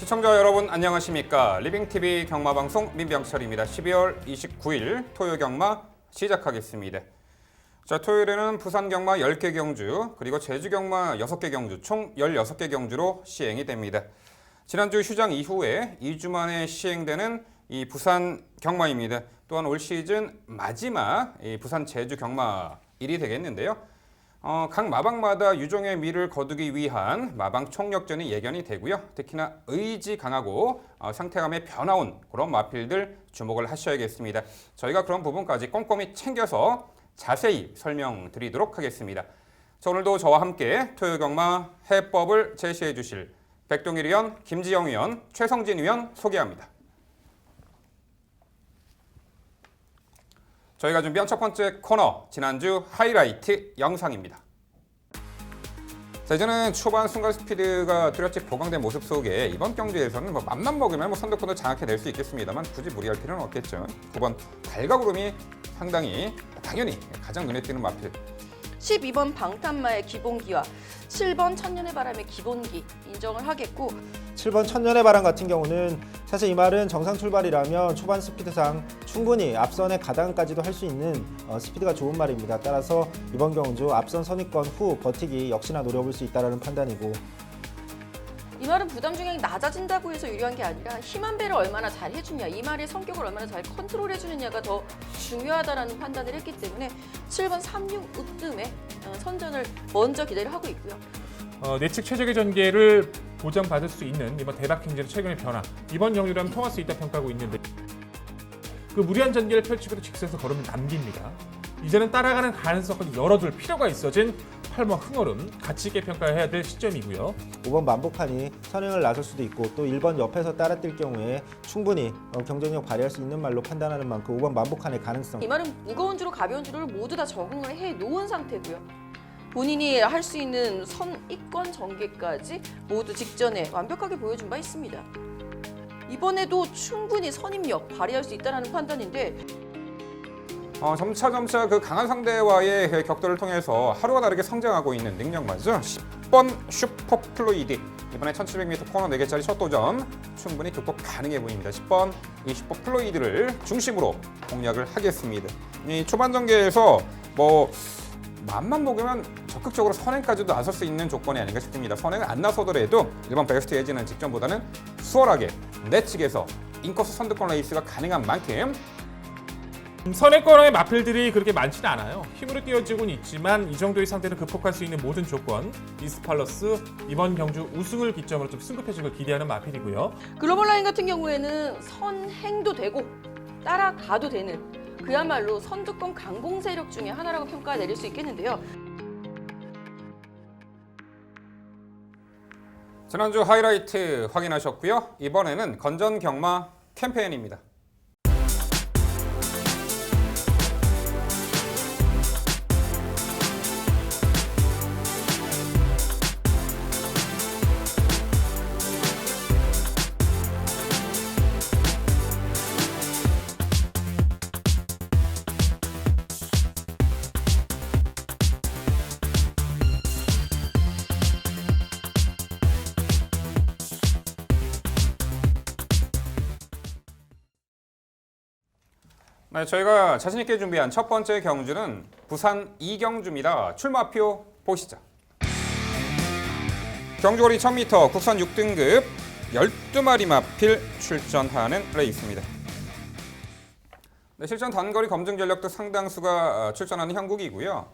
시청자 여러분 안녕하십니까. 리빙TV 경마방송 민병철입니다. 12월 29일 토요 경마 시작하겠습니다. 자, 토요일에는 부산 경마 10개 경주 그리고 제주 경마 6개 경주 총 16개 경주로 시행이 됩니다. 지난주 휴장 이후에 2주 만에 시행되는 이 부산 경마입니다. 또한 올 시즌 마지막 이 부산 제주 경마일이 되겠는데요. 각 마방마다 유종의 미를 거두기 위한 마방 총력전이 예견이 되고요. 특히나 의지 강하고 상태감에 변화온 그런 마필들 주목을 하셔야겠습니다. 저희가 그런 부분까지 꼼꼼히 챙겨서 자세히 설명드리도록 하겠습니다. 자, 오늘도 저와 함께 토요경마 해법을 제시해 주실 백동일 위원, 김지영 위원, 최성진 위원 소개합니다. 저희가 준비한 첫 번째 코너, 지난주 하이라이트 영상입니다. 자, 이제는 초반 순간 스피드가 뚜렷이 보강된 모습 속에 이번 경주에서는 맘만 먹으면 선두권을 장악해낼 수 있겠습니다만 굳이 무리할 필요는 없겠죠. 9번 달가구름이 상당히 당연히 가장 눈에 띄는 마필. 12번 방탄마의 기본기와 7번 천년의 바람의 기본기 인정을 하겠고 7번 천년의 바람 같은 경우는 사실 이 말은 정상 출발이라면 초반 스피드상 충분히 앞선의 가당까지도 할 수 있는 스피드가 좋은 말입니다. 따라서 이번 경주 앞선 선입권 후 버티기 역시나 노려볼 수 있다는 판단이고, 이 말은 부담 중량이 낮아진다고 해서 유리한 게 아니라 힘한 배를 얼마나 잘 해주냐, 이 말의 성격을 얼마나 잘 컨트롤해주느냐가 더 중요하다라는 판단을 했기 때문에 7번 36 으뜸에 선전을 먼저 기대를 하고 있고요. 내측 최적의 전개를 보장받을 수 있는 이번 대박행진의 최근의 변화, 이번 경주라면 통할 수 있다 평가하고 있는데 그 무리한 전개를 펼치고도 직선에서 걸음을 남깁니다. 이제는 따라가는 가능성까지 열어둘 필요가 있어진 8번 흥얼음 가치 있게 평가해야 될 시점이고요. 5번 만복하니 선행을 나설 수도 있고 또 1번 옆에서 따라뛸 경우에 충분히 경쟁력 발휘할 수 있는 말로 판단하는 만큼 5번 만복한의 가능성. 이 말은 무거운 주로 가벼운 주를 모두 다 적응을 해 놓은 상태고요. 본인이 할 수 있는 선입권 전개까지 모두 직전에 완벽하게 보여준 바 있습니다. 이번에도 충분히 선입력 발휘할 수 있다는 판단인데 점차 그 강한 상대와의 격돌을 통해서 하루가 다르게 성장하고 있는 능력마죠. 10번 슈퍼플루이드, 이번에 1700m 코너 4개짜리 첫 도전 충분히 극복 가능해 보입니다. 10번 이 슈퍼플루이드를 중심으로 공략을 하겠습니다. 이 초반 전개에서 맘만 먹으면 적극적으로 선행까지도 나설 수 있는 조건이 아닌가 싶습니다. 선행을 안 나서더라도 1번 베스트 에지는 직전보다는 수월하게 내측에서 인코스 선두권 레이스가 가능한 만큼 선행권의 마필들이 그렇게 많지는 않아요. 힘으로 띄워지고는 있지만 이 정도의 상태를 극복할 수 있는 모든 조건, 이스팔러스 이번 경주 우승을 기점으로 좀 승급해주길 기대하는 마필이고요. 글로벌라인 같은 경우에는 선행도 되고 따라가도 되는 그야말로 선두권 강공 세력 중에 하나라고 평가 내릴 수 있겠는데요. 지난주 하이라이트 확인하셨고요. 이번에는 건전 경마 캠페인입니다. 네, 저희가 자신있게 준비한 첫 번째 경주는 부산 2경주입니다. 출마표 보시죠. 경주거리 1000m 국선 6등급 12마리 마필 출전하는 레이스입니다. 네, 실전 단거리 검증 전력도 상당수가 출전하는 형국이고요.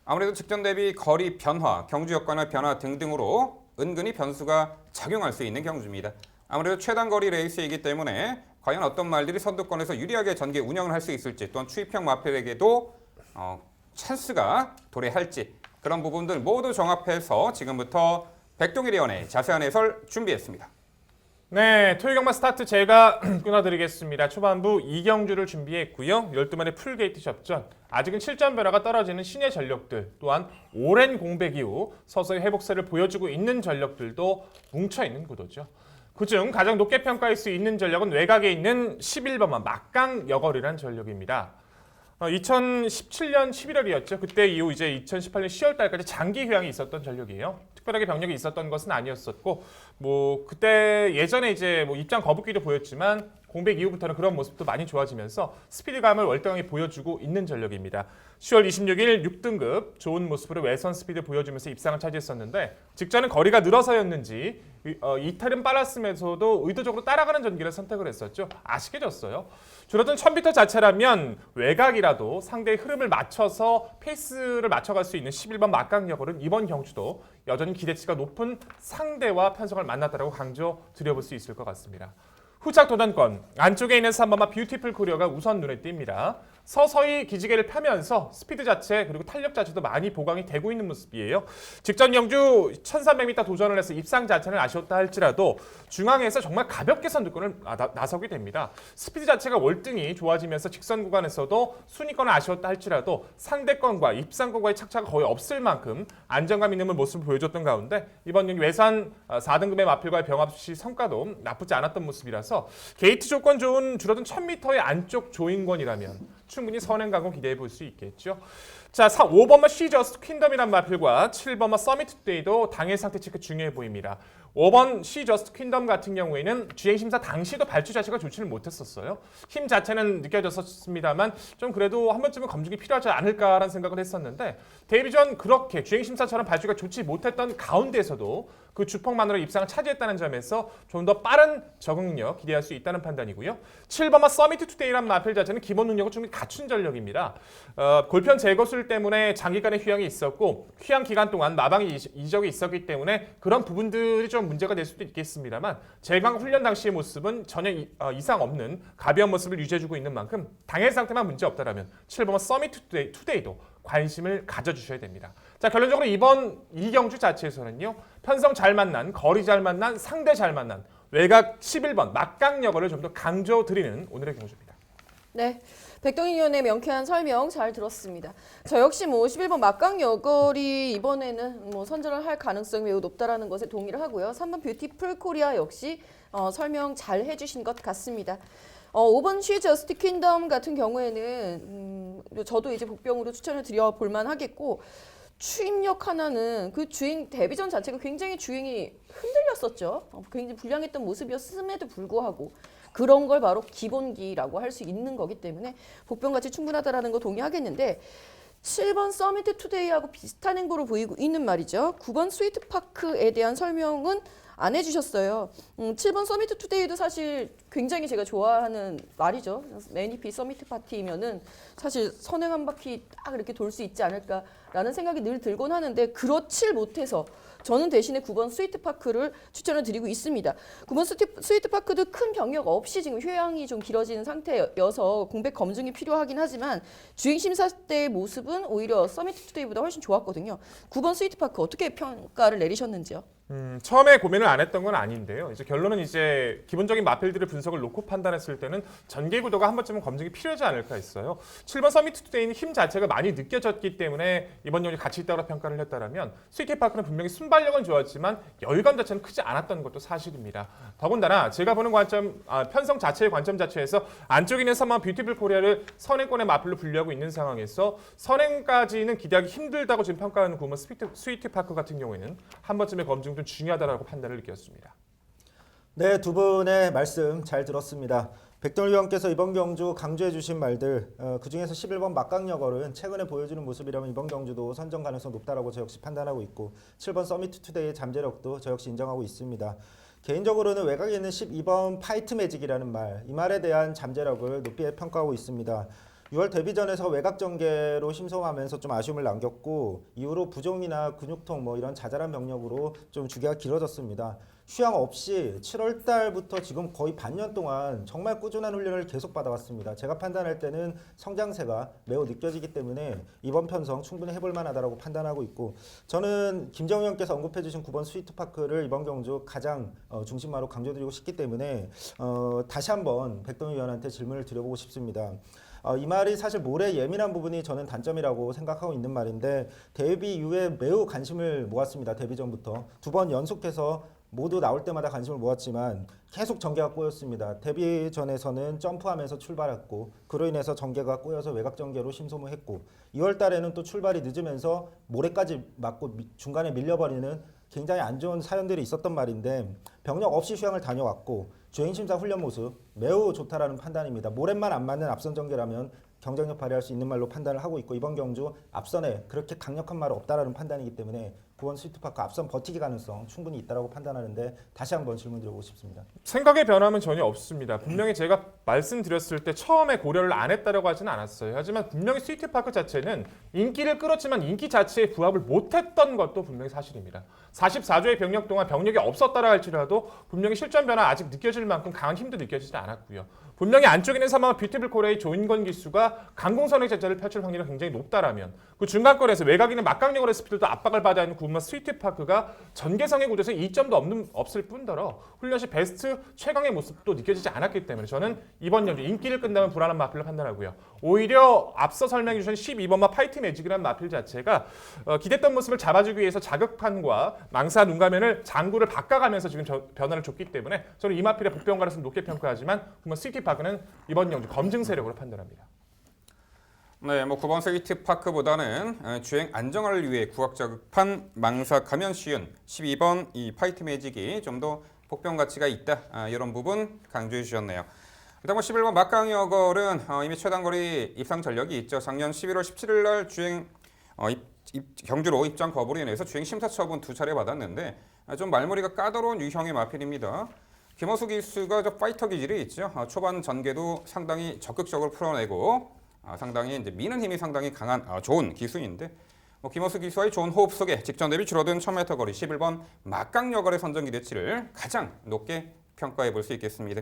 아무래도 직전 대비 거리 변화, 경주 여건의 변화 등등으로 은근히 변수가 작용할 수 있는 경주입니다. 아무래도 최단거리 레이스이기 때문에 과연 어떤 말들이 선두권에서 유리하게 전개 운영을 할 수 있을지, 또한 추입형 마필에게도 찬스가 도래할지, 그런 부분들 모두 종합해서 지금부터 백동일 위원의 자세한 해설 준비했습니다. 네, 토요경마 스타트 제가 끊어드리겠습니다. 초반부 2경주를 준비했고요. 12만의 풀게이트 접전, 아직은 7점 변화가 떨어지는 신의 전력들, 또한 오랜 공백 이후 서서히 회복세를 보여주고 있는 전력들도 뭉쳐있는 구도죠. 그중 가장 높게 평가할 수 있는 전력은 외곽에 있는 11번만 막강 여걸이란 전력입니다. 2017년 11월이었죠. 그때 이후 이제 2018년 10월 달까지 장기 휴양이 있었던 전력이에요. 특별하게 병력이 있었던 것은 아니었었고, 뭐 그때 예전에 이제 뭐 입장 거북기도 보였지만 공백 이후부터는 그런 모습도 많이 좋아지면서 스피드감을 월등하게 보여주고 있는 전력입니다. 10월 26일 6등급 좋은 모습으로 외선 스피드 보여주면서 입상을 차지했었는데 직전은 거리가 늘어서였는지 이탈은 빨랐음에서도 의도적으로 따라가는 전기를 선택을 했었죠. 아쉽게 졌어요. 줄어든 1000m 자체라면 외곽이라도 상대의 흐름을 맞춰서 페이스를 맞춰갈 수 있는 11번 막강력으로는 이번 경주도 여전히 기대치가 높은 상대와 편성을 만났다고 강조 드려볼 수 있을 것 같습니다. 후착 도전권 안쪽에 있는 3번마 뷰티풀 코리어가 우선 눈에 띕니다. 서서히 기지개를 펴면서 스피드 자체 그리고 탄력 자체도 많이 보강이 되고 있는 모습이에요. 직전 경주 1300m 도전을 해서 입상 자체는 아쉬웠다 할지라도 중앙에서 정말 가볍게 선두권을 나서게 됩니다. 스피드 자체가 월등히 좋아지면서 직선 구간에서도 순위권은 아쉬웠다 할지라도 상대권과 입상권과의 착차가 거의 없을 만큼 안정감 있는 모습을 보여줬던 가운데 이번 경기 외산 4등급의 마필과의 병합 시 성과도 나쁘지 않았던 모습이라서 게이트 조건 좋은 줄어든 1000m의 안쪽 조인권이라면 충분히 선행각을 기대해 볼 수 있겠죠. 자, 5번마 시저스트 퀸덤이란 마필과 7번마 서미트 투데이도 당일 상태 체크 중요해 보입니다. 5번 시저스트 퀸덤 같은 경우에는 주행심사 당시도 발주 자체가 좋지는 못했었어요. 힘 자체는 느껴졌었습니다만 좀 그래도 한 번쯤은 검증이 필요하지 않을까라는 생각을 했었는데 데뷔 전 그렇게 주행심사처럼 발주가 좋지 못했던 가운데서도 그 주폭만으로 입상을 차지했다는 점에서 좀 더 빠른 적응 능력 기대할 수 있다는 판단이고요. 7번마 서미트 투데이란 마필 자체는 기본 능력을 충분히 갖춘 전력입니다. 골편 제거술 때문에 장기간의 휴양이 있었고 휴양 기간 동안 마방이 이적이 있었기 때문에 그런 부분들이 좀 문제가 될 수도 있겠습니다만 제강 훈련 당시의 모습은 전혀 이상 없는 가벼운 모습을 유지해주고 있는 만큼 당일 상태만 문제 없다라면 7번마 서미트 투데이도 관심을 가져주셔야 됩니다. 자, 결론적으로 이번 이경주 자체에서는요. 편성 잘 만난, 거리 잘 만난, 상대 잘 만난 외곽 11번 막강력을 좀 더 강조드리는 오늘의 경주입니다. 네, 백동인 의원의 명쾌한 설명 잘 들었습니다. 저 역시 뭐 11번 막강력걸이 이번에는 뭐 선전을 할 가능성이 매우 높다라는 것에 동의를 하고요. 3번 뷰티풀 코리아 역시 설명 잘 해주신 것 같습니다. 5번 쉬저스트 퀸덤 같은 경우에는 저도 이제 복병으로 추천을 드려 볼만 하겠고 추임력 하나는 그 주행 데뷔전 자체가 굉장히 주행이 흔들렸었죠. 굉장히 불량했던 모습이었음에도 불구하고 그런 걸 바로 기본기라고 할 수 있는 거기 때문에 복병같이 충분하다라는 거 동의하겠는데 7번 서미트 투데이하고 비슷한 행보를 보이고 있는 말이죠. 9번 스위트 파크에 대한 설명은 안 해주셨어요. 7번 서미트 투데이도 사실 굉장히 제가 좋아하는 말이죠. 매니피 서미트 파티면은 사실 선행 한 바퀴 딱 이렇게 돌 수 있지 않을까라는 생각이 늘 들곤 하는데 그렇질 못해서 저는 대신에 9번 스위트파크를 추천을 드리고 있습니다. 9번 스위트파크도 큰 병력 없이 지금 휴양이 좀 길어지는 상태여서 공백 검증이 필요하긴 하지만 주행심사 때의 모습은 오히려 서미트 투데이보다 훨씬 좋았거든요. 9번 스위트파크 어떻게 평가를 내리셨는지요? 처음에 고민을 안 했던 건 아닌데요. 이제 결론은 이제 기본적인 마필들의 분석을 놓고 판단했을 때는 전개 구도가 한 번쯤은 검증이 필요하지 않을까 했어요. 7번 서미트 투데이는 힘 자체가 많이 느껴졌기 때문에 이번 경기 가치 있다고 평가를 했다라면 스위트파크는 분명히 순발력은 좋았지만 여유감 자체는 크지 않았던 것도 사실입니다. 더군다나 제가 보는 관점, 편성 자체의 관점 자체에서 안쪽에 있는 3번 뷰티풀 코리아를 선행권의 마필로 분류하고 있는 상황에서 선행까지는 기대하기 힘들다고 지금 평가하는 9번 스위트파크 같은 경우에는 한 번쯤의 검증 좀 중요하다라고 판단을 느꼈습니다. 네, 두 분의 말씀 잘 들었습니다. 백동일 위원께서 이번 경주 강조해 주신 말들 그중에서 11번 막강력얼은 최근에 보여주는 모습이라면 이번 경주도 선정 가능성 높다라고 저 역시 판단하고 있고 7번 서미트 투데이의 잠재력도 저 역시 인정하고 있습니다. 개인적으로는 외곽에 있는 12번 파이트 매직이라는 말, 이 말에 대한 잠재력을 높이 평가하고 있습니다. 6월 데뷔전에서 외곽 전개로 심성하면서 좀 아쉬움을 남겼고 이후로 부종이나 근육통 뭐 이런 자잘한 병력으로 좀 주기가 길어졌습니다. 휴양 없이 7월 달부터 지금 거의 반년 동안 정말 꾸준한 훈련을 계속 받아왔습니다. 제가 판단할 때는 성장세가 매우 느껴지기 때문에 이번 편성 충분히 해볼 만하다고 판단하고 있고 저는 김정우 의원께서 언급해 주신 9번 스위트파크를 이번 경주 가장 중심으로 강조드리고 싶기 때문에 다시 한번 백동희 의원한테 질문을 드려보고 싶습니다. 이 말이 사실 모래 예민한 부분이 저는 단점이라고 생각하고 있는 말인데 데뷔 이후에 매우 관심을 모았습니다. 데뷔 전부터 2번 연속해서 모두 나올 때마다 관심을 모았지만 계속 전개가 꼬였습니다. 데뷔전에서는 점프하면서 출발했고 그로 인해서 전개가 꼬여서 외곽 전개로 심소모했고 2월 달에는 또 출발이 늦으면서 모래까지 맞고 중간에 밀려버리는 굉장히 안 좋은 사연들이 있었던 말인데 병력 없이 휴양을 다녀왔고 주행심사 훈련 모습 매우 좋다라는 판단입니다. 모래만 안 맞는 앞선 전개라면 경쟁력 발휘할 수 있는 말로 판단을 하고 있고 이번 경주 앞선에 그렇게 강력한 말은 없다라는 판단이기 때문에 9번 스위트파크 앞선 버티기 가능성 충분히 있다라고 판단하는데 다시 한번 질문드리고 싶습니다. 생각의 변함은 전혀 없습니다. 분명히 제가 말씀드렸을 때 처음에 고려를 안 했다라고 하지는 않았어요. 하지만 분명히 스위트파크 자체는 인기를 끌었지만 인기 자체에 부합을 못했던 것도 분명히 사실입니다. 44조의 병력 동안 병력이 없었다라 할지라도 분명히 실전 변화 아직 느껴질 만큼 강한 힘도 느껴지지 않았고요. 분명히 안쪽에 있는 사망 뷰티풀 코리아의 조인권 기수가 강공선의 제자를 펼칠 확률이 굉장히 높다라면 그 중간권에서 외곽 있는 막강력으로 스피드도 압박을 받아야 하는 구마 스위트파크가 전개성의 구조에서 2점도 없을 뿐더러 훈련 시 베스트 최강의 모습도 느껴지지 않았기 때문에 저는 이번 연주 인기를 끝나면 불안한 마필로 판단하고요. 오히려 앞서 설명해 주신 12번마 파이트 매직이라는 마필 자체가 기대했던 모습을 잡아주기 위해서 자극판과 망사 눈가면을 장구를 바꿔가면서 지금 변화를 줬기 때문에 저는 이 마필의 복병 가능성 높게 평가하지만 구마 스위트파크는 이번 연주 검증 세력으로 판단합니다. 네, 9번 스위트파크보다는 주행 안정화를 위해 구각자극판 망사 가면 쉬운 12번 이 파이트 매직이 좀 더 복병 가치가 있다. 이런 부분 강조해 주셨네요. 일단 11번 막강여걸은 이미 최단거리 입상 전력이 있죠. 작년 11월 17일 날 주행 경주로 입장 거부로 인해서 주행 심사 처분 2차례 받았는데 좀 말머리가 까다로운 유형의 마필입니다. 김어수 기수가 저 파이터 기질이 있죠. 초반 전개도 상당히 적극적으로 풀어내고 상당히 이제 미는 힘이 상당히 강한 좋은 기수인데 김어수 기수와의 좋은 호흡 속에 직전 대비 줄어든 1000m 거리 11번 막강여걸의 선전 기대치를 가장 높게 평가해 볼 수 있겠습니다.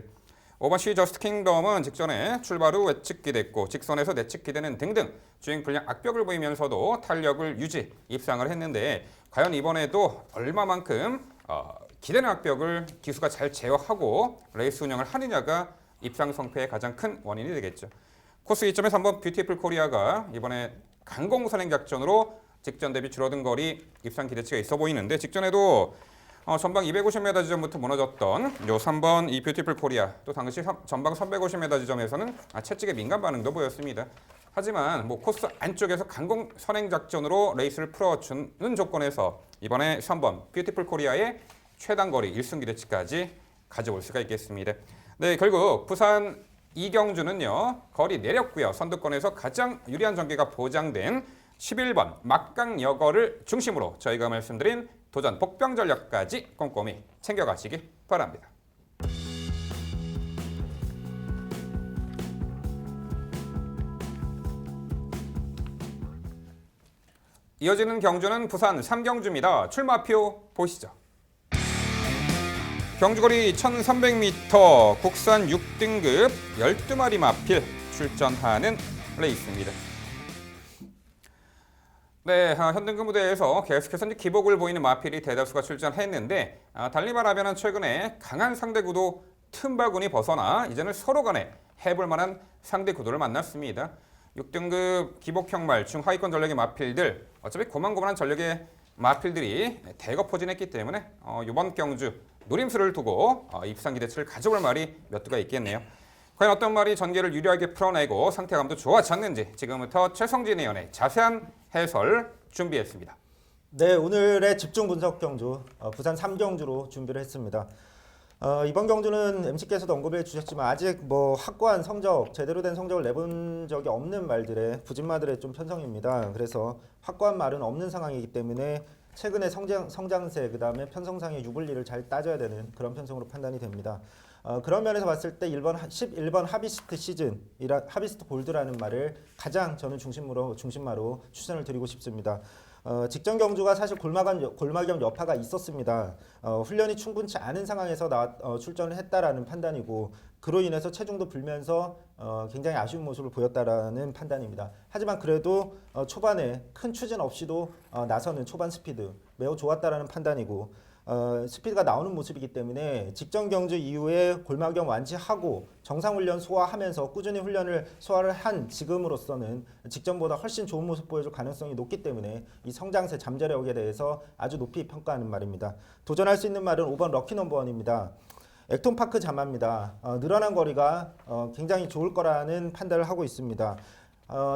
5번 시 저스트 킹덤은 직전에 출발 후 외측 기대했고 직선에서 내측 기대는 등등 주행 분량 악벽을 보이면서도 탄력을 유지 입상을 했는데 과연 이번에도 얼마만큼 기대는 악벽을 기수가 잘 제어하고 레이스 운영을 하느냐가 입상 성패의 가장 큰 원인이 되겠죠. 코스 2점에 3번 뷰티풀 코리아가 이번에 강공선행 작전으로 직전 대비 줄어든 거리 입상 기대치가 있어 보이는데 직전에도 전방 250m 지점부터 무너졌던 요 3번 이 뷰티풀 코리아 또 당시 전방 350m 지점에서는 채찍에 민감 반응도 보였습니다. 하지만 코스 안쪽에서 강공 선행 작전으로 레이스를 풀어주는 조건에서 이번에 3번 뷰티풀 코리아의 최단 거리 1승 기대치까지 가져올 수가 있겠습니다. 네, 결국 부산 이경주는요 거리 내렸고요. 선두권에서 가장 유리한 전개가 보장된 11번 막강여걸을 중심으로 저희가 말씀드린 도전 복병 전략까지 꼼꼼히 챙겨가시기 바랍니다. 이어지는 경주는 부산 3경주입니다. 출마표 보시죠. 경주거리 1300m 국산 6등급 12마리 마필 출전하는 레이스입니다. 네, 현등급 무대에서 계속해서 기복을 보이는 마필이 대다수가 출전했는데 달리 말하면 최근에 강한 상대 구도 틈바구니 벗어나 이제는 서로 간에 해볼 만한 상대 구도를 만났습니다. 6등급 기복형 말 중하위권 전력의 마필들 어차피 고만고만한 전력의 마필들이 대거 포진했기 때문에 이번 경주 노림수를 두고 입상 기대치를 가져올 말이 몇 두가 있겠네요. 과연 어떤 말이 전개를 유리하게 풀어내고 상태감도 좋아졌는지 지금부터 최성진 의원의 자세한 해설 준비했습니다. 네, 오늘의 집중 분석 경주 부산 3경주로 준비를 했습니다. 이번 경주는 MC께서도 언급해 주셨지만 아직 확고한 성적, 제대로 된 성적을 내본 적이 없는 말들의 부진마들의 좀 편성입니다. 그래서 확고한 말은 없는 상황이기 때문에 최근의 성장세, 그다음에 편성상의 유불리를 잘 따져야 되는 그런 편성으로 판단이 됩니다. 그런 면에서 봤을 때 11번 하비스트 시즌, 하비스트 골드라는 말을 가장 저는 중심마로 추천을 드리고 싶습니다. 직전 경주가 사실 골마겸 여파가 있었습니다. 훈련이 충분치 않은 상황에서 출전을 했다라는 판단이고 그로 인해서 체중도 불면서 굉장히 아쉬운 모습을 보였다라는 판단입니다. 하지만 그래도 초반에 큰 추진 없이도 나서는 초반 스피드 매우 좋았다라는 판단이고 스피드가 나오는 모습이기 때문에 직전 경주 이후에 골마경 완치하고 정상 훈련 소화하면서 꾸준히 훈련을 소화를 한 지금으로서는 직전보다 훨씬 좋은 모습 보여줄 가능성이 높기 때문에 이 성장세 잠재력에 대해서 아주 높이 평가하는 말입니다. 도전할 수 있는 말은 5번 럭키 넘버원입니다. 액톤파크 자마입니다. 늘어난 거리가 굉장히 좋을 거라는 판단을 하고 있습니다.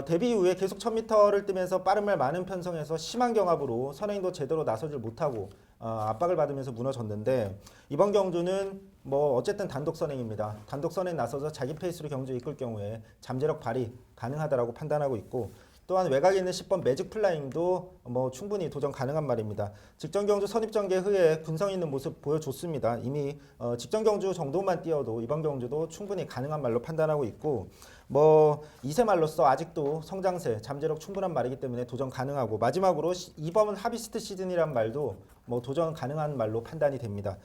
데뷔 이후에 계속 1000m를 뛰면서 빠른 말 많은 편성에서 심한 경합으로 선행도 제대로 나서질 못하고 압박을 받으면서 무너졌는데 이번 경주는 뭐 어쨌든 단독 선행입니다. 단독 선행 나서서 자기 페이스로 경주 이끌 경우에 잠재력 발휘 가능하다라고 판단하고 있고 또한 외곽에 있는 10번 매직 플라잉도 뭐 충분히 도전 가능한 말입니다. 직전 경주 선입전개 후에 군성 있는 모습 보여줬습니다. 이미 직전 경주 정도만 뛰어도 이번 경주도 충분히 가능한 말로 판단하고 있고 뭐 2세 말로서 아직도 성장세, 잠재력 충분한 말이기 때문에 도전 가능하고 마지막으로 이번 하비스트 시즌이란 말도 뭐 도전 가능한 말로 판단이 됩니다.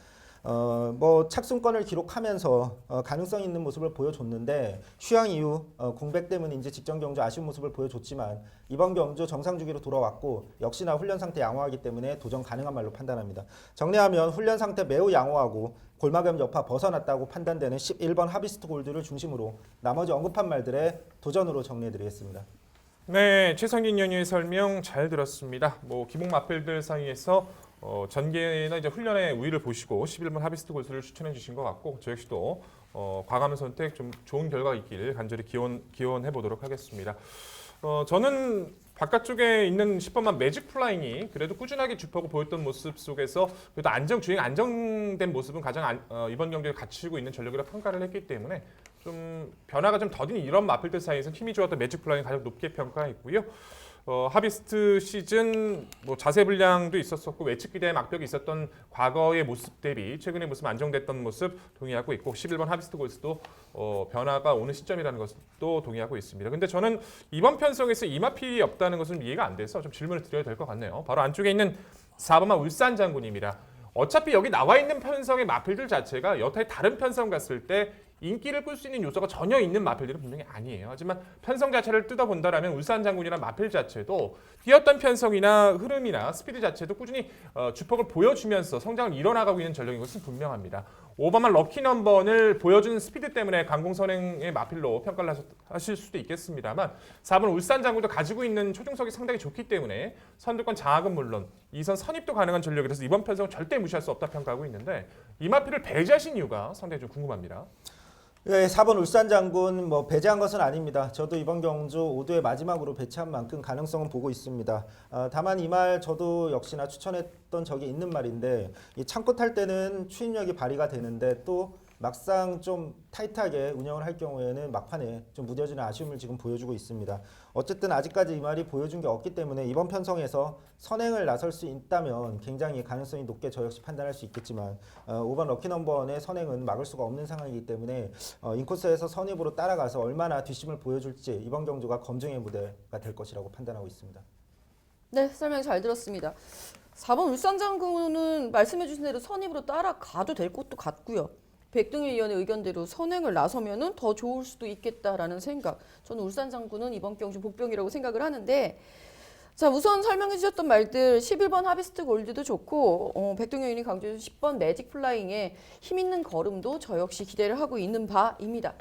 뭐 착순권을 기록하면서 가능성 있는 모습을 보여줬는데 휴양 이후 공백 때문인지 직전 경주 아쉬운 모습을 보여줬지만 이번 경주 정상 주기로 돌아왔고 역시나 훈련 상태 양호하기 때문에 도전 가능한 말로 판단합니다. 정리하면 훈련 상태 매우 양호하고 골마겸 여파 벗어났다고 판단되는 11번 하비스트 골드를 중심으로 나머지 언급한 말들의 도전으로 정리해드리겠습니다. 네, 최성진 연유의 설명 잘 들었습니다. 뭐 기복 마필들 사이에서 전개나 이제 훈련의 우위를 보시고 11번 하비스트 골드를 추천해 주신 것 같고 저 역시도 과감한 선택 좀 좋은 결과 있기를 간절히 기원해 보도록 하겠습니다. 저는 바깥쪽에 있는 10번만 매직 플라잉이 그래도 꾸준하게 줍하고 보였던 모습 속에서 그래도 주행 안정된 모습은 가장 이번 경기에 갖추고 있는 전력이라 평가를 했기 때문에 좀 변화가 좀 더딘 이런 마필들 사이에서 힘이 좋았던 매직 플라잉이 가장 높게 평가했고요. 하비스트 시즌 뭐 자세 불량도 있었었고 외측 기대의 막벽이 있었던 과거의 모습 대비 최근의 모습 안정됐던 모습 동의하고 있고 11번 하비스트 골스도 변화가 오는 시점이라는 것도 동의하고 있습니다. 근데 저는 이번 편성에서 이마필이 없다는 것은 이해가 안 돼서 좀 질문을 드려야 될 것 같네요. 바로 안쪽에 있는 4번만 울산 장군입니다. 어차피 여기 나와 있는 편성의 마필들 자체가 여타의 다른 편성 갔을 때 인기를 끌 수 있는 요소가 전혀 있는 마필들은 분명히 아니에요. 하지만 편성 자체를 뜯어본다라면 울산 장군이란 마필 자체도 뛰었던 편성이나 흐름이나 스피드 자체도 꾸준히 주폭을 보여주면서 성장을 이뤄나가고 있는 전력인 것은 분명합니다. 5번만 럭키 넘버원을 보여준 스피드 때문에 강공선행의 마필로 평가를 하실 수도 있겠습니다만 4번 울산 장군도 가지고 있는 초중석이 상당히 좋기 때문에 선두권 장악은 물론 2선 선입도 가능한 전력이라서 이번 편성은 절대 무시할 수 없다 평가하고 있는데 이 마필을 배제하신 이유가 상당히 좀 궁금합니다. 네, 4번 울산 장군 뭐 배제한 것은 아닙니다. 저도 이번 경주 5두의 마지막으로 배치한 만큼 가능성은 보고 있습니다. 다만 이 말 저도 역시나 추천했던 적이 있는 말인데 이 창고 탈 때는 추진력이 발휘가 되는데 또 막상 좀 타이트하게 운영을 할 경우에는 막판에 좀 무뎌지는 아쉬움을 지금 보여주고 있습니다. 어쨌든 아직까지 이 말이 보여준 게 없기 때문에 이번 편성에서 선행을 나설 수 있다면 굉장히 가능성이 높게 저 역시 판단할 수 있겠지만 5번 럭키 넘버원의 선행은 막을 수가 없는 상황이기 때문에 인코스에서 선입으로 따라가서 얼마나 뒷심을 보여줄지 이번 경주가 검증의 무대가 될 것이라고 판단하고 있습니다. 네, 설명 잘 들었습니다. 4번 울산 장군은 말씀해 주신 대로 선입으로 따라가도 될 것도 같고요. 백등일 위원의 의견대로 선행을 나서면은 더 좋을 수도 있겠다라는 생각. 저는 울산 장군은 이번 경주 복병이라고 생각을 하는데 자, 우선 설명해 주셨던 말들 11번 하비스트 골드도 좋고 백등일 위원이 강조해 준 10번 매직 플라잉의 힘 있는 걸음도 저 역시 기대를 하고 있는 바입니다.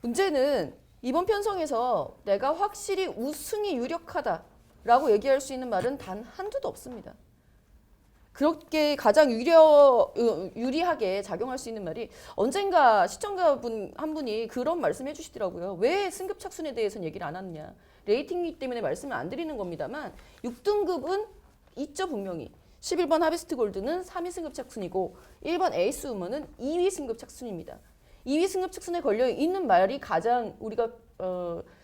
문제는 이번 편성에서 내가 확실히 우승이 유력하다라고 얘기할 수 있는 말은 단 한두도 없습니다. 그렇게 가장 유리하게 작용할 수 있는 말이 언젠가 시청자분 한 분이 그런 말씀해 주시더라고요. 왜 승급 착순에 대해서는 얘기를 안 하느냐. 레이팅이기 때문에 말씀을 안 드리는 겁니다만 6등급은 있죠 분명히. 11번 하비스트 골드는 3위 승급 착순이고 1번 에이스 우먼은 2위 승급 착순입니다. 2위 승급 착순에 걸려 있는 말이 가장 우리가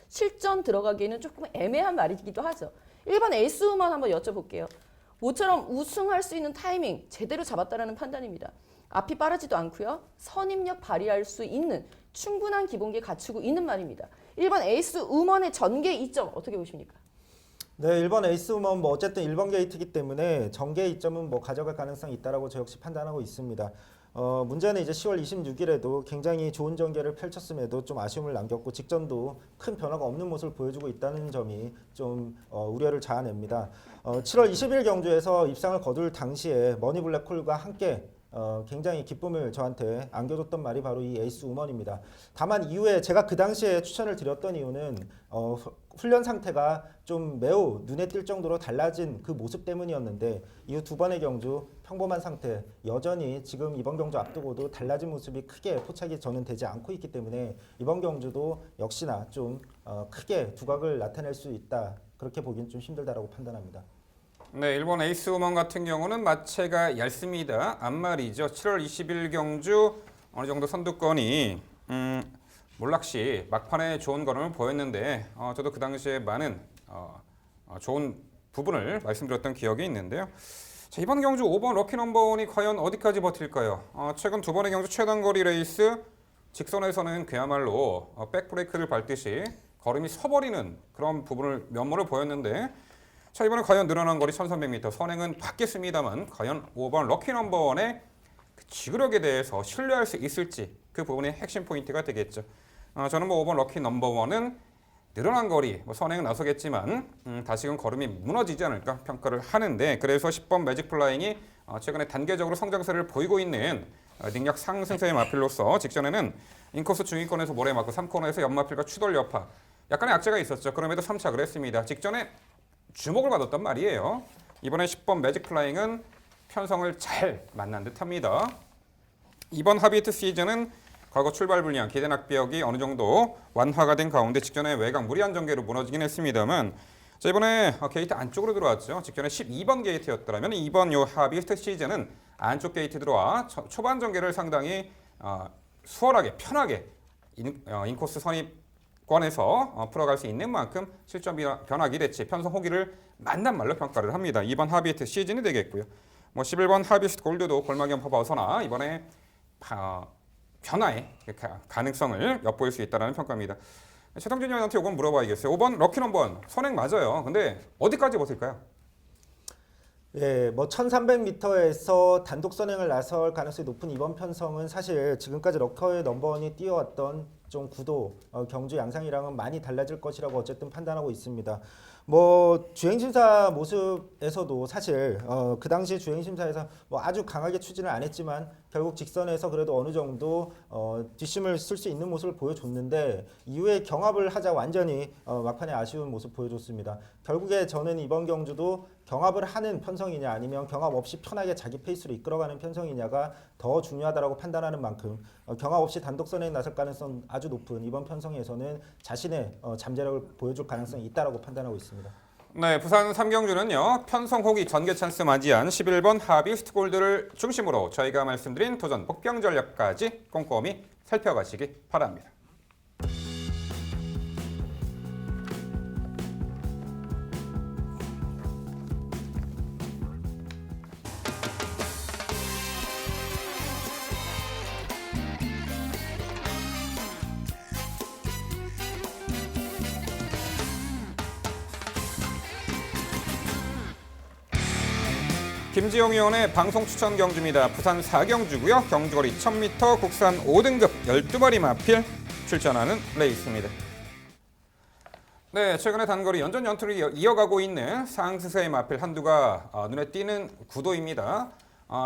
실전 들어가기에는 조금 애매한 말이기도 하죠. 1번 에이스 우먼 한번 여쭤볼게요. 모처럼 우승할 수 있는 타이밍 제대로 잡았다라는 판단입니다. 앞이 빠르지도 않고요. 선입력 발휘할 수 있는 충분한 기본기 갖추고 있는 말입니다. 1번 에이스 우먼의 전개 이점 어떻게 보십니까? 네, 1번 에이스 우먼 뭐 어쨌든 1번 게이트이기 때문에 전개 이점은 뭐 가져갈 가능성이 있다라고 저 역시 판단하고 있습니다. 문제는 이제 10월 26일에도 굉장히 좋은 전개를 펼쳤음에도 좀 아쉬움을 남겼고 직전도 큰 변화가 없는 모습을 보여주고 있다는 점이 좀 우려를 자아냅니다. 7월 20일 경주에서 입상을 거둘 당시에 머니블랙콜과 함께 굉장히 기쁨을 저한테 안겨줬던 말이 바로 이 에이스 우먼입니다. 다만 이후에 제가 그 당시에 추천을 드렸던 이유는 훈련 상태가 좀 매우 눈에 띌 정도로 달라진 그 모습 때문이었는데 이후 두 번의 경주 평범한 상태 여전히 지금 이번 경주 앞두고도 달라진 모습이 크게 포착이 저는 되지 않고 있기 때문에 이번 경주도 역시나 좀 크게 두각을 나타낼 수 있다 그렇게 보기는 좀 힘들다라고 판단합니다. 네, 일본 에이스 우먼 같은 경우는 마체가 얇습니다. 앞말이죠. 7월 20일 경주 어느 정도 선두권이 몰락시 막판에 좋은 걸음을 보였는데 저도 그 당시에 많은 좋은 부분을 말씀드렸던 기억이 있는데요. 자, 이번 경주 5번 럭키 넘버원이 과연 어디까지 버틸까요? 최근 두 번의 경주 최단거리 레이스 직선에서는 그야말로 백브레이크를 밟듯이 걸음이 서버리는 그런 부분을 면모를 보였는데 자, 이번에 과연 늘어난 거리 1300m 선행은 받겠습니다만 과연 5번 럭키 넘버원의 그 지구력에 대해서 신뢰할 수 있을지 그 부분이 핵심 포인트가 되겠죠. 저는 뭐 5번 럭키 넘버원은 늘어난 거리 선행은 나서겠지만 다시금 걸음이 무너지지 않을까 평가를 하는데 그래서 10번 매직 플라잉이 최근에 단계적으로 성장세를 보이고 있는 능력 상승세의 마필로서 직전에는 인코스 중위권에서 모래 맞고 3코너에서 옆마필과 추돌 여파 약간의 악재가 있었죠. 그럼에도 3착을 했습니다. 직전에 주목을 받았단 말이에요. 이번에 10번 매직 플라잉은 편성을 잘 만난 듯합니다. 이번 하비트 시즌은 과거 출발 불량, 기대 낙벽이 어느 정도 완화가 된 가운데 직전에 외곽 무리한 전개로 무너지긴 했습니다만 자, 이번에 게이트 안쪽으로 들어왔죠. 직전에 12번 게이트였더라면 이번 요 하비트 시즌은 안쪽 게이트 들어와 초반 전개를 상당히 수월하게 편하게 인코스 선입권에서 풀어갈 수 있는 만큼 실전 변화 기대치, 편성 호기를 만난 말로 평가를 합니다. 이번 하비트 시즌이 되겠고요. 뭐 11번 하비스트 골드도 골막연파 벗어나 이번에 변화의 가능성을 엿보일 수 있다는 평가입니다. 최동준 의원한테 이건 물어봐야겠어요. 5번 럭키 넘버원 선행 맞아요. 근데 어디까지 버틸까요? 예, 뭐 1300m에서 단독 선행을 나설 가능성이 높은 이번 편성은 사실 지금까지 럭커의 넘버원이 뛰어왔던 좀 구도, 경주 양상이랑은 많이 달라질 것이라고 어쨌든 판단하고 있습니다. 뭐 주행심사 모습에서도 사실 그 당시 주행심사에서 뭐 아주 강하게 추진을 안 했지만 결국 직선에서 그래도 어느 정도 뒷심을 쓸 수 있는 모습을 보여줬는데 이후에 경합을 하자 완전히 막판에 아쉬운 모습 보여줬습니다. 결국에 저는 이번 경주도 경합을 하는 편성이냐 아니면 경합 없이 편하게 자기 페이스로 이끌어가는 편성이냐가 더 중요하다고 판단하는 만큼 경합 없이 단독 선행에 나설 가능성 아주 높은 이번 편성에서는 자신의 잠재력을 보여줄 가능성이 있다고 판단하고 있습니다. 네, 부산 3경주는요. 편성 호기 전개 찬스 맞이한 11번 하비스트 골드를 중심으로 저희가 말씀드린 도전 복병 전략까지 꼼꼼히 살펴가시기 바랍니다. 김지용 의원의 방송 추천 경주입니다. 부산 4경주고요. 경주거리 1000m 국산 5등급 12마리 마필 출전하는 레이스입니다. 네, 최근에 단거리 연전 연투를 이어가고 있는 상승세의 마필 한두가 눈에 띄는 구도입니다.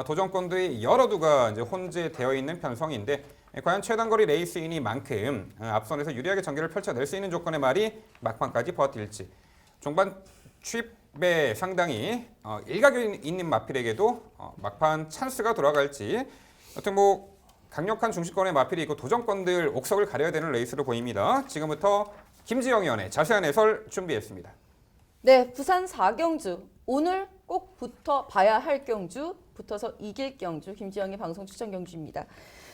도전권들이 여러 두가 이제 혼재되어 있는 편성인데 과연 최단거리 레이스이니만큼 앞선에서 유리하게 전개를 펼쳐낼 수 있는 조건의 말이 막판까지 버틸지 종반 취입에 상당히 일각이 있는 마필에게도 막판 찬스가 돌아갈지 여튼 뭐 강력한 중심권의 마필이 있고 도전권들 옥석을 가려야 되는 레이스로 보입니다. 지금부터 김지영 의원의 자세한 해설 준비했습니다. 네, 부산 4경주. 오늘 꼭 붙어 봐야 할 경주, 붙어서 이길 경주, 김지영의 방송 추천 경주입니다.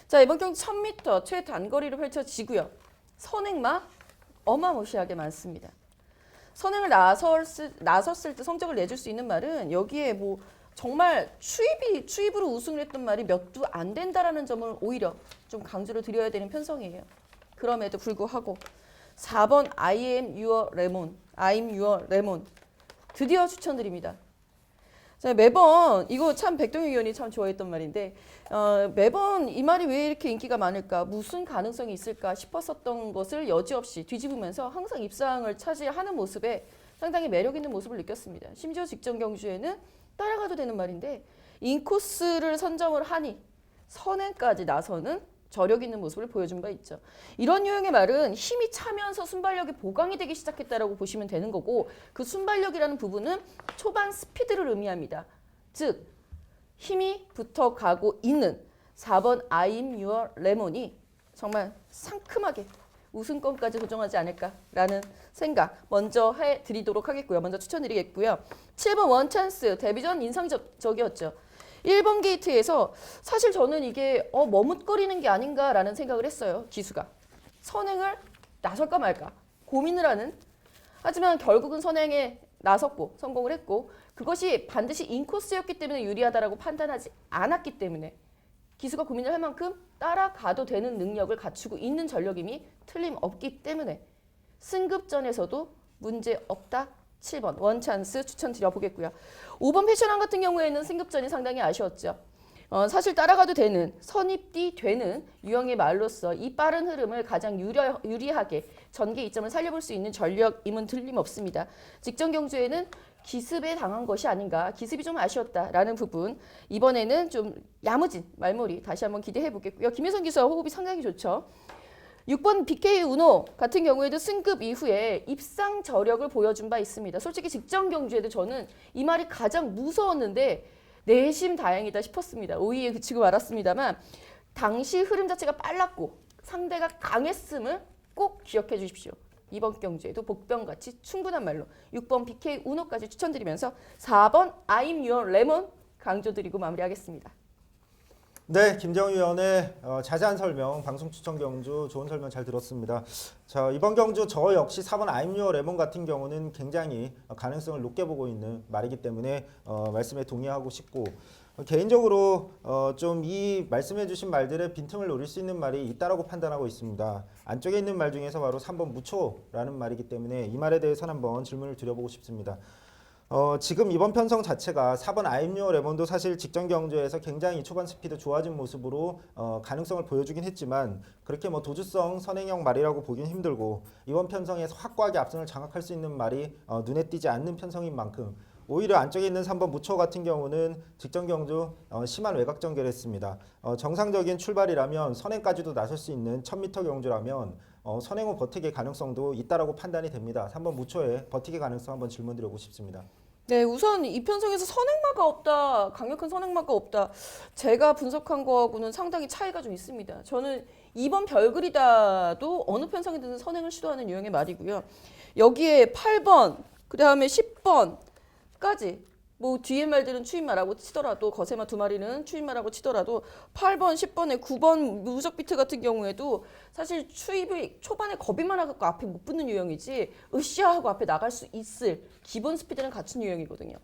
자, 이번 경주 1000m 최단거리로 펼쳐지고요. 선행마 어마무시하게 많습니다. 선행을 나섰을 때 성적을 내줄 수 있는 말은 여기에 뭐 정말 추입으로 우승을 했던 말이 몇 두 안 된다라는 점을 오히려 좀 강조를 드려야 되는 편성이에요. 그럼에도 불구하고 4번 I'm your lemon 드디어 추천드립니다. 자, 매번 이거 참 백동희 의원이 참 좋아했던 말인데 매번 이 말이 왜 이렇게 인기가 많을까, 무슨 가능성이 있을까 싶었었던 것을 여지없이 뒤집으면서 항상 입상을 차지하는 모습에 상당히 매력 있는 모습을 느꼈습니다. 심지어 직전 경주에는 따라가도 되는 말인데 인코스를 선정을 하니 선행까지 나서는 저력 있는 모습을 보여준 바 있죠. 이런 유형의 말은 힘이 차면서 순발력이 보강이 되기 시작했다라고 보시면 되는 거고, 그 순발력이라는 부분은 초반 스피드를 의미합니다. 즉 힘이 붙어가고 있는 4번 I'm Your Lemon이 정말 상큼하게 우승권까지 도전하지 않을까라는 생각 먼저 해드리도록 하겠고요. 먼저 추천드리겠고요. 7번 원찬스 데뷔전 인상적이었죠. 1번 게이트에서 사실 저는 이게 머뭇거리는 게 아닌가라는 생각을 했어요. 기수가 선행을 나설까 말까 고민을 하는, 하지만 결국은 선행에 나섰고 성공을 했고, 그것이 반드시 인코스였기 때문에 유리하다라고 판단하지 않았기 때문에 기수가 고민을 할 만큼 따라가도 되는 능력을 갖추고 있는 전력임이 틀림없기 때문에 승급전에서도 문제없다. 7번 원찬스 추천드려보겠고요. 5번 패션왕 같은 경우에는 승급전이 상당히 아쉬웠죠. 사실 따라가도 되는, 선입이 되는 유형의 말로서 이 빠른 흐름을 가장 유리하게 전개 이점을 살려볼 수 있는 전력임은 틀림없습니다. 직전 경주에는 기습에 당한 것이 아닌가, 기습이 좀 아쉬웠다라는 부분, 이번에는 좀 야무진 말머리 다시 한번 기대해 보겠고요. 김혜선 기수와 호흡이 상당히 좋죠. 6번 BK 우노 같은 경우에도 승급 이후에 입상 저력을 보여준 바 있습니다. 솔직히 직전 경주에도 저는 이 말이 가장 무서웠는데 내심 다행이다 싶었습니다. 오이에 그치고 말았습니다만 당시 흐름 자체가 빨랐고 상대가 강했음을 꼭 기억해 주십시오. 이번 경주에도 복병같이 충분한 말로 6번 BK 우노까지 추천드리면서 4번 I'm Your Lemon 강조드리고 마무리하겠습니다. 네, 김정희 위원의 자세한 설명, 방송 추천 경주 좋은 설명 잘 들었습니다. 자, 이번 경주 저 역시 4번 I'm Your Lemon 같은 경우는 굉장히 가능성을 높게 보고 있는 말이기 때문에 말씀에 동의하고 싶고, 개인적으로 좀 이 말씀해 주신 말들의 빈틈을 노릴 수 있는 말이 있다라고 판단하고 있습니다. 안쪽에 있는 말 중에서 바로 3번 무초라는 말이기 때문에 이 말에 대해서는 한번 질문을 드려보고 싶습니다. 지금 이번 편성 자체가 4번 I'm Your Lemon도 사실 직전 경주에서 굉장히 초반 스피드 좋아진 모습으로 가능성을 보여주긴 했지만 그렇게 뭐 도주성 선행형 말이라고 보긴 힘들고, 이번 편성에서 확고하게 앞선을 장악할 수 있는 말이 눈에 띄지 않는 편성인 만큼 오히려 안쪽에 있는 3번 무초 같은 경우는 직전 경주 심한 외곽 전개를 했습니다. 정상적인 출발이라면 선행까지도 나설 수 있는 1000m 경주라면 선행 후 버티기 가능성도 있다라고 판단이 됩니다. 3번 무초의 버티기 가능성 한번 질문 드리고 싶습니다. 네, 우선 이 편성에서 선행마가 없다, 강력한 선행마가 없다. 제가 분석한 거하고는 상당히 차이가 좀 있습니다. 저는 2번 별그리다도 어느 편성이든 선행을 시도하는 유형의 말이고요. 여기에 8번, 그 다음에 10번까지 뭐 뒤에 말들은 추임말하고 치더라도, 거세마 두 마리는 추임말하고 치더라도 8번, 10번에 9번 무적 비트 같은 경우에도 사실 추입이 초반에 겁이 많아갖고 앞에 못 붙는 유형이지 으쌰하고 앞에 나갈 수 있을 기본 스피드는 갖춘 유형이거든요.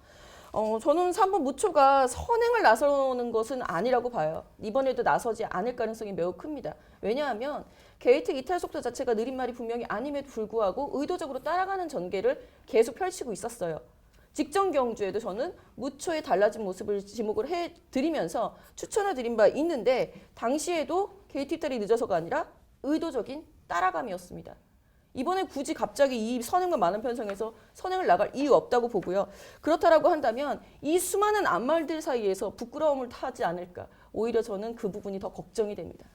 저는 3번 무초가 선행을 나서는 것은 아니라고 봐요. 이번에도 나서지 않을 가능성이 매우 큽니다. 왜냐하면 게이트 이탈 속도 자체가 느린 말이 분명히 아님에도 불구하고 의도적으로 따라가는 전개를 계속 펼치고 있었어요. 직전 경주에도 저는 무초의 달라진 모습을 지목을 해드리면서 추천을 드린 바 있는데, 당시에도 게이트 이탈이 늦어서가 아니라 의도적인 따라감이었습니다. 이번에 굳이 갑자기 이 선행만 많은 편성에서 선행을 나갈 이유 없다고 보고요. 그렇다라고 한다면 이 수많은 앞말들 사이에서 부끄러움을 타지 않을까, 오히려 저는 그 부분이 더 걱정이 됩니다.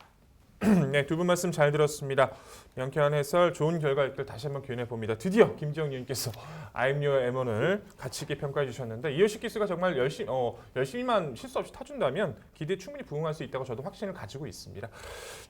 네, 두 분 말씀 잘 들었습니다. 명쾌한 해설, 좋은 결과 있길 다시 한번 기원해 봅니다. 드디어 김지영 님께서 I'm Your Lemon을 가치 있게 평가해 주셨는데, 이효식 기수가 정말 열심히만 실수 없이 타준다면 기대에 충분히 부응할 수 있다고 저도 확신을 가지고 있습니다.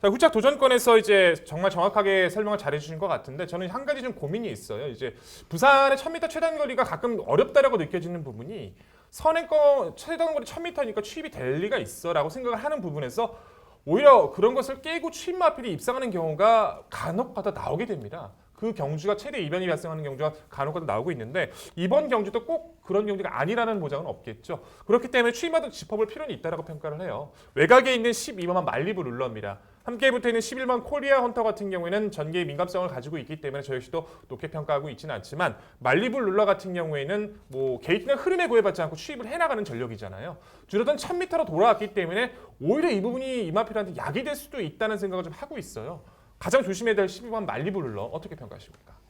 자, 후착 도전권에서 이제 정말 정확하게 설명을 잘해 주신 것 같은데, 저는 한 가지 좀 고민이 있어요. 이제 부산의 1000m 최단 거리가 가끔 어렵다라고 느껴지는 부분이, 선행권 최단 거리 1000m니까 추입이 될 리가 있어라고 생각을 하는 부분에서 오히려 그런 것을 깨고 추임 마필이 입상하는 경우가 간혹가다 나오게 됩니다. 그 경주가 최대 이변이 발생하는 경주가 간혹가다 나오고 있는데, 이번 경주도 꼭 그런 경주가 아니라는 보장은 없겠죠. 그렇기 때문에 추임마다 짚어볼 필요는 있다라고 평가를 해요. 외곽에 있는 12번만 말리브 룰러입니다. 함께 붙어있는 11번 코리아 헌터 같은 경우에는 전개의 민감성을 가지고 있기 때문에 저 역시도 높게 평가하고 있지는 않지만 말리부 룰러 같은 경우에는 뭐 게이트나 흐름에 구애받지 않고 추입을 해나가는 전력이잖아요. 줄어든 1000m로 돌아왔기 때문에 오히려 이 부분이 이마필한테 약이 될 수도 있다는 생각을 좀 하고 있어요. 가장 조심해야 될 12번 말리부 룰러 어떻게 평가하십니까?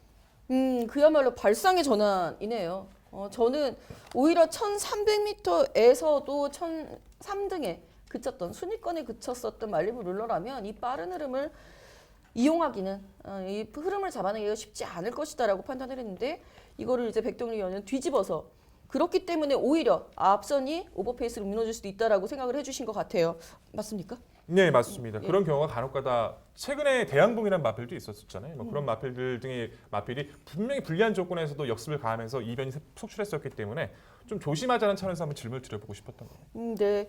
그야말로 발상의 전환이네요. 저는 오히려 1300m에서도 3등에 그쳤던 순위권에 그쳤었던 말리부 룰러라면 이 빠른 흐름을 이용하기는 이 흐름을 잡아내기가 쉽지 않을 것이다라고 판단을 했는데 이거를 이제 백동리 위원은 뒤집어서 그렇기 때문에 오히려 앞선이 오버페이스로 무너질 수도 있다라고 생각을 해주신 것 같아요. 맞습니까? 네, 맞습니다. 예. 그런 경우가 간혹가다 최근에 대항봉이라는 마필도 있었잖아요. 뭐 그런 마필들 등의 마필이 분명히 불리한 조건에서도 역습을 가하면서 이변이 속출했었기 때문에 좀 조심하자는 차원에서 한번 질문을 드려보고 싶었던 거예요. 네.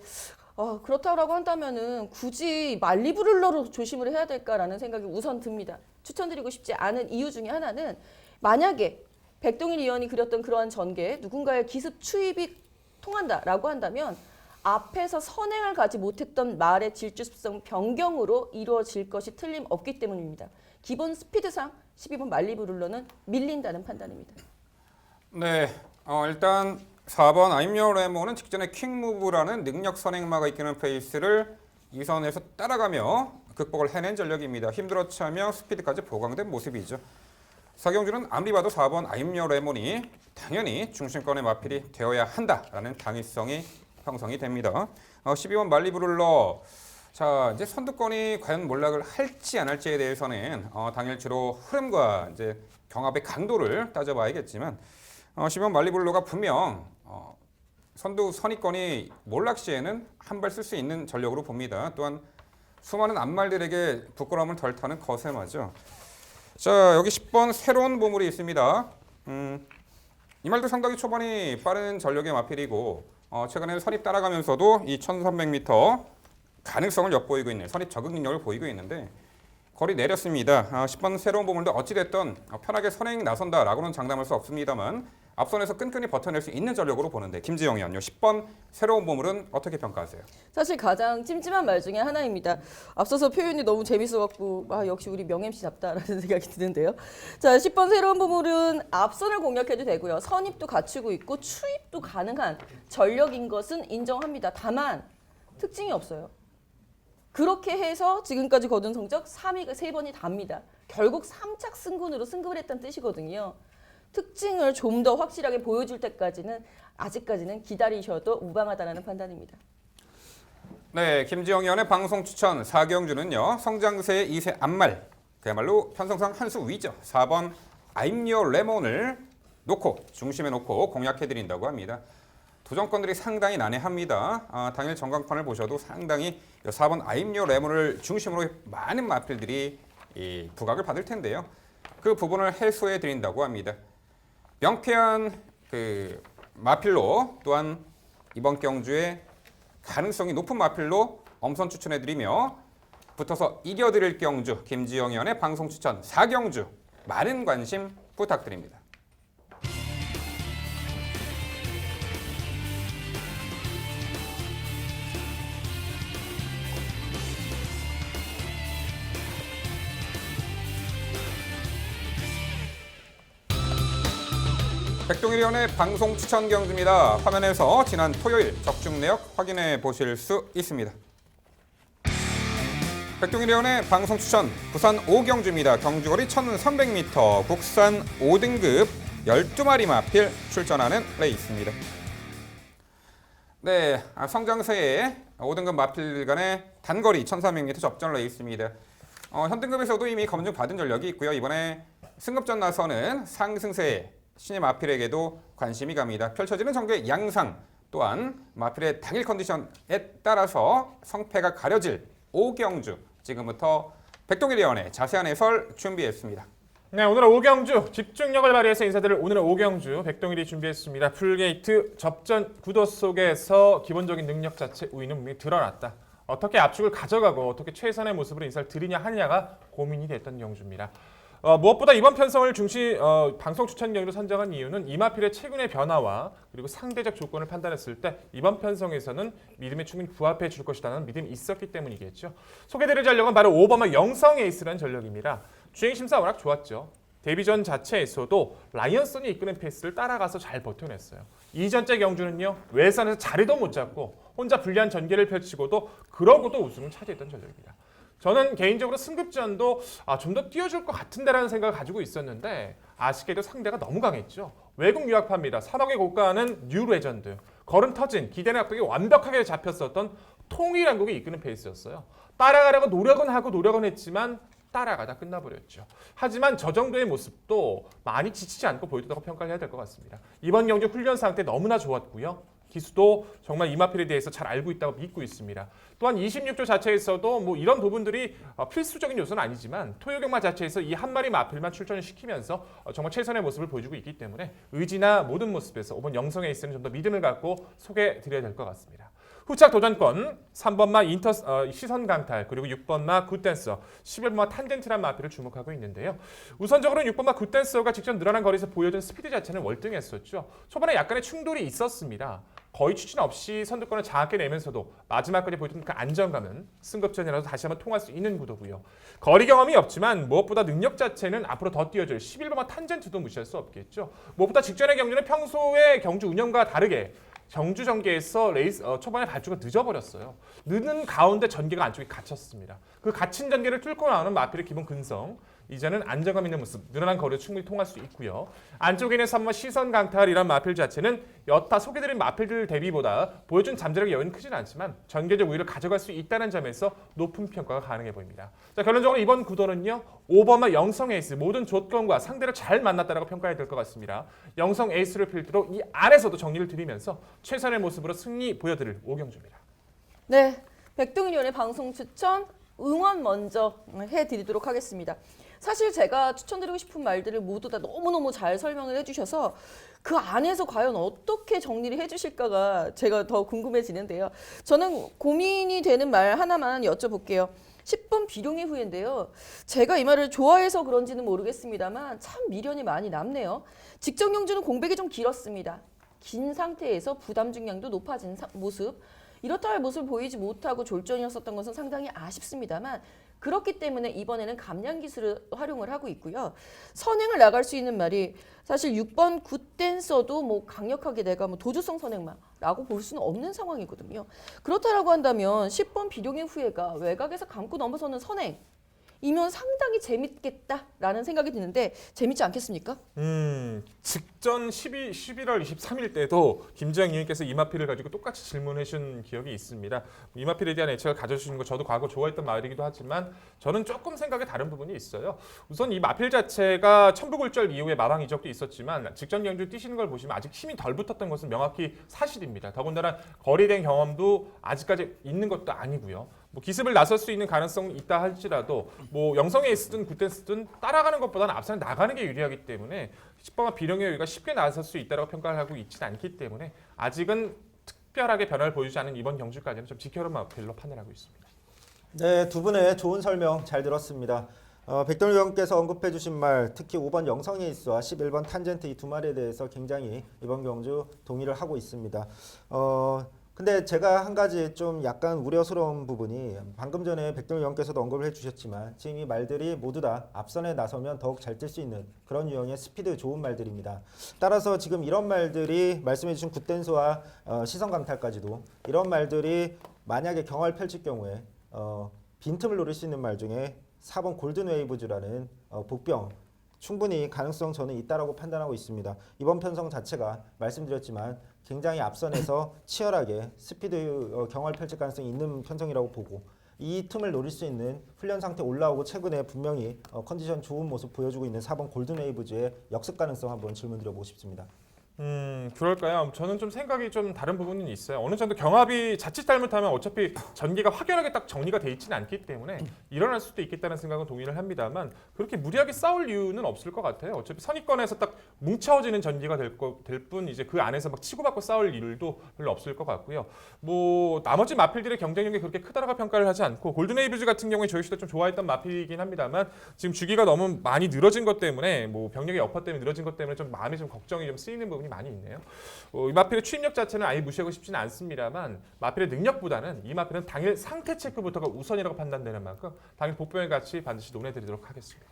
그렇다고 한다면은 굳이 말리부 룰러로 조심을 해야 될까라는 생각이 우선 듭니다. 추천드리고 싶지 않은 이유 중에 하나는 만약에 백동일 위원이 그렸던 그러한 전개에 누군가의 기습 추입이 통한다라고 한다면 앞에서 선행을 가지 못했던 말의 질주습성 변경으로 이루어질 것이 틀림없기 때문입니다. 기본 스피드상 12번 말리부 룰러는 밀린다는 판단입니다. 네, 일단 4번 아임요 레모는 직전에 퀵무브라는 능력 선행마가 이끄는 페이스를 2선에서 따라가며 극복을 해낸 전력입니다. 힘들어차며 스피드까지 보강된 모습이죠. 사경주는 아무리 봐도 4번 아임요 레몬이 당연히 중심권의 마필이 되어야 한다라는 당위성이 형성이 됩니다. 12번 말리브룰러. 자, 이제 선두권이 과연 몰락을 할지 안 할지에 대해서는 당일 주로 흐름과 이제 경합의 강도를 따져봐야겠지만 12번 말리브룰러가 분명 선두 선의권이 몰락 시에는 한 발 쓸 수 있는 전력으로 봅니다. 또한 수많은 앞말들에게 부끄러움을 덜 타는 거세마죠. 자, 여기 10번 새로운 보물이 있습니다. 이 말도 상당히 초반이 빠른 전력의 마필이고 최근에는 선입 따라가면서도 이 1300m 가능성을 엿보이고 있는 선입 적응 능력을 보이고 있는데 거리 내렸습니다. 10번 새로운 보물도 어찌됐든 편하게 선행 나선다라고는 장담할 수 없습니다만 앞선에서 끈끈이 버텨낼 수 있는 전력으로 보는데 김지영 의원요. 10번 새로운 보물은 어떻게 평가하세요? 사실 가장 찜찜한 말 중에 하나입니다. 앞서서 표현이 너무 재밌어갖고 역시 우리 명 MC답다라는 생각이 드는데요. 자, 10번 새로운 보물은 앞선을 공략해도 되고요. 선입도 갖추고 있고 추입도 가능한 전력인 것은 인정합니다. 다만 특징이 없어요. 그렇게 해서 지금까지 거둔 성적 3위가 3번이 답니다. 결국 3착 승군으로 승급을 했다는 뜻이거든요. 특징을 좀 더 확실하게 보여줄 때까지는 아직까지는 기다리셔도 무방하다는 판단입니다. 네, 김지영 의원의 방송 추천 사경주는요. 성장세의 2세 앞말, 그야말로 편성상 한 수 위죠. 4번 아임요 레몬을 중심에 놓고 공략해드린다고 합니다. 도전권들이 상당히 난해합니다. 당일 전광판을 보셔도 상당히 4번 아임요 레몬을 중심으로 많은 마필들이 부각을 받을 텐데요. 그 부분을 해소해 드린다고 합니다. 명쾌한 그 마필로 또한 이번 경주에 가능성이 높은 마필로 엄선 추천해드리며 붙어서 이겨드릴 경주 김지영 의원의 방송 추천 4경주 많은 관심 부탁드립니다. 백동일 의원의 방송 추천 경주입니다. 화면에서 지난 토요일 적중 내역 확인해 보실 수 있습니다. 백동일 의원의 방송 추천 부산 5경주입니다. 경주거리 1300m 국산 5등급 12마리 마필 출전하는 레이스입니다. 네, 성장세의 5등급 마필 간의 단거리 1300m 접전 레이스입니다. 현등급에서도 이미 검증 받은 전력이 있고요. 이번에 승급전 나서는 상승세의 신의 마필에게도 관심이 갑니다. 펼쳐지는 전개 양상 또한 마필의 당일 컨디션에 따라서 성패가 가려질 5경주 지금부터 백동일 의원의 자세한 해설 준비했습니다. 네, 오늘은 5경주 집중력을 발휘해서 인사드릴 오늘은 5경주 백동일이 준비했습니다. 풀게이트 접전 구도 속에서 기본적인 능력 자체 우위는 분명히 드러났다. 어떻게 압축을 가져가고 어떻게 최선의 모습으로 인사를 드리냐 하느냐가 고민이 됐던 경주입니다. 무엇보다 이번 편성을 방송 추천 경기로 선정한 이유는 이마필의 최근의 변화와 그리고 상대적 조건을 판단했을 때 이번 편성에서는 믿음에 충분히 부합해 줄 것이라는 믿음이 있었기 때문이겠죠. 소개드릴 전력은 바로 5번마 영성 에이스라는 전력입니다. 주행 심사 워낙 좋았죠. 데뷔전 자체에서도 라이언슨이 이끄는 페이스를 따라가서 잘 버텨냈어요. 이전째 경주는요, 외선에서 자리도 못 잡고 혼자 불리한 전개를 펼치고도 그러고도 우승을 차지했던 전력입니다. 저는 개인적으로 승급전도 좀 더 뛰어줄 것 같은데라는 생각을 가지고 있었는데 아쉽게도 상대가 너무 강했죠. 외국 유학파입니다. 3억에 고가하는 뉴 레전드. 걸음 터진 기대는 압박이 완벽하게 잡혔었던 통일한국이 이끄는 페이스였어요. 따라가려고 노력은 했지만 따라가다 끝나버렸죠. 하지만 저 정도의 모습도 많이 지치지 않고 보여줬다고 평가해야 될 것 같습니다. 이번 경기 훈련 상태 너무나 좋았고요. 기수도 정말 이마필에 대해서 잘 알고 있다고 믿고 있습니다. 또한 26조 자체에서도 뭐 이런 부분들이 필수적인 요소는 아니지만 토요경마 자체에서 이 한 마리 마필만 출전을 시키면서 정말 최선의 모습을 보여주고 있기 때문에 의지나 모든 모습에서 5번 영성 에이스는 좀 더 믿음을 갖고 소개드려야 될 것 같습니다. 후착 도전권 3번마 시선 강탈 그리고 6번마 굿댄서 11번마 탄젠트란 마필을 주목하고 있는데요. 우선적으로 6번마 굿댄서가 직접 늘어난 거리에서 보여준 스피드 자체는 월등했었죠. 초반에 약간의 충돌이 있었습니다. 거의 추진 없이 선두권을 장악해 내면서도 마지막까지 보여준 그 안정감은 승급전이라도 다시 한번 통할 수 있는 구도고요. 거리 경험이 없지만 무엇보다 능력 자체는 앞으로 더 뛰어줄 11번마 탄젠트도 무시할 수 없겠죠. 무엇보다 직전의 경주는 평소의 경주 운영과 다르게 경주 전개에서 초반에 발주가 늦어버렸어요. 늦은 가운데 전개가 안쪽에 갇혔습니다. 그 갇힌 전개를 뚫고 나오는 마필의 기본 근성. 이제는 안정감 있는 모습, 늘어난 거리로 충분히 통할 수 있고요. 안쪽에 있는 3번 시선 강탈이란 마필 자체는 여타 소개드린 마필들 대비보다 보여준 잠재력의 여유는 크진 않지만 전개적 우위를 가져갈 수 있다는 점에서 높은 평가가 가능해 보입니다. 자, 결론적으로 이번 구도는요. 5번마 영성 에이스 모든 조건과 상대를 잘 만났다라고 평가해야 될 것 같습니다. 영성 에이스를 필두로 이 안에서도 정리를 드리면서 최선의 모습으로 승리 보여드릴 오경주입니다. 네, 백동윤 의원의 방송 추천 응원 먼저 해드리도록 하겠습니다. 사실 제가 추천드리고 싶은 말들을 모두 다 너무너무 잘 설명을 해주셔서 그 안에서 과연 어떻게 정리를 해주실까가 제가 더 궁금해지는데요. 저는 고민이 되는 말 하나만 여쭤볼게요. 10번 비룡의 후예인데요. 제가 이 말을 좋아해서 그런지는 모르겠습니다만 참 미련이 많이 남네요. 직전 경주는 공백이 좀 길었습니다. 긴 상태에서 부담 중량도 높아진 모습. 이렇다 할 모습을 보이지 못하고 졸전이었었던 것은 상당히 아쉽습니다만 그렇기 때문에 이번에는 감량 기술을 활용을 하고 있고요. 선행을 나갈 수 있는 말이 사실 6번 굿댄서도 뭐 강력하게 내가 뭐 도주성 선행마라고 볼 수는 없는 상황이거든요. 그렇다라고 한다면 10번 비룡의 후예가 외곽에서 감고 넘어서는 선행이면 상당히 재밌겠다라는 생각이 드는데 재밌지 않겠습니까? 직전 11월 23일 때도 김지영 의원께서 이마필을 가지고 똑같이 질문해 주신 기억이 있습니다. 이마필에 대한 애착을 가져주시는 거 저도 과거 좋아했던 말이기도 하지만 저는 조금 생각이 다른 부분이 있어요. 우선 이 마필 자체가 천부굴절 이후에 마방 이적도 있었지만 직전 경주 뛰시는 걸 보시면 아직 힘이 덜 붙었던 것은 명확히 사실입니다. 더군다나 거리된 경험도 아직까지 있는 것도 아니고요. 뭐 기습을 나설 수 있는 가능성이 있다 할지라도 뭐 영성 에이스든 굿댄스든 따라가는 것보다는 앞서 나가는 게 유리하기 때문에 10번마 비룡의 여유가 쉽게 나설 수 있다고 평가를 하고 있지는 않기 때문에 아직은 특별하게 변화를 보여주지 않은 이번 경주까지는 좀 지켜볼 마필로 판단하고 있습니다. 네, 두 분의 좋은 설명 잘 들었습니다. 백돌 의원께서 언급해 주신 말, 특히 5번 영성 에이스와 11번 탄젠트 이 두 마리에 대해서 굉장히 이번 경주 동의를 하고 있습니다. 근데 제가 한 가지 좀 약간 우려스러운 부분이 방금 전에 백동일 의원께서도 언급을 해주셨지만 지금 이 말들이 모두 다 앞선에 나서면 더욱 잘 뛸 수 있는 그런 유형의 스피드 좋은 말들입니다. 따라서 지금 이런 말들이 말씀해주신 굿댄스와 시선 강탈까지도 이런 말들이 만약에 경화를 펼칠 경우에 빈틈을 노릴 수 있는 말 중에 4번 골든 웨이브즈라는 복병 충분히 가능성 저는 있다라고 판단하고 있습니다. 이번 편성 자체가 말씀드렸지만 굉장히 앞선에서 치열하게 스피드 경화를 펼칠 가능성이 있는 편성이라고 보고 이 틈을 노릴 수 있는 훈련 상태 올라오고 최근에 분명히 컨디션 좋은 모습 보여주고 있는 4번 골든 웨이브즈의 역습 가능성 한번 질문 드려보고 싶습니다. 그럴까요? 저는 좀 생각이 좀 다른 부분은 있어요. 어느 정도 경합이 자칫 잘못하면 어차피 전개가 확연하게 딱 정리가 돼 있지는 않기 때문에 일어날 수도 있겠다는 생각은 동의를 합니다만 그렇게 무리하게 싸울 이유는 없을 것 같아요. 어차피 선입권에서 딱 뭉쳐지는 전개가 될 뿐 이제 그 안에서 막 치고받고 싸울 일도 별로 없을 것 같고요. 뭐 나머지 마필들의 경쟁력이 그렇게 크다라고 평가를 하지 않고 골든에이블즈 같은 경우에 저희 시대 좀 좋아했던 마필이긴 합니다만 지금 주기가 너무 많이 늘어진 것 때문에 뭐 병력의 여파 때문에 늘어진 것 때문에 좀 마음이 좀 걱정이 좀 쓰이는 부분이 많이 있네요. 이 마필의 추임력 자체는 아예 무시하고 싶지는 않습니다만 마필의 능력보다는 이 마필은 당일 상태 체크부터가 우선이라고 판단되는 만큼 당일 복병의 가치 반드시 논해드리도록 하겠습니다.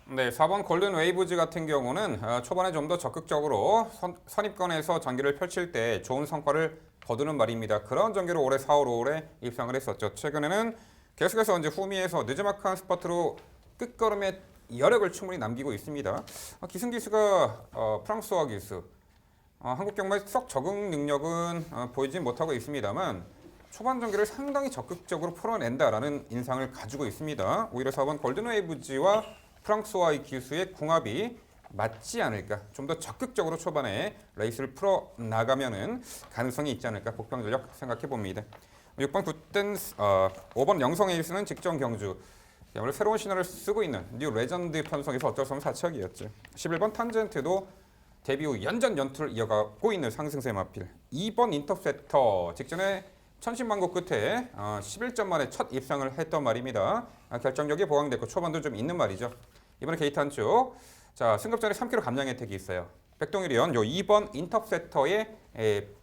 네, 4번 골든 웨이브즈 같은 경우는 초반에 좀 더 적극적으로 선입권에서 전기를 펼칠 때 좋은 성과를 거두는 말입니다. 그런 전기로 올해 4월, 5월에 입상을 했었죠. 최근에는 계속해서 이제 후미에서 느즈막한 스퍼트로 끝걸음에 여력을 충분히 남기고 있습니다. 기승기수가 프랑스와 기수, 한국 경마의 썩 적응 능력은 보이지 못하고 있습니다만 초반 전개를 상당히 적극적으로 풀어낸다라는 인상을 가지고 있습니다. 오히려 4번 골든웨이브즈와 프랑스와의 기수의 궁합이 맞지 않을까, 좀 더 적극적으로 초반에 레이스를 풀어나가면은 가능성이 있지 않을까 복병 전력 생각해 봅니다. 6번 굿댄스, 5번 영성 에이스는 직전 경주. 원래 새로운 신화를 쓰고 있는 뉴 레전드 편성에서 어쩔 수 없는 사척이었죠. 11번 탄젠트도 데뷔 후 연전 연투를 이어가고 있는 상승세 마필. 2번 인터셉터 직전에 천신만고 끝에 11점 만에 첫 입상을 했던 말입니다. 결정력이 보강됐고 초반도 좀 있는 말이죠. 이번에 게이트 한쪽. 자, 승급 전에 3kg 감량 혜택이 있어요. 백동일위원, 요 2번 인터셉터의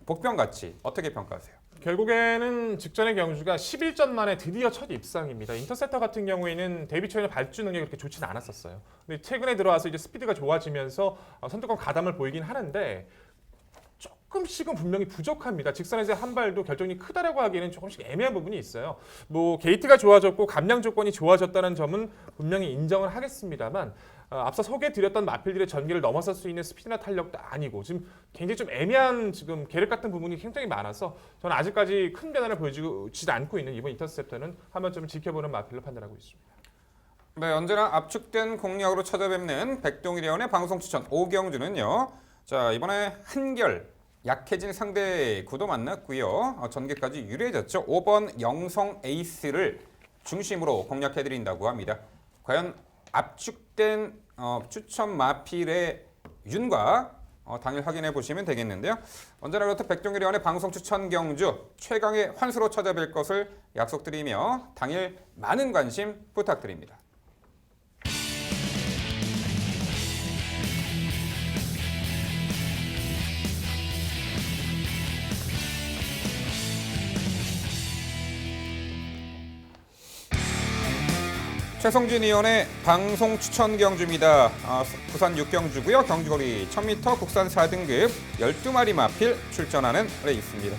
복병 가치 어떻게 평가하세요? 결국에는 직전의 경주가 11전 만에 드디어 첫 입상입니다. 인터셉터 같은 경우에는 데뷔 초에는 발주 능력이 그렇게 좋지는 않았었어요. 근데 최근에 들어와서 이제 스피드가 좋아지면서 선두권 가담을 보이긴 하는데 조금씩은 분명히 부족합니다. 직선에서 한 발도 결정이 크다라고 하기에는 조금씩 애매한 부분이 있어요. 뭐 게이트가 좋아졌고 감량 조건이 좋아졌다는 점은 분명히 인정을 하겠습니다만 앞서 소개드렸던 마필들의 전기를 넘어설 수 있는 스피드나 탄력도 아니고 지금 굉장히 좀 애매한 지금 계륵 같은 부분이 굉장히 많아서 저는 아직까지 큰 변화를 보여주지 않고 있는 이번 인터셉터는 한번 좀 지켜보는 마필로 판단하고 있습니다. 네, 언제나 압축된 공략으로 찾아뵙는 백동일위원의 방송 추천 오경주는요. 자, 이번에 한결 약해진 상대 구도 만났고요. 전개까지 유리해졌죠. 5번 영성 에이스를 중심으로 공략해드린다고 합니다. 과연 압축된 추천 마필의 윤과 당일 확인해 보시면 되겠는데요. 언제나 그렇듯 백종일위원의 방송 추천 경주 최강의 환수로 찾아뵐 것을 약속드리며 당일 많은 관심 부탁드립니다. 최성진 의원의 방송 추천 경주입니다. 부산 6경주고요. 경주거리 1000m 국산 4등급 12마리 마필 출전하는 레이스입니다.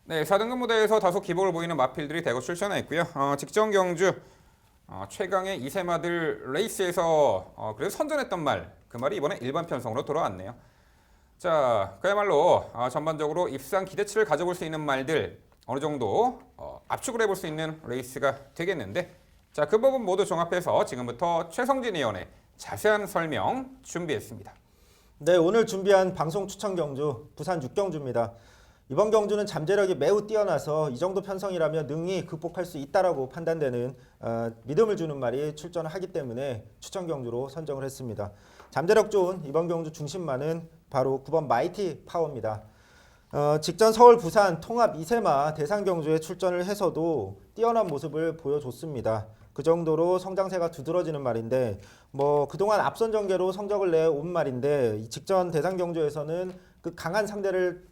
네, 4등급 무대에서 다소 기복을 보이는 마필들이 대거 출전했고요. 직전 경주 최강의 이세마들 레이스에서 그래도 선전했던 말, 그 말이 이번에 일반 편성으로 돌아왔네요. 자, 그야말로 전반적으로 입상 기대치를 가져볼 수 있는 말들 어느 정도 압축을 해볼 수 있는 레이스가 되겠는데, 자, 그 부분 모두 종합해서 지금부터 최성진 의원의 자세한 설명 준비했습니다. 네, 오늘 준비한 방송 추천 경주 부산 6경주입니다. 이번 경주는 잠재력이 매우 뛰어나서 이 정도 편성이라면 능히 극복할 수 있다라고 판단되는 믿음을 주는 말이 출전을 하기 때문에 추천 경주로 선정을 했습니다. 잠재력 좋은 이번 경주 중심마는 바로 9번 마이티 파워입니다. 직전 서울 부산 통합 2세마 대상 경주에 출전을 해서도 뛰어난 모습을 보여줬습니다. 그 정도로 성장세가 두드러지는 말인데 뭐 그동안 앞선 전개로 성적을 내온 말인데 이 직전 대상 경주에서는 그 강한 상대를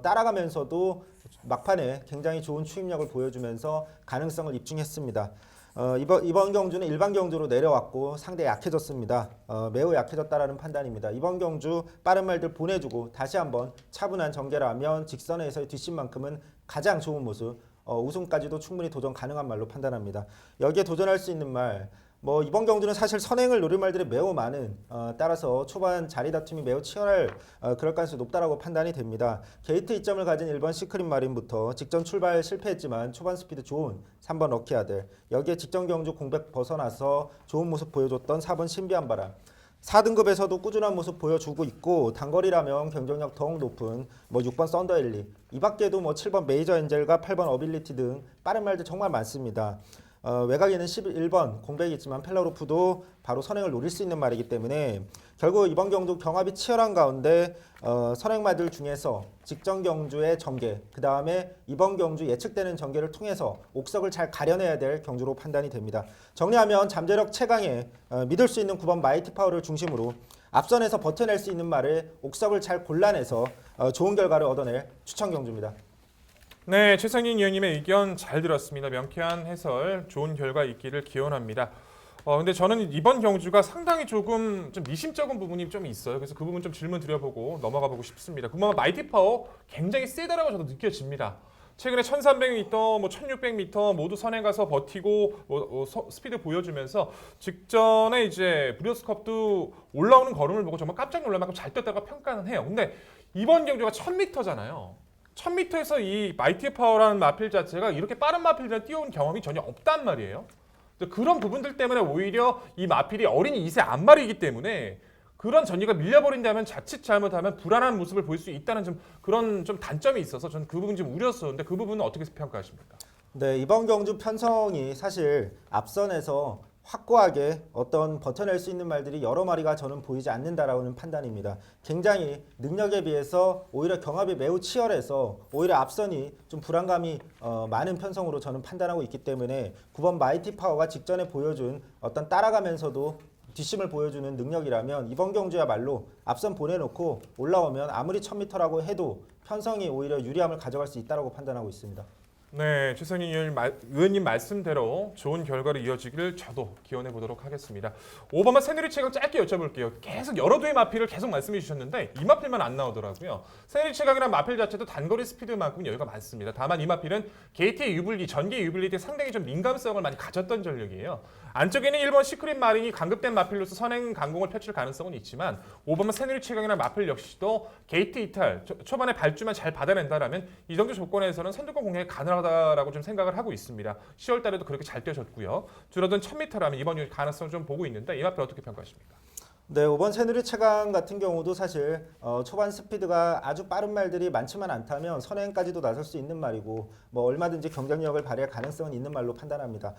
따라가면서도 막판에 굉장히 좋은 추임력을 보여주면서 가능성을 입증했습니다. 이번 경주는 일반 경주로 내려왔고 상대 약해졌습니다. 매우 약해졌다라는 판단입니다. 이번 경주 빠른 말들 보내주고 다시 한번 차분한 전개를 하면 직선에서의 뒷심만큼은 가장 좋은 모습, 우승까지도 충분히 도전 가능한 말로 판단합니다. 여기에 도전할 수 있는 말, 뭐 이번 경주는 사실 선행을 노릴 말들이 매우 많은, 따라서 초반 자리 다툼이 매우 치열할 그럴 가능성이 높다라고 판단이 됩니다. 게이트 이점을 가진 1번 시크릿 마린부터 직전 출발 실패했지만 초반 스피드 좋은 3번 럭키아들, 여기에 직전 경주 공백 벗어나서 좋은 모습 보여줬던 4번 신비한 바람, 4등급에서도 꾸준한 모습 보여주고 있고 단거리라면 경쟁력 더욱 높은 6번 썬더엘리, 이 밖에도 7번 메이저 엔젤과 8번 어빌리티 등 빠른 말들 정말 많습니다. 외곽에는 11번 공백이 있지만 펠러로프도 바로 선행을 노릴 수 있는 말이기 때문에 결국 이번 경주 경합이 치열한 가운데 선행마들 중에서 직전 경주의 전개, 그 다음에 이번 경주 예측되는 전개를 통해서 옥석을 잘 가려내야 될 경주로 판단이 됩니다. 정리하면 잠재력 최강의 믿을 수 있는 9번 마이티 파워를 중심으로 앞선에서 버텨낼 수 있는 말을 옥석을 잘 골라내서 좋은 결과를 얻어낼 추천 경주입니다. 네, 최상진 위원님의 의견 잘 들었습니다. 명쾌한 해설, 좋은 결과 있기를 기원합니다. 근데 저는 이번 경주가 상당히 조금 좀 미심쩍은 부분이 좀 있어요. 그래서 그 부분 좀 질문 드려보고 넘어가 보고 싶습니다. 그만 마이티 파워 굉장히 세다라고 저도 느껴집니다. 최근에 1300m, 1600m 모두 선행 가서 버티고 스피드 보여주면서 직전에 이제 브리어스컵도 올라오는 걸음을 보고 정말 깜짝 놀랄 만큼 잘 뛰었다고 평가는 해요. 근데 이번 경주가 1000m잖아요. 1000m에서 이 마이티 파워라는 마필 자체가 이렇게 빠른 마필이랑 뛰어온 경험이 전혀 없단 말이에요. 그런 부분들 때문에 오히려 이 마필이 어린이 2세 안말이기 때문에 그런 전기가 밀려버린다면 자칫 잘못하면 불안한 모습을 보일 수 있다는 그런 단점이 있어서 저는 그 부분 좀 우려했었는데 그 부분은 어떻게 평가하십니까? 네, 이번 경주 편성이 사실 앞선에서 확고하게 어떤 버텨낼 수 있는 말들이 여러 마리가 저는 보이지 않는다라는 판단입니다. 굉장히 능력에 비해서 오히려 경합이 매우 치열해서 오히려 앞선이 좀 불안감이 많은 편성으로 저는 판단하고 있기 때문에 9번 마이티 파워가 직전에 보여준 어떤 따라가면서도 뒷심을 보여주는 능력이라면 이번 경주야말로 앞선 보내놓고 올라오면 아무리 1000m라고 해도 편성이 오히려 유리함을 가져갈 수 있다고 판단하고 있습니다. 네, 최선희 의원님 말씀대로 좋은 결과로 이어지기를 저도 기원해 보도록 하겠습니다. 오바마 세누리 최강 짧게 여쭤볼게요. 계속 여러 두의 마필을 계속 말씀해 주셨는데 이 마필만 안 나오더라고요. 세누리 최강이라는 마필 자체도 단거리 스피드만큼 여유가 많습니다. 다만 이 마필은 게이트의 유불리, 전기 유불리에 상당히 좀 민감성을 많이 가졌던 전력이에요. 안쪽에는 1번 시크릿 마린이 강급된 마필로서 선행 강공을 펼칠 가능성은 있지만 오바마 세누리 최강이라는 마필 역시도 게이트 이탈, 초반에 발주만 잘 받아낸다라면 이 정도 조건에서는 선두권 공략이 가능하다라고 좀 생각을 하고 있습니다. 10월 달에도 그렇게 잘 뛰어졌고요. 줄어든 1000m라면 이번 주 가능성 좀 보고 있는데 이 마필 어떻게 평가하십니까? 네, 5번 새누리 최강 같은 경우도 사실 초반 스피드가 아주 빠른 말들이 많지만 않다면 선행까지도 나설 수 있는 말이고 얼마든지 경쟁력을 발휘할 가능성은 있는 말로 판단합니다.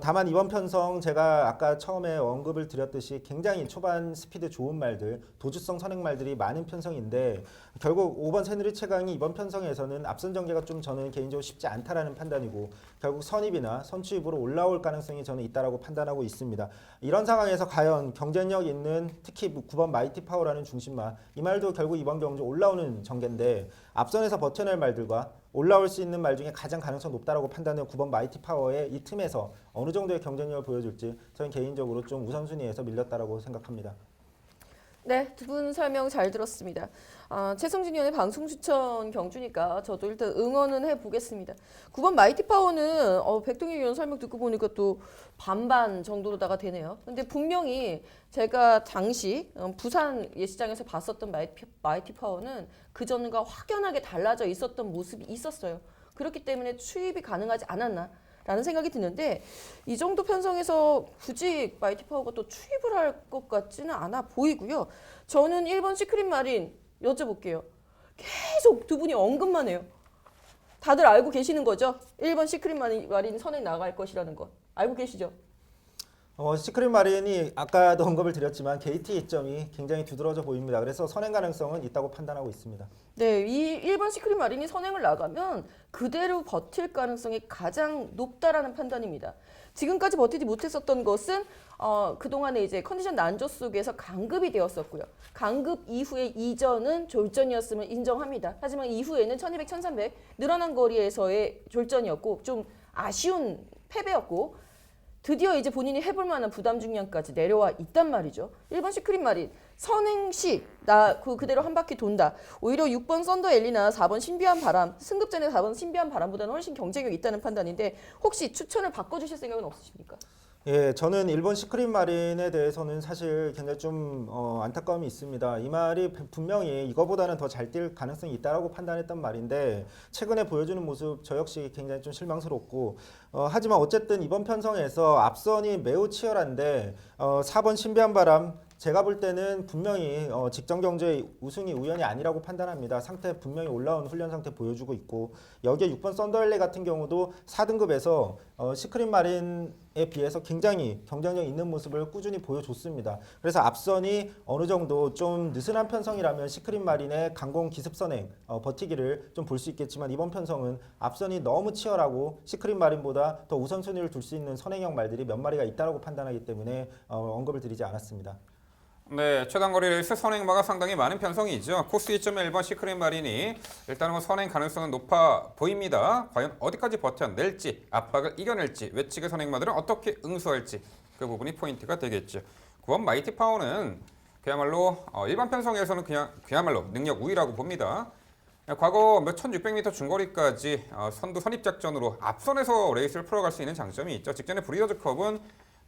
다만 이번 편성 제가 아까 처음에 언급을 드렸듯이 굉장히 초반 스피드 좋은 말들, 도주성 선행 말들이 많은 편성인데 결국 5번 새누리 최강이 이번 편성에서는 앞선 전개가 좀 저는 개인적으로 쉽지 않다라는 판단이고 결국 선입이나 선취입으로 올라올 가능성이 저는 있다라고 판단하고 있습니다. 이런 상황에서 과연 경쟁력 있는 특히 9번 마이티 파워라는 중심마, 이 말도 결국 이번 경주 올라오는 전개인데 앞선에서 버텨낼 말들과 올라올 수 있는 말 중에 가장 가능성 높다라고 판단하는 9번 마이티 파워의 이 틈에서 어느 정도의 경쟁력을 보여줄지 저는 개인적으로 좀 우선순위에서 밀렸다라고 생각합니다. 네, 두 분 설명 잘 들었습니다. 최성진 의원의 방송 추천 경주니까 저도 일단 응원은 해보겠습니다. 9번 마이티 파워는 백동희 의원 설명 듣고 보니까 또 반반 정도로다가 되네요. 근데 분명히 제가 당시 부산 예시장에서 봤었던 마이티 파워는 그전과 확연하게 달라져 있었던 모습이 있었어요. 그렇기 때문에 추입이 가능하지 않았나 라는 생각이 드는데 이 정도 편성에서 굳이 마이티 파워가 또 추입을 할 것 같지는 않아 보이고요. 저는 1번 시크릿 마린 여쭤볼게요. 계속 두 분이 언급만 해요. 다들 알고 계시는 거죠? 1번 시크릿 마린 선행 나갈 것이라는 거. 알고 계시죠? 시크릿 마린이 아까도 언급을 드렸지만 게이트 이점이 굉장히 두드러져 보입니다. 그래서 선행 가능성은 있다고 판단하고 있습니다. 네, 이 1번 시크릿 마린이 선행을 나가면 그대로 버틸 가능성이 가장 높다라는 판단입니다. 지금까지 버티지 못했었던 것은 그동안에 이제 컨디션 난조 속에서 강급이 되었었고요. 강급 이후의 이전은 졸전이었음을 인정합니다. 하지만 이후에는 1200, 1300 늘어난 거리에서의 졸전이었고 좀 아쉬운 패배였고 드디어 이제 본인이 해볼 만한 부담 중량까지 내려와 있단 말이죠. 1번 시크릿 마린 선행 시 나 그대로 한 바퀴 돈다. 오히려 6번 썬더 엘리나 4번 신비한 바람, 승급전에 4번 신비한 바람보다는 훨씬 경쟁력이 있다는 판단인데 혹시 추천을 바꿔주실 생각은 없으십니까? 예, 저는 1번 시크릿 마린에 대해서는 사실 굉장히 좀 안타까움이 있습니다. 이 말이 분명히 이거보다는 더 잘 뛸 가능성이 있다라고 판단했던 말인데 최근에 보여주는 모습 저 역시 굉장히 좀 실망스럽고 하지만 어쨌든 이번 편성에서 앞선이 매우 치열한데 4번 신비한 바람 제가 볼 때는 분명히 직전 경제 우승이 우연이 아니라고 판단합니다. 상태 분명히 올라온 훈련 상태 보여주고 있고 여기에 6번 썬더헬리 같은 경우도 4등급에서 시크릿 마린에 비해서 굉장히 경쟁력 있는 모습을 꾸준히 보여줬습니다. 그래서 앞선이 어느 정도 좀 느슨한 편성이라면 시크릿 마린의 강공 기습 선행 버티기를 좀 볼 수 있겠지만 이번 편성은 앞선이 너무 치열하고 시크릿 마린보다 더 우선순위를 둘 수 있는 선행형 말들이 몇 마리가 있다고 판단하기 때문에 언급을 드리지 않았습니다. 네, 최단거리 레이스 선행마가 상당히 많은 편성이죠. 코스 2.1번 시크릿 마린이 일단은 뭐 선행 가능성은 높아 보입니다. 과연 어디까지 버텨낼지, 압박을 이겨낼지, 외측의 선행마들은 어떻게 응수할지 그 부분이 포인트가 되겠죠. 9번 마이티 파워는 그야말로 일반 편성에서는 그야말로 능력 우위라고 봅니다. 과거 몇 1600m 중거리까지 선두 선입작전으로 앞선에서 레이스를 풀어갈 수 있는 장점이 있죠. 직전에 브리더즈컵은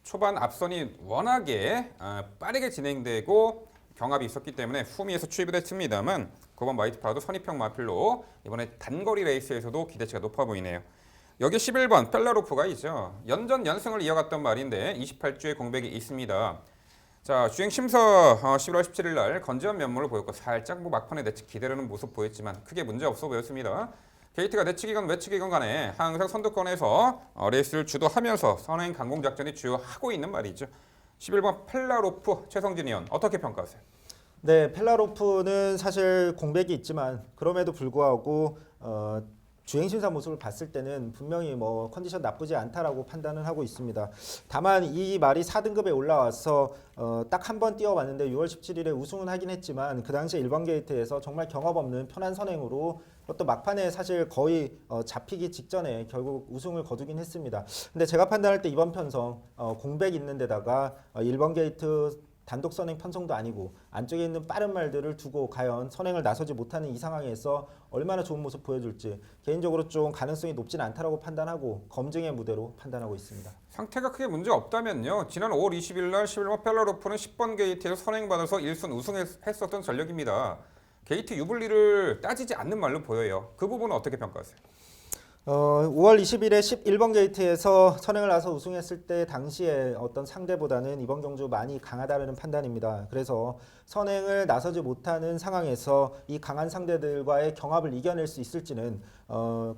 초반 앞선이 워낙에 빠르게 진행되고 경합이 있었기 때문에 후미에서 추입을 했습니다만 9번 마이트파도 선입형 마필로 이번에 단거리 레이스에서도 기대치가 높아 보이네요. 여기 11번 펠라로프가 있죠. 연전 연승을 이어갔던 말인데 28주의 공백이 있습니다. 자, 주행 심사 11월 17일 날 건재한 면모를 보였고 살짝 뭐 막판에 내측 기대려는 모습 보였지만 크게 문제 없어 보였습니다. 게이트가 내측이건 외측이건 간에 항상 선두권에서 레이스를 주도하면서 선행 강공 작전이 주요하고 있는 말이죠. 11번 펠라로프 최성진 의원 어떻게 평가하세요? 네, 펠라로프는 사실 공백이 있지만 그럼에도 불구하고 주행심사 모습을 봤을 때는 분명히 뭐 컨디션 나쁘지 않다라고 판단을 하고 있습니다. 다만 이 말이 4등급에 올라와서 딱 한 번 뛰어봤는데 6월 17일에 우승은 하긴 했지만 그 당시에 1번 게이트에서 정말 경험 없는 편한 선행으로 또 막판에 사실 거의 잡히기 직전에 결국 우승을 거두긴 했습니다. 근데 제가 판단할 때 이번 편성 공백 있는 데다가 1번 게이트 단독 선행 편성도 아니고 안쪽에 있는 빠른 말들을 두고 과연 선행을 나서지 못하는 이 상황에서 얼마나 좋은 모습 보여줄지 개인적으로 좀 가능성이 높진 않다라고 판단하고 검증의 무대로 판단하고 있습니다. 상태가 크게 문제 없다면요. 지난 5월 20일 날 11번 펠라로프는 10번 게이트에서 선행받아서 1순 우승했었던 전력입니다. 게이트 유불리를 따지지 않는 말로 보여요. 그 부분은 어떻게 평가하세요? 5월 20일에 11번 게이트에서 선행을 나서 우승했을 때 당시에 어떤 상대보다는 이번 경주 많이 강하다는 판단입니다. 그래서 선행을 나서지 못하는 상황에서 이 강한 상대들과의 경합을 이겨낼 수 있을지는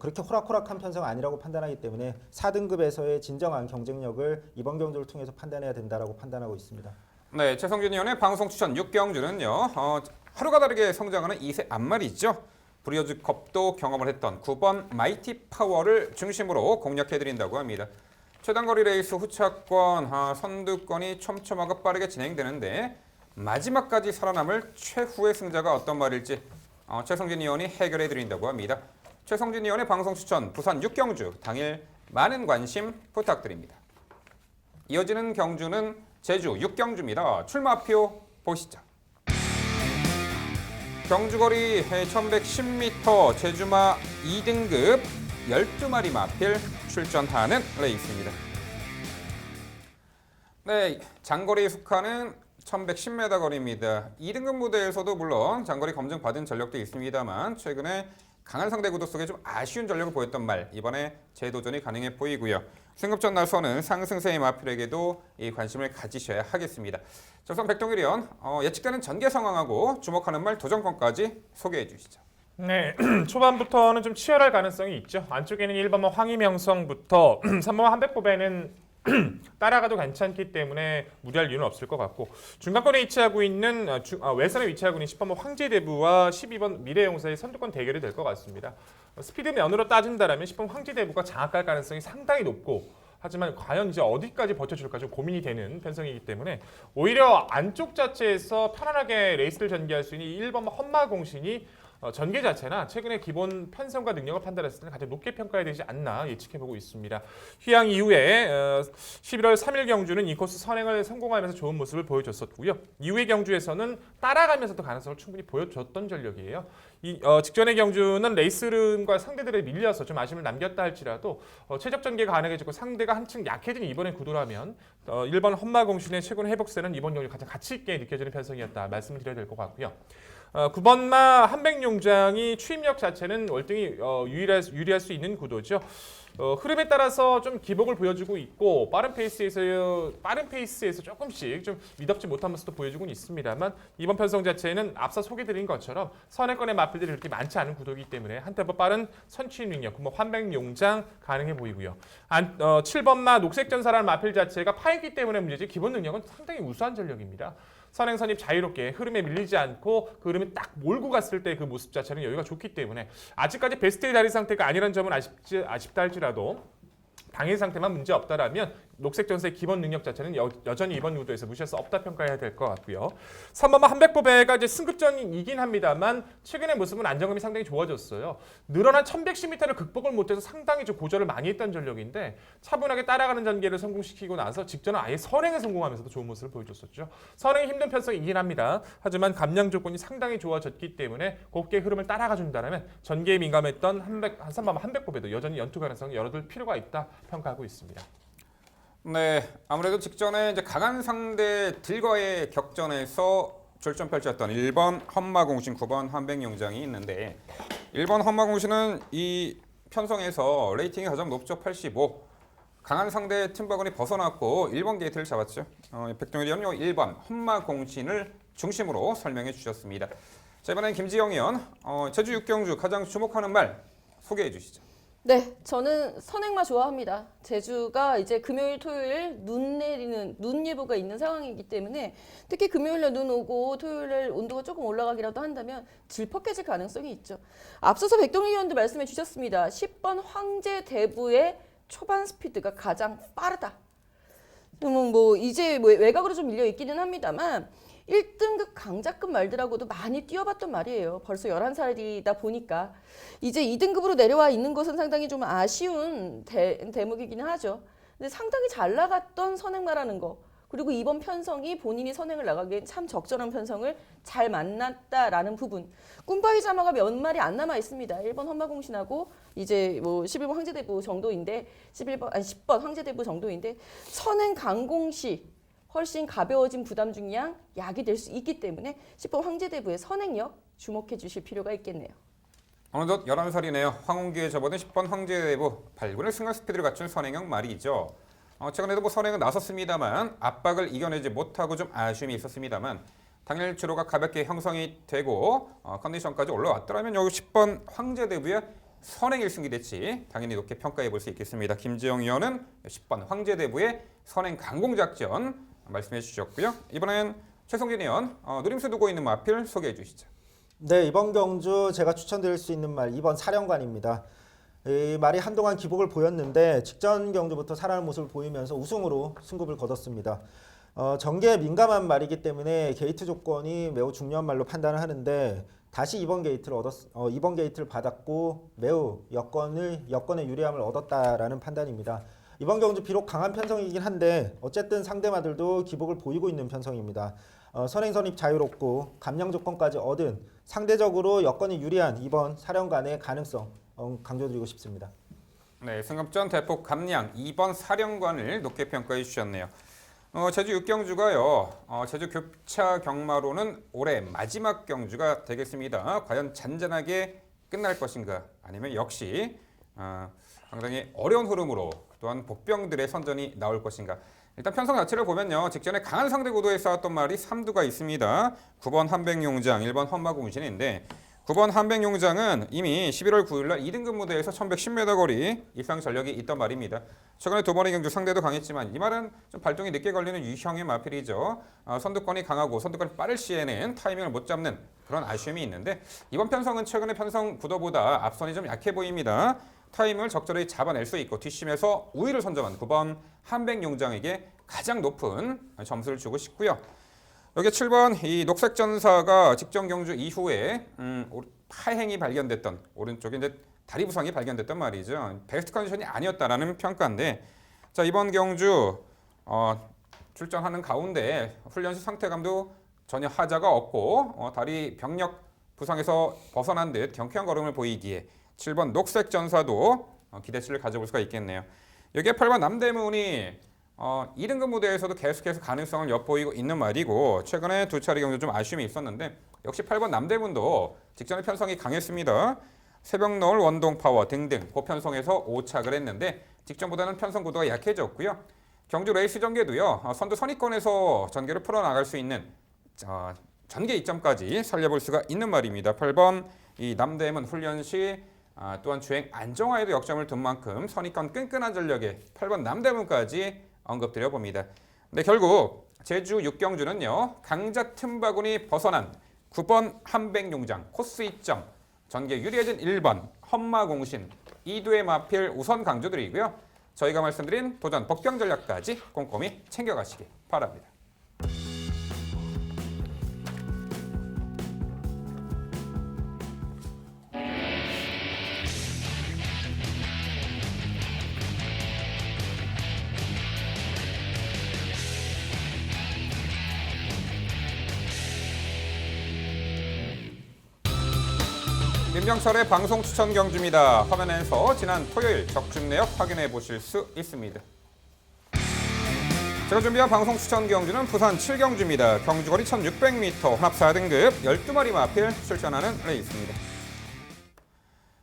그렇게 호락호락한 편성 아니라고 판단하기 때문에 4등급에서의 진정한 경쟁력을 이번 경주를 통해서 판단해야 된다라고 판단하고 있습니다. 네, 최성진 의원의 방송 추천 6경주는요. 하루가 다르게 성장하는 2세 앞말이죠. 브리더즈컵도 경험을 했던 9번 마이티 파워를 중심으로 공략해드린다고 합니다. 최단거리 레이스 후차권, 선두권이 촘촘하고 빠르게 진행되는데 마지막까지 살아남을 최후의 승자가 어떤 말일지 최성진 의원이 해결해드린다고 합니다. 최성진 의원의 방송 추천 부산 6경주 당일 많은 관심 부탁드립니다. 이어지는 경주는 제주 6경주입니다. 출마표 보시죠. 경주거리 1110m 제주마 2등급 12마리 마필 출전하는 레이스입니다. 네, 장거리에 속하는 1110m 거리입니다. 2등급 무대에서도 물론 장거리 검증 받은 전력도 있습니다만 최근에 강한 상대 구도 속에 좀 아쉬운 전력을 보였던 말 이번에 재도전이 가능해 보이고요. 승급전 나서는 상승세의 마필에게도 이 관심을 가지셔야 하겠습니다. 조선 백동일 의원 예측되는 전개 상황하고 주목하는 말 도전권까지 소개해 주시죠. 네, 초반부터는 좀 치열할 가능성이 있죠. 안쪽에는 1번만 황희명성부터 3번 한백보배는 따라가도 괜찮기 때문에 무리할 이유는 없을 것 같고 중간권에 위치하고 있는 외선에 위치하고 있는 10번 황제대부와 12번 미래용사의 선두권 대결이 될 것 같습니다. 스피드 면으로 따진다면 10번 황제대부가 장악할 가능성이 상당히 높고 하지만 과연 이제 어디까지 버텨줄까 좀 고민이 되는 편성이기 때문에 오히려 안쪽 자체에서 편안하게 레이스를 전개할 수 있는 1번 헌마공신이 전개 자체나 최근의 기본 편성과 능력을 판단했을 때 가장 높게 평가해야 되지 않나 예측해보고 있습니다. 휴양 이후에 11월 3일 경주는 이 코스 선행을 성공하면서 좋은 모습을 보여줬었고요. 이후의 경주에서는 따라가면서도 가능성을 충분히 보여줬던 전력이에요. 이 직전의 경주는 레이스 흐름과 상대들에 밀려서 좀 아쉬움을 남겼다 할지라도 최적 전개가 가능해지고 상대가 한층 약해진 이번의 구도라면 1번 헌마공신의 최근 회복세는 이번 경주 가장 가치 있게 느껴지는 편성이었다 말씀을 드려야 될 것 같고요. 9번마 한백용장이 추임력 자체는 월등히 유리할 수 있는 구도죠. 흐름에 따라서 좀 기복을 보여주고 있고 빠른 페이스에서 조금씩 좀 미덥지 못한 모습도 보여주고 있습니다만 이번 편성 자체는 앞서 소개드린 것처럼 선행권의 마필들이 그렇게 많지 않은 구도이기 때문에 한 템포 빠른 선취 능력, 뭐 환백용장 가능해 보이고요. 7번마 녹색전사라는 마필 자체가 파이기 때문에 문제지 기본 능력은 상당히 우수한 전력입니다. 선행 선입 자유롭게 흐름에 밀리지 않고 그 흐름이 딱 몰고 갔을 때 그 모습 자체는 여유가 좋기 때문에 아직까지 베스트의 자리 상태가 아니라는 점은 아쉽다 할지라도 당일 상태만 문제 없다라면 녹색 전사의 기본 능력 자체는 여전히 이번 구도에서 무시할 수 없다 평가해야 될 것 같고요. 3번마 한백보배가 이제 승급전이긴 합니다만 최근의 모습은 안정감이 상당히 좋아졌어요. 늘어난 1110m를 극복을 못해서 상당히 좀 고전을 많이 했던 전력인데 차분하게 따라가는 전개를 성공시키고 나서 직전은 아예 선행에 성공하면서도 좋은 모습을 보여줬었죠. 선행이 힘든 편성이긴 합니다. 하지만 감량 조건이 상당히 좋아졌기 때문에 곱게 흐름을 따라가 준다면 전개에 민감했던 3번마 한백보배도 여전히 연투 가능성을 열어둘 필요가 있다 평가하고 있습니다. 네, 아무래도 직전에 이제 강한 상대들과의 격전에서 절전 펼쳤던 1번 험마공신, 9번 한백용장이 있는데 1번 험마공신은 이 편성에서 레이팅이 가장 높죠. 85. 강한 상대 팀버건이 벗어났고 1번 게이트를 잡았죠. 백동일 의원요 1번 험마공신을 중심으로 설명해 주셨습니다. 자, 이번엔 김지영 의원, 제주 6경주 가장 주목하는 말 소개해 주시죠. 네, 저는 선행마 좋아합니다. 제주가 이제 금요일, 토요일 눈 예보가 있는 상황이기 때문에 특히 금요일날 눈 오고 토요일날 온도가 조금 올라가기라도 한다면 질퍽해질 가능성이 있죠. 앞서서 백동희 의원도 말씀해 주셨습니다. 10번 황제대부의 초반 스피드가 가장 빠르다. 뭐 이제 외곽으로 좀 밀려 있기는 합니다만 1등급 강자급 말들하고도 많이 뛰어봤던 말이에요. 벌써 11살이다 보니까 이제 2등급으로 내려와 있는 것은 상당히 좀 아쉬운 대목이기는 하죠. 근데 상당히 잘 나갔던 선행마라는 거, 그리고 이번 편성이 본인이 선행을 나가기엔 참 적절한 편성을 잘 만났다라는 부분. 꿈바위 자마가 몇 마리 안 남아 있습니다. 1번 험마공신하고 이제 뭐 11번 황제대부 정도인데 10번 황제대부 정도인데 선행 강공시 훨씬 가벼워진 부담 중량 약이 될 수 있기 때문에 10번 황제대부의 선행력 주목해 주실 필요가 있겠네요. 어느덧 11살이네요. 황혼기에 접어든 10번 황제대부 8분의 승할 스피드를 갖춘 선행형 말이죠. 최근에도 뭐 선행은 나섰습니다만 압박을 이겨내지 못하고 좀 아쉬움이 있었습니다만 당일 주로가 가볍게 형성이 되고 컨디션까지 올라왔더라면 여기 10번 황제대부의 선행 1승 기대치 당연히 높게 평가해 볼 수 있겠습니다. 김지영 의원은 10번 황제대부의 선행 강공작전 말씀해 주셨고요. 이번엔 최성진 의원 누림수 두고 있는 마필 소개해 주시죠. 네, 이번 경주 제가 추천드릴 수 있는 말 2번 사령관입니다. 이 말이 한동안 기복을 보였는데 직전 경주부터 살아나는 모습을 보이면서 우승으로 승급을 거뒀습니다. 전개에 민감한 말이기 때문에 게이트 조건이 매우 중요한 말로 판단을 하는데 다시 이번 게이트를 받았고 매우 여건의 유리함을 얻었다라는 판단입니다. 이번 경주 비록 강한 편성이긴 한데 어쨌든 상대마들도 기복을 보이고 있는 편성입니다. 선행 선입 자유롭고 감량 조건까지 얻은 상대적으로 여건이 유리한 이번 사령관의 가능성 강조드리고 싶습니다. 네, 승급전 대폭 감량 2번 사령관을 높게 평가해 주셨네요. 제주 6경주가요. 제주 교차 경마로는 올해 마지막 경주가 되겠습니다. 과연 잔잔하게 끝날 것인가 아니면 역시 상당히 어려운 흐름으로 또한 복병들의 선전이 나올 것인가. 일단 편성 자체를 보면요. 직전에 강한 상대 구도에 쌓았던 말이 3두가 있습니다. 9번 한백용장, 1번 험마공신인데 9번 한백용장은 이미 11월 9일날 2등급 무대에서 1110m 거리 이상 전력이 있던 말입니다. 최근에 두 번의 경주 상대도 강했지만 이 말은 좀 발동이 늦게 걸리는 유형의 마필이죠. 선두권이 강하고 선두권이 빠를 시에는 타이밍을 못 잡는 그런 아쉬움이 있는데 이번 편성은 최근의 편성 구도보다 앞선이 좀 약해 보입니다. 타이밍을 적절히 잡아낼 수 있고 뒷심에서 우위를 선점한 9번 한백용장에게 가장 높은 점수를 주고 싶고요. 여기 7번 이 녹색전사가 직전 경주 이후에 하행이 발견됐던 오른쪽에 이제 다리 부상이 발견됐던 말이죠. 베스트 컨디션이 아니었다라는 평가인데 자 이번 경주 출전하는 가운데 훈련 시 상태감도 전혀 하자가 없고 다리 병력 부상에서 벗어난 듯 경쾌한 걸음을 보이기에 7번 녹색전사도 기대치를 가져볼 수가 있겠네요. 여기에 8번 남대문이 2등급 무대에서도 계속해서 가능성을 엿보이고 있는 말이고 최근에 두 차례 경주 좀 아쉬움이 있었는데 역시 8번 남대문도 직전에 편성이 강했습니다. 새벽노을, 원동파워 등등 고편성에서 5착을 했는데 직전보다는 편성 구도가 약해졌고요. 경주 레이스 전개도요. 선두 선입권에서 전개를 풀어나갈 수 있는 전개 이점까지 살려볼 수가 있는 말입니다. 8번 이 남대문 훈련 시 또한 주행 안정화에도 역점을 둔 만큼 선입권 끈끈한 전력에 8번 남대문까지 언급드려 봅니다. 근데 결국 제주 6경주는요. 강자 틈바구니 벗어난 9번 한백용장 코스 이점 전개 유리해진 1번 험마공신 2두의 마필 우선 강조드리고요. 저희가 말씀드린 도전 복병 전략까지 꼼꼼히 챙겨가시기 바랍니다. 민병철의 방송 추천 경주입니다. 화면에서 지난 토요일 적중 내역 확인해 보실 수 있습니다. 제가 준비한 방송 추천 경주는 부산 7경주입니다. 경주거리 1600m 혼합 4등급 12마리 마필 출전하는 레이스입니다.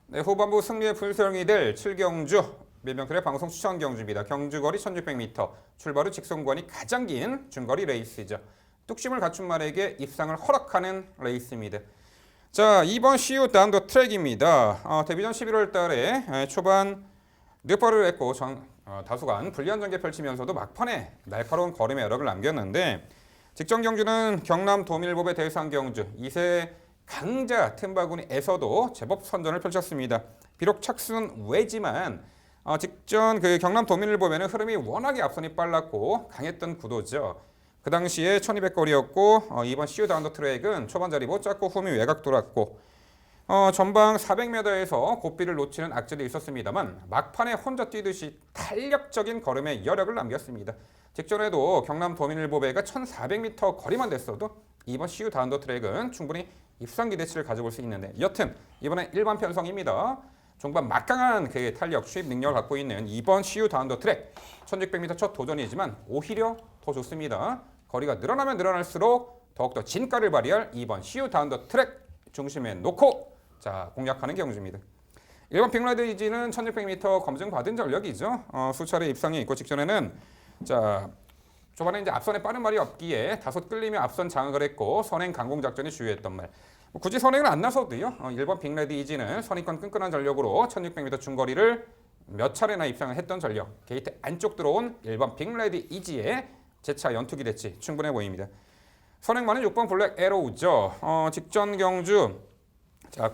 네, 후반부 승리의 불성이 될 7경주 민병철의 방송 추천 경주입니다. 경주거리 1600m 출발 후 직선구간이 가장 긴 중거리 레이스죠. 뚝심을 갖춘 말에게 입상을 허락하는 레이스입니다. 자, 2번 CU 다운 더 트랙입니다. 데뷔 전 11월 달에 초반 뇌파를 했고 다소간 불리한 전개 펼치면서도 막판에 날카로운 걸음의 여력을 남겼는데 직전 경주는 경남 도밀법의 대상 경주 2세 강자 틈바구니에서도 제법 선전을 펼쳤습니다. 비록 착수는 외지만 직전 그 경남 도밀법에는 흐름이 워낙에 앞선이 빨랐고 강했던 구도죠. 그 당시에 1200거리였고 이번 CU 다운더 트랙은 초반 자리 못 잡고 후미 외곽 돌았고 전방 400m에서 고비를 놓치는 악재도 있었습니다만 막판에 혼자 뛰듯이 탄력적인 걸음에 여력을 남겼습니다. 직전에도 경남 도민일보배가 1400m 거리만 됐어도 이번 CU 다운더 트랙은 충분히 입상 기대치를 가져볼 수 있는데 여튼 이번엔 일반 편성입니다. 종반 막강한 그 탄력 수입 능력을 갖고 있는 이번 CU 다운더 트랙 1600m 첫 도전이지만 오히려 더 좋습니다. 거리가 늘어나면 늘어날수록 더욱더 진가를 발휘할 이번 CU 다운더 트랙 중심에 놓고 공략하는 경주입니다. 1번 빅라이드 이지는 1600m 검증받은 전력이죠. 수차례 입상이 있고 직전에는 초반에 이제 앞선에 빠른 말이 없기에 다소 끌리며 앞선 장악을 했고 선행 강공 작전이 주요했던 말. 굳이 선행은 안 나서도요. 1번 빅라이드 이지는 선입권 끈끈한 전력으로 1600m 중거리를 몇 차례나 입상을 했던 전력. 게이트 안쪽 들어온 1번 빅라이드 이지의 재차 연투 기대치 충분해 보입니다. 선행만은 6번 블랙 에로우죠. 직전 경주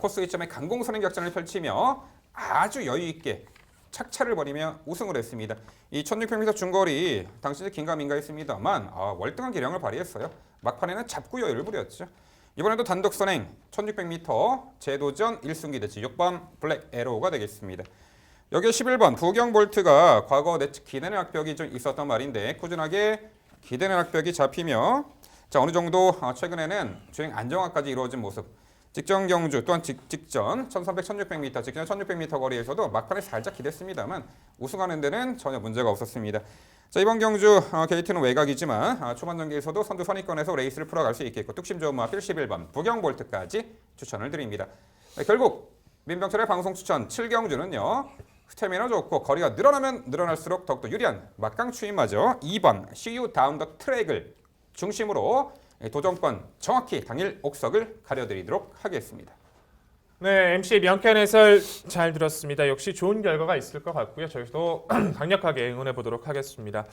코스 2점에 강공 선행 작전을 펼치며 아주 여유 있게 착차를 벌이며 우승을 했습니다. 이 1600m 중거리 당시 긴가민가했습니다만 월등한 기량을 발휘했어요. 막판에는 잡구 여유를 부렸죠. 이번에도 단독 선행 1600m 재도전 1승 기대치 6번 블랙 에로우가 되겠습니다. 여기에 11번 부경 볼트가 과거 기대는 악벽이 좀 있었던 말인데 꾸준하게 기대는 악벽이 잡히며 어느 정도 최근에는 주행 안정화까지 이루어진 모습. 직전 경주 또한 직전 1300, 1600m, 직전 1600m 거리에서도 막판에 살짝 기댔습니다만 우승하는 데는 전혀 문제가 없었습니다. 이번 경주 게이트는 외곽이지만 초반 전개에서도 선두 선입권에서 레이스를 풀어갈 수 있겠고 뚝심 좋은 마필 11번 부경 볼트까지 추천을 드립니다. 결국 민병철의 방송 추천 7경주는요. 스태미나 좋고 거리가 늘어나면 늘어날수록 더욱더 유리한 막강 추임마저 2번 CU 다운 더 트랙을 중심으로 도전권 정확히 당일 옥석을 가려드리도록 하겠습니다. 네, MC의 명쾌한 해설 잘 들었습니다. 역시 좋은 결과가 있을 것 같고요. 저희도 강력하게 응원해 보도록 하겠습니다.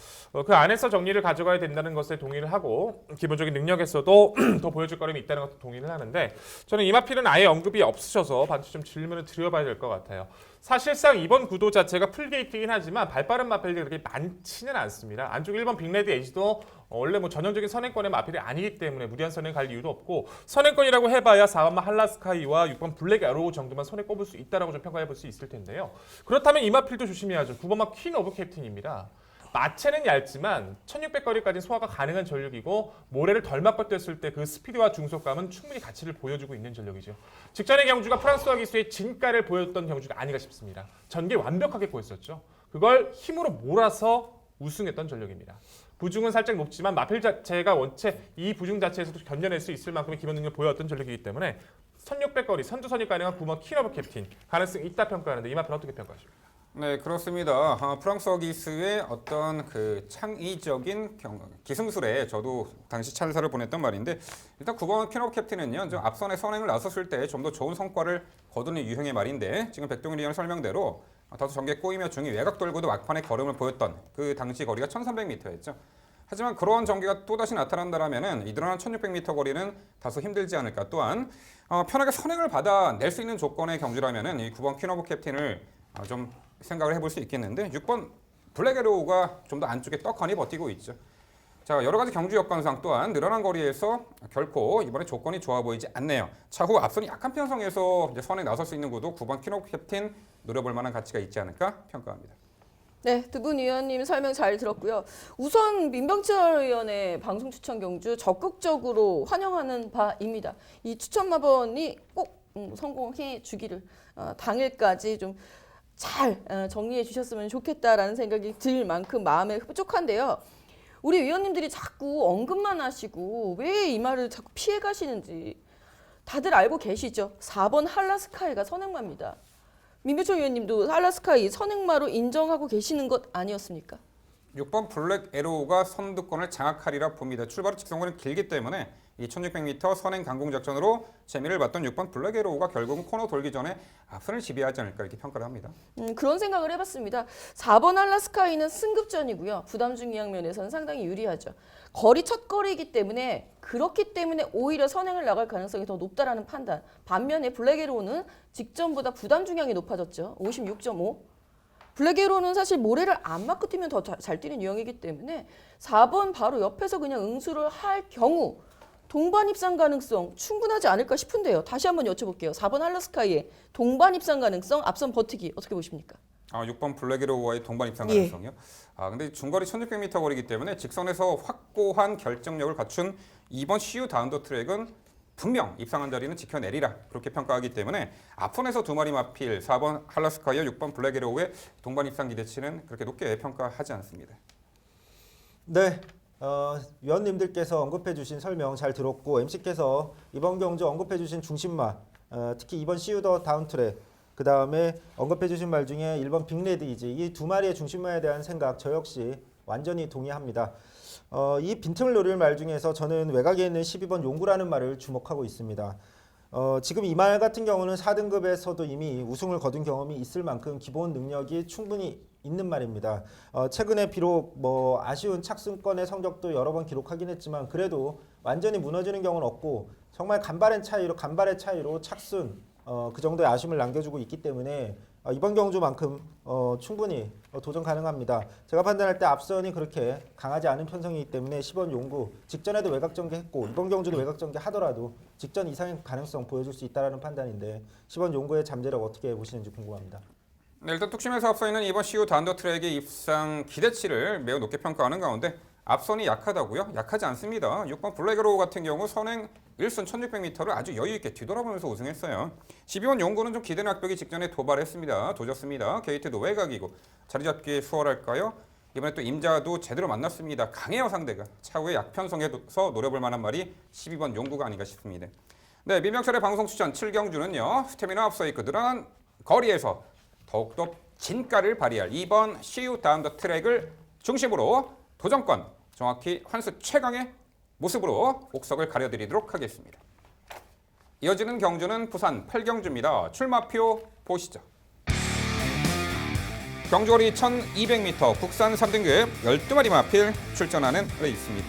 그 안에서 정리를 가져가야 된다는 것에 동의를 하고 기본적인 능력에서도 더 보여줄 거림이 있다는 것도 동의를 하는데 저는 이마필은 아예 언급이 없으셔서 반드시 좀 질문을 드려봐야 될 것 같아요. 사실상 이번 구도 자체가 풀게이트이긴 하지만 발빠른 마필들이 그렇게 많지는 않습니다. 안쪽 1번 빅레드 에이지도 원래 전형적인 선행권의 마필이 아니기 때문에 무리한 선행 갈 이유도 없고 선행권이라고 해봐야 4번 할라스카이와 6번 블랙 에로우 정도만 손에 꼽을 수 있다라고 좀 평가해 볼 수 있을 텐데요. 그렇다면 이 마필도 조심해야죠. 9번마 퀸 오브 캡틴입니다. 마체는 얇지만 1600거리까지 소화가 가능한 전력이고 모래를 덜 맞고 뛰었을 때 그 스피드와 중속감은 충분히 가치를 보여주고 있는 전력이죠. 직전의 경주가 프랑스와 기수의 진가를 보였던 경주가 아닌가 싶습니다. 전개 완벽하게 보였었죠. 그걸 힘으로 몰아서 우승했던 전력입니다. 부중은 살짝 높지만 마필 자체가 원체 이 부중 자체에서도 견뎌낼 수 있을 만큼의 기본 능력을 보여왔던 전력이기 때문에 1600거리 선두 선이 가능한 9번 퀸오브 캡틴 가능성이 있다 평가하는데 이 마편 어떻게 평가하십니까? 네, 그렇습니다. 프랑스어 기스의 어떤 그 창의적인 기승술에 저도 당시 찬사를 보냈던 말인데 일단 9번 퀸오브 캡틴은요. 좀 앞선에 선행을 나섰을 때 좀 더 좋은 성과를 거두는 유형의 말인데 지금 백동일 의원 설명대로 다소 전개 꼬이며 중위 외곽 돌고도 막판에 걸음을 보였던 그 당시 거리가 1300m였죠. 하지만 그러한 전개가 또다시 나타난다라면은 이 늘어난 1600m 거리는 다소 힘들지 않을까. 또한 편하게 선행을 받아낼 수 있는 조건의 경주라면은 이 9번 퀸오브 캡틴을 좀 생각을 해볼 수 있겠는데 6번 블랙에로우가 좀 더 안쪽에 떡하니 버티고 있죠. 자, 여러 가지 경주 여건상 또한 늘어난 거리에서 결코 이번에 조건이 좋아 보이지 않네요. 차후 앞선이 약한 편성에서 이제 선에 나설 수 있는 구도 9번 퀸오브 캡틴 노려볼 만한 가치가 있지 않을까 평가합니다. 네, 두 분 위원님 설명 잘 들었고요. 우선 민병철 의원의 방송 추천 경주 적극적으로 환영하는 바입니다. 이 추천 마번이 꼭 성공해 주기를 당일까지 좀 잘 정리해 주셨으면 좋겠다라는 생각이 들 만큼 마음에 흡족한데요. 우리 위원님들이 자꾸 언급만 하시고 왜 이 말을 자꾸 피해 가시는지 다들 알고 계시죠? 4번 할라스카이가 선행마입니다. 민병철 의원님도 할라스카이 선행마로 인정하고 계시는 것 아니었습니까? 6번 블랙 에로우가 선두권을 장악하리라 봅니다. 출발 후 직선거리는 길기 때문에 이 1600m 선행 강공 작전으로 재미를 봤던 6번 블랙 에로우가 결국은 코너 돌기 전에 앞선을 지배하지 않을까 이렇게 평가를 합니다. 그런 생각을 해봤습니다. 4번 할라스카이는 승급전이고요. 부담 중량 면에서는 상당히 유리하죠. 거리 첫 거리이기 때문에 그렇기 때문에 오히려 선행을 나갈 가능성이 더 높다라는 판단. 반면에 블랙 에로우는 직전보다 부담 중량이 높아졌죠. 56.5. 블랙에로는 사실 모래를 안 맞고 뛰면 더 잘 뛰는 유형이기 때문에 4번 바로 옆에서 그냥 응수를 할 경우 동반 입상 가능성 충분하지 않을까 싶은데요. 다시 한번 여쭤볼게요. 4번 할라스카이의 동반 입상 가능성, 앞선 버티기 어떻게 보십니까? 6번 블랙에로우와의 동반 입상 가능성이요? 근데 중거리 1600m 거리이기 때문에 직선에서 확고한 결정력을 갖춘 2번 CU 다운더 트랙은 분명 입상한 자리는 지켜내리라 그렇게 평가하기 때문에 앞선에서 두 마리 마필 4번 할라스카이와 6번 블랙에로우의 동반 입상 기대치는 그렇게 높게 평가하지 않습니다. 네, 위원님들께서 언급해 주신 설명 잘 들었고 MC께서 이번 경주 언급해 주신 중심마, 특히 2번 시우더 다운트랙, 그 다음에 언급해 주신 말 중에 1번 빅레디이지 이 두 마리의 중심마에 대한 생각 저 역시 완전히 동의합니다. 이 빈틈을 노릴 말 중에서 저는 외곽에 있는 12번 용구라는 말을 주목하고 있습니다. 지금 이 말 같은 경우는 4등급에서도 이미 우승을 거둔 경험이 있을 만큼 기본 능력이 충분히 있는 말입니다. 최근에 비록 아쉬운 착승권의 성적도 여러 번 기록하긴 했지만 그래도 완전히 무너지는 경우는 없고 정말 간발의 차이로 착순 그 정도의 아쉬움을 남겨주고 있기 때문에 이번 경주만큼 충분히 도전 가능합니다. 제가 판단할 때 앞선이 그렇게 강하지 않은 편성이기 때문에 10번 용구 직전에도 외곽 전개했고 이번 경주도 외곽 전개 하더라도 직전 이상의 가능성 보여줄 수 있다는 판단인데 10번 용구의 잠재력 어떻게 보시는지 궁금합니다. 네, 일단 뚝심에서 앞서 있는 이번 CU 다운더 트랙의 입상 기대치를 매우 높게 평가하는 가운데 앞선이 약하다고요? 약하지 않습니다. 6번 블랙에로우 같은 경우 선행 1순 1600m를 아주 여유있게 뒤돌아보면서 우승했어요. 12번 용구는 좀 기대는 악벽이 직전에 도발했습니다. 도졌습니다. 게이트도 외곽이고 자리 잡기 수월할까요? 이번에 또 임자도 제대로 만났습니다. 강해요 상대가. 차후에 약편성에서 노려볼 만한 말이 12번 용구가 아닌가 싶습니다. 네, 민병철의 방송 추천 7경주는요. 스태미나 앞서 있고 늘어난 거리에서 더욱더 진가를 발휘할 2번 CU 다운더 트랙을 중심으로 도전권, 정확히 환수 최강의 모습으로 옥석을 가려드리도록 하겠습니다. 이어지는 경주는 부산 8경주입니다. 출마표 보시죠. 경주거리 1200m 국산 3등급 12마리 마필 출전하는 레이스입니다.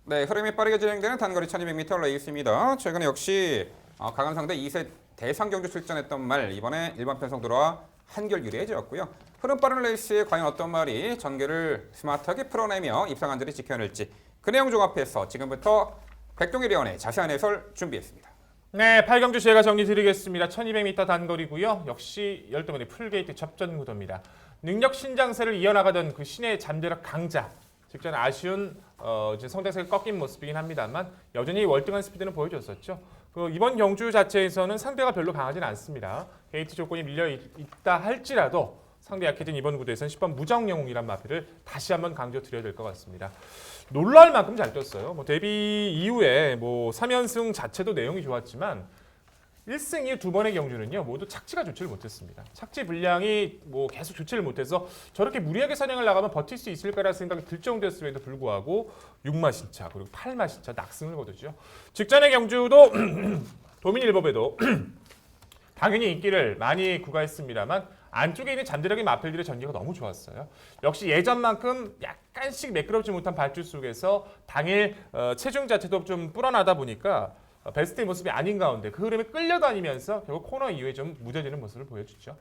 네, 흐름이 빠르게 진행되는 단거리 1200m 레이스입니다. 최근에 역시 강한 상대 2세 대상 경주 출전했던 말 이번에 일반 편성 들어와 한결 유리해졌고요. 흐름 빠른 레이스에 과연 어떤 말이 전개를 스마트하게 풀어내며 입상한 자리 지켜낼지 그 내용 종합해서 지금부터 백동일 의원의 자세한 해설 준비했습니다. 네, 8경주 제가 정리 드리겠습니다. 1200m 단거리고요. 역시 12번의 풀게이트 접전 구도입니다. 능력 신장세를 이어나가던 그 신의 잠재력 강자. 직전 아쉬운 성장세가 꺾인 모습이긴 합니다만 여전히 월등한 스피드는 보여줬었죠. 이번 경주 자체에서는 상대가 별로 강하진 않습니다. 게이트 조건이 밀려 있다 할지라도 상대 약해진 이번 구도에서는 10번 무정영웅이란 마필을 다시 한번 강조드려야 될 것 같습니다. 놀랄 만큼 잘 떴어요. 뭐 데뷔 이후에 뭐 3연승 자체도 내용이 좋았지만 1승 이후 두 번의 경주는요 모두 착지가 좋지를 못했습니다. 착지 분량이 뭐 계속 좋지를 못해서 저렇게 무리하게 선행을 나가면 버틸 수 있을까라는 생각이 들 정도였음에도 불구하고 6마신차 그리고 8마신차 낙승을 거두죠. 직전의 경주도 도민일법에도 당연히 인기를 많이 구가했습니다만 안쪽에 있는 잠재력인 마필들의 전개가 너무 좋았어요. 역시 예전만큼 약간씩 매끄럽지 못한 발주 속에서 당일 체중 자체도 좀 불어나다 보니까 베스트의 모습이 아닌 가운데 그 흐름에 끌려다니면서 결국 코너 이후에 좀 무뎌지는 모습을 보여주죠.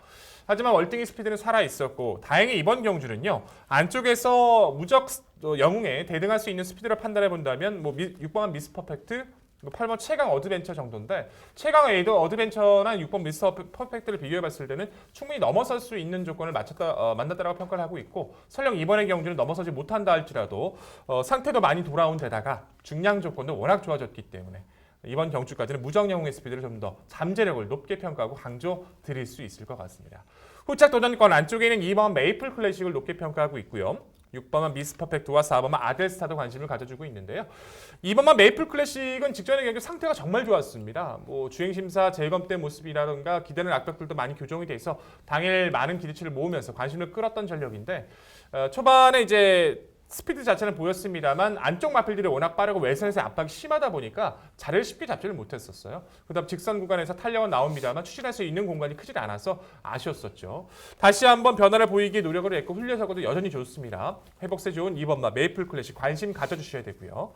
하지만 월등히 스피드는 살아있었고 다행히 이번 경주는요. 안쪽에서 무적 영웅에 대등할 수 있는 스피드를 판단해 본다면 뭐 6번 미스 퍼펙트 8번 최강 어드벤처 정도인데 최강 에이드 어드벤처나 6번 미스터 퍼펙트를 비교해봤을 때는 충분히 넘어설 수 있는 조건을 만났다라고 평가를 하고 있고 설령 이번의 경주는 넘어서지 못한다 할지라도 상태도 많이 돌아온 데다가 중량 조건도 워낙 좋아졌기 때문에 이번 경주까지는 무정영웅의 스피드를 좀 더 잠재력을 높게 평가하고 강조 드릴 수 있을 것 같습니다. 후착 도전권 안쪽에 있는 2번 메이플 클래식을 높게 평가하고 있고요. 6번만 미스 퍼펙트와 4번만 아델스타도 관심을 가져주고 있는데요. 2번만 메이플 클래식은 직전의 경기 상태가 정말 좋았습니다. 뭐 주행심사 재검 때 모습이라든가 기대는 악덕들도 많이 교정이 돼 있어 당일 많은 기대치를 모으면서 관심을 끌었던 전력인데 초반에 이제 스피드 자체는 보였습니다만 안쪽 마필들이 워낙 빠르고 외선에서 압박이 심하다 보니까 자리를 쉽게 잡지를 못했었어요. 그다음 직선 구간에서 탄력은 나옵니다만 추진할 수 있는 공간이 크질 않아서 아쉬웠었죠. 다시 한번 변화를 보이기 노력을 했고 훈련사고도 여전히 좋습니다. 회복세 좋은 2번마 메이플 클래식 관심 가져주셔야 되고요.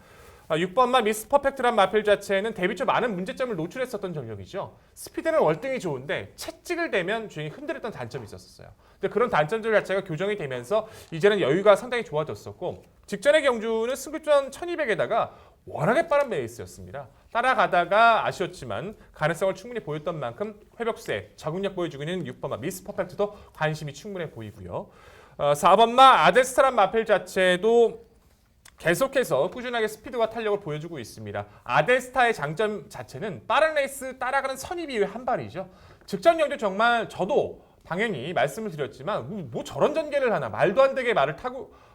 6번마 미스 퍼펙트란 마필 자체는 데뷔 초 많은 문제점을 노출했었던 전력이죠. 스피드는 월등히 좋은데 채찍을 대면 주행이 흔들렸던 단점이 있었어요. 근데 그런 단점들 자체가 교정이 되면서 이제는 여유가 상당히 좋아졌었고 직전의 경주는 승급전 1200에다가 워낙에 빠른 베이스였습니다. 따라가다가 아쉬웠지만 가능성을 충분히 보였던 만큼 회복세, 적응력 보여주고 있는 6번마 미스 퍼펙트도 관심이 충분해 보이고요. 4번마 아데스타란 마필 자체도 계속해서 꾸준하게 스피드와 탄력을 보여주고 있습니다. 아델스타의 장점 자체는 빠른 레이스 따라가는 선입 이후의 한 발이죠. 직전 경주 정말 저도 당연히 말씀을 드렸지만 뭐 저런 전개를 하나 말도 안 되게 말을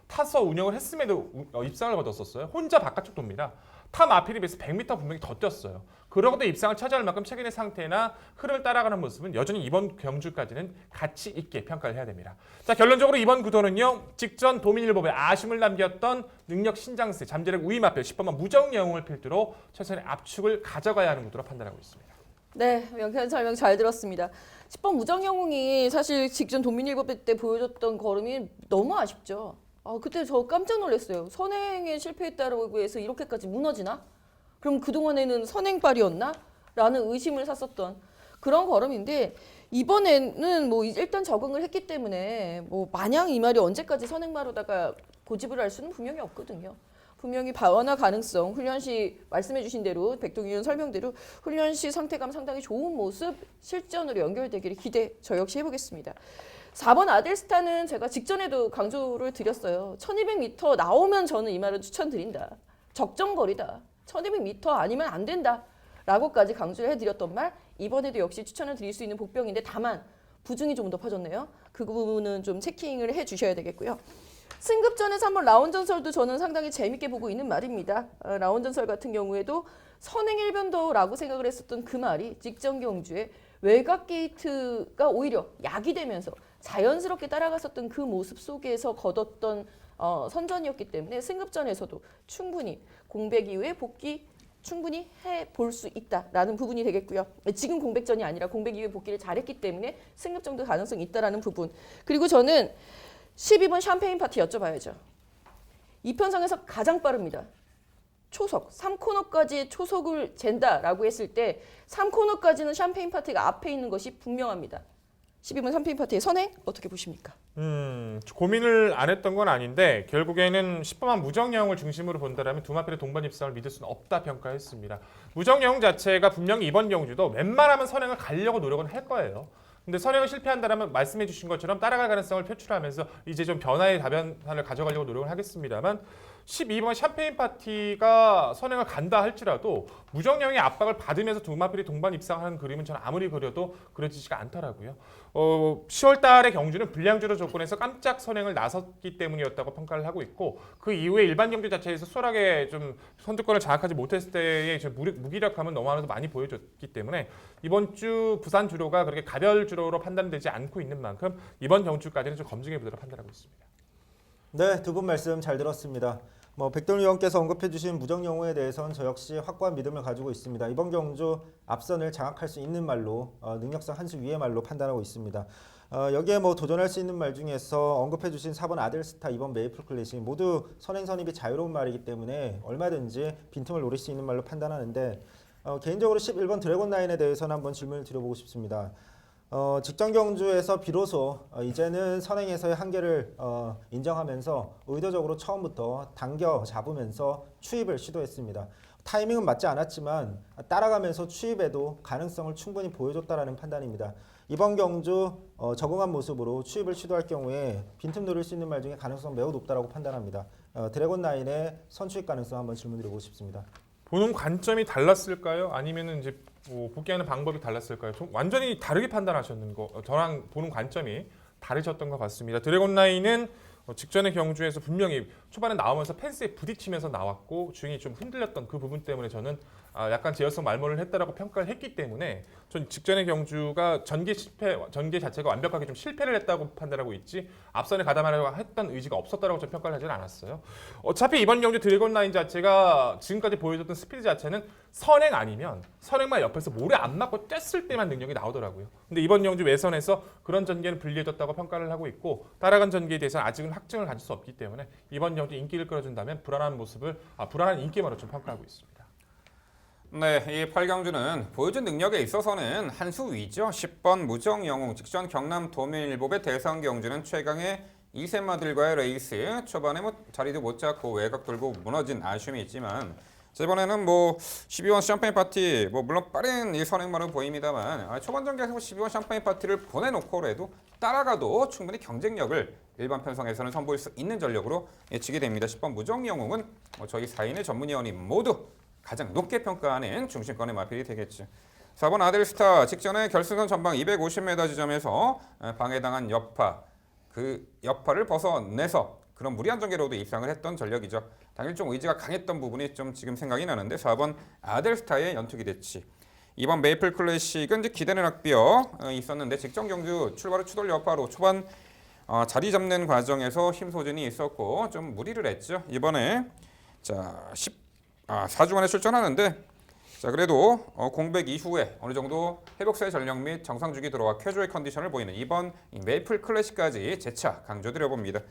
타서 운영을 했음에도 입상을 거뒀었어요. 혼자 바깥쪽 돕니다. 타 마필에 비해서 100m 분명히 더 뛰었어요. 그러고도 입상을 차지할 만큼 최근의 상태나 흐름을 따라가는 모습은 여전히 이번 경주까지는 가치 있게 평가를 해야 됩니다. 자, 결론적으로 이번 구도는요. 직전 도민일법에 아쉬움을 남겼던 능력 신장세, 잠재력 우위 마필 10번만 무정영웅을 필두로 최선의 압축을 가져가야 하는 구도로 판단하고 있습니다. 네, 명쾌한 설명 잘 들었습니다. 10번 무정영웅이 사실 직전 도민일법 때 보여줬던 걸음이 너무 아쉽죠. 그때 저 깜짝 놀랐어요. 선행에 실패했다고 해서 이렇게까지 무너지나? 그럼 그동안에는 선행발이었나? 라는 의심을 샀었던 그런 걸음인데 이번에는 뭐 일단 적응을 했기 때문에 뭐 마냥 이 말이 언제까지 선행마로다가 고집을 할 수는 분명히 없거든요. 분명히 변화 가능성, 훈련 시 말씀해 주신 대로 백동희 의원 설명대로 훈련 시 상태감 상당히 좋은 모습 실전으로 연결되기를 저 역시 해보겠습니다. 4번 아델스타는 제가 직전에도 강조를 드렸어요. 1200m 나오면 저는 이 말을 추천드린다. 적정거리다. 1200m 아니면 안 된다. 라고까지 강조를 해드렸던 말 이번에도 역시 추천을 드릴 수 있는 복병인데 다만 부중이 좀 더 퍼졌네요. 그 부분은 좀 체킹을 해주셔야 되겠고요. 승급전에서 한번 라운전설도 저는 상당히 재밌게 보고 있는 말입니다. 라운전설 같은 경우에도 선행 1변도라고 생각을 했었던 그 말이 직전 경주에 외곽 게이트가 오히려 약이 되면서 자연스럽게 따라갔었던 그 모습 속에서 거뒀던 선전이었기 때문에 승급전에서도 충분히 공백 이후에 복귀 충분히 해볼 수 있다라는 부분이 되겠고요. 지금 공백전이 아니라 공백 이후에 복귀를 잘했기 때문에 승급전도 가능성이 있다라는 부분. 그리고 저는 12번 샴페인 파티 여쭤봐야죠. 이편성에서 가장 빠릅니다. 초속, 3코너까지 초속을 잰다라고 했을 때 3코너까지는 샴페인 파티가 앞에 있는 것이 분명합니다. 12번 샴페인 파티의 선행 어떻게 보십니까? 고민을 안 했던 건 아닌데 결국에는 10번만 무정영웅을 중심으로 본다면 두 마필의 동반 입상을 믿을 수는 없다 평가했습니다. 무정영웅 자체가 분명히 이번 경주도 웬만하면 선행을 가려고 노력은 할 거예요. 근데 선행을 실패한다면 말씀해 주신 것처럼 따라갈 가능성을 표출하면서 이제 좀 변화의 다변화를 가져가려고 노력을 하겠습니다만 12번 샴페인 파티가 선행을 간다 할지라도 무정영의 압박을 받으면서 두 마필이 동반 입상하는 그림은 저는 아무리 그려도 그려지지가 않더라고요. 10월 달에 경주는 불량주로 조건에서 깜짝 선행을 나섰기 때문이었다고 평가를 하고 있고 그 이후에 일반 경주 자체에서 수월하게 좀 선두권을 장악하지 못했을 때의 좀 무기력함은 너무나도 많이 보여줬기 때문에 이번 주 부산 주로가 그렇게 가별 주로로 판단되지 않고 있는 만큼 이번 경주까지는 좀 검증해 보도록 판단하고 있습니다. 네, 두 분 말씀 잘 들었습니다. 백돌 의원께서 언급해주신 무정영호에 대해서는 저 역시 확고한 믿음을 가지고 있습니다. 이번 경주 앞선을 장악할 수 있는 말로 능력상 한 수 위의 말로 판단하고 있습니다. 여기에 도전할 수 있는 말 중에서 언급해주신 4번 아델스타, 2번 메이플 클래식 모두 선행 선입이 자유로운 말이기 때문에 얼마든지 빈틈을 노릴 수 있는 말로 판단하는데 개인적으로 11번 드래곤 라인에 대해서는 한번 질문을 드려보고 싶습니다. 직전 경주에서 비로소 이제는 선행에서의 한계를 인정하면서 의도적으로 처음부터 당겨 잡으면서 추입을 시도했습니다. 타이밍은 맞지 않았지만 따라가면서 추입에도 가능성을 충분히 보여줬다라는 판단입니다. 이번 경주 적응한 모습으로 추입을 시도할 경우에 빈틈 노릴 수 있는 말 중에 가능성 매우 높다라고 판단합니다. 드래곤 라인의 선추입 가능성 한번 질문드리고 싶습니다. 보는 관점이 달랐을까요? 아니면은 이제 복귀하는 방법이 달랐을까요? 좀 완전히 다르게 판단하셨는 거, 저랑 보는 관점이 다르셨던 것 같습니다. 드래곤 라인은 직전의 경주에서 분명히 초반에 나오면서 펜스에 부딪히면서 나왔고 주행이 좀 흔들렸던 그 부분 때문에 저는 약간 제어성 말모를 했다라고 평가를 했기 때문에 전 직전의 경주가 전개 자체가 완벽하게 좀 실패를 했다고 판단하고 있지 앞선에 가담하려고 했던 의지가 없었다라고 좀 평가를 하지는 않았어요. 어차피 이번 경주 드래곤 라인 자체가 지금까지 보여줬던 스피드 자체는 선행 아니면 선행만 옆에서 모래 안 맞고 뗐을 때만 능력이 나오더라고요. 근데 이번 경주 외선에서 그런 전개는 불리해졌다고 평가를 하고 있고 따라간 전개에 대해서는 아직은 확증을 가질 수 없기 때문에 이번 경주 인기를 끌어준다면 불안한 인기만으로 좀 평가하고 있습니다. 네, 이 8경주는 보여준 능력에 있어서는 한 수 위죠. 10번 무정영웅 직전 경남 도민일보배 대선 경주는 최강의 이세마들과의 레이스. 초반에 자리도 못 잡고 외곽 돌고 무너진 아쉬움이 있지만 이번에는 12번 샴페인 파티 물론 빠른 이 선행만은 보입니다만 초반 전개에서 12번 샴페인 파티를 보내놓고라도 따라가도 충분히 경쟁력을 일반 편성에서는 선보일 수 있는 전력으로 예측이 됩니다. 10번 무정영웅은 저희 4인의 전문위원이 모두 가장 높게 평가하는 중심권의 마필이 되겠죠. 4번 아델스타 직전에 결승선 전방 250m 지점에서 방해당한 여파, 그 여파를 벗어내서 그런 무리한 전개로도 입상을 했던 전력이죠. 당일 좀 의지가 강했던 부분이 좀 지금 생각이 나는데 4번 아델스타의 연투기 대치. 2번 메이플 클래식은 이제 기대는 학비어 있었는데 직전 경주 출발 후 추돌 여파로 초반 자리 잡는 과정에서 힘 소진이 있었고 좀 무리를 했죠. 이번에 4주간에 출전하는데 그래도 공백 이후에 어느 정도 회복세 전력 및 정상주기 들어와 쾌조의 컨디션을 보이는 이번 메이플 클래식까지 재차 강조드려봅니다.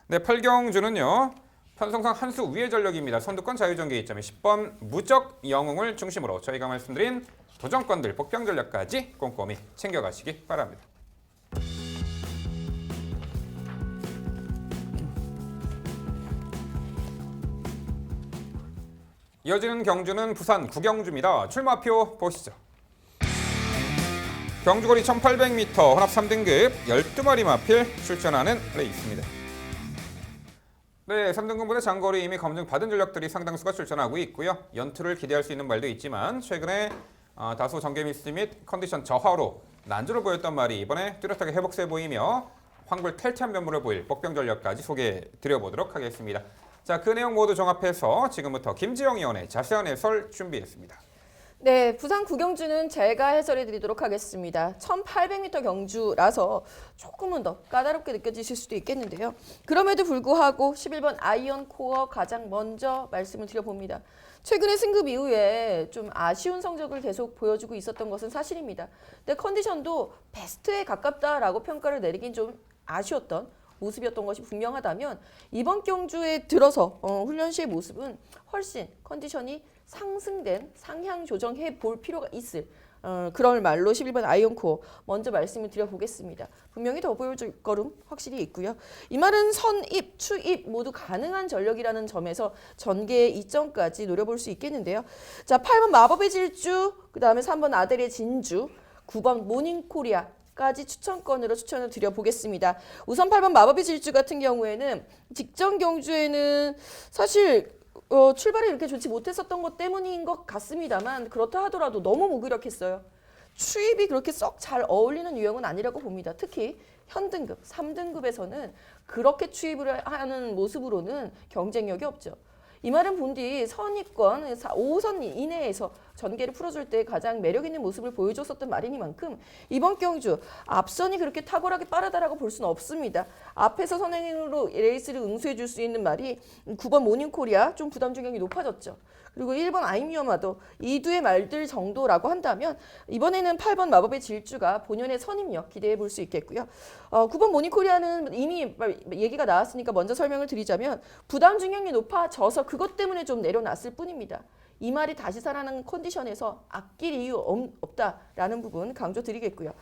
네, 8경주는요. 편성상 한 수 위의 전력입니다. 선두권 자유전개 이점에 10번 무적 영웅을 중심으로 저희가 말씀드린 도전권들 복병 전략까지 꼼꼼히 챙겨가시기 바랍니다. 이어지는 경주는 부산 구경주입니다. 출마표 보시죠. 경주거리 1800m 혼합 3등급 12마리 마필 출전하는 레이스입니다. 네, 3등급보다 장거리 이미 검증받은 전력들이 상당수가 출전하고 있고요. 연투를 기대할 수 있는 말도 있지만 최근에 다소 전개 미스 및 컨디션 저하로 난조를 보였던 말이 이번에 뚜렷하게 회복세 보이며 황불 탈퇴한 면모를 보일 복병 전력까지 소개해드려보도록 하겠습니다. 자, 그 내용 모두 종합해서 지금부터 김지영 의원의 자세한 해설 준비했습니다. 네, 부산 구경주는 제가 해설해 드리도록 하겠습니다. 1800m 경주라서 조금은 더 까다롭게 느껴지실 수도 있겠는데요. 그럼에도 불구하고 11번 아이언 코어 가장 먼저 말씀을 드려봅니다. 최근의 승급 이후에 좀 아쉬운 성적을 계속 보여주고 있었던 것은 사실입니다. 근데 컨디션도 베스트에 가깝다라고 평가를 내리긴 좀 아쉬웠던 모습이었던 것이 분명하다면 이번 경주에 들어서 훈련 시의 모습은 훨씬 컨디션이 상승된 상향 조정해 볼 필요가 있을 그런 말로 11번 아이언코어 먼저 말씀을 드려보겠습니다. 분명히 더 보여줄 거름 확실히 있고요. 이 말은 선입, 추입 모두 가능한 전력이라는 점에서 전개의 이점까지 노려볼 수 있겠는데요. 자, 8번 마법의 질주, 그 다음에 3번 아델의 진주, 9번 모닝코리아, 까지 추천권으로 추천을 드려보겠습니다. 우선 8번 마법의 질주 같은 경우에는 직전 경주에는 사실 출발이 이렇게 좋지 못했었던 것 때문인 것 같습니다만 그렇다 하더라도 너무 무기력했어요. 추입이 그렇게 썩 잘 어울리는 유형은 아니라고 봅니다. 특히 현등급, 3등급에서는 그렇게 추입을 하는 모습으로는 경쟁력이 없죠. 이 말은 본디 선입권 5선 이내에서 전개를 풀어줄 때 가장 매력 있는 모습을 보여줬었던 말이니만큼 이번 경주 앞선이 그렇게 탁월하게 빠르다라고 볼 수는 없습니다. 앞에서 선행으로 레이스를 응수해 줄 수 있는 말이 9번 모닝코리아 좀 부담 중량이 높아졌죠. 그리고 1번 아임유어마도 이 두의 말들 정도라고 한다면 이번에는 8번 마법의 질주가 본연의 선임력 기대해 볼 수 있겠고요. 9번 모닝코리아는 이미 얘기가 나왔으니까 먼저 설명을 드리자면 부담 중량이 높아져서 그것 때문에 좀 내려놨을 뿐입니다. 이 말이 다시 살아나는 컨디션에서 아낄 이유 없다라는 부분 강조드리겠고요.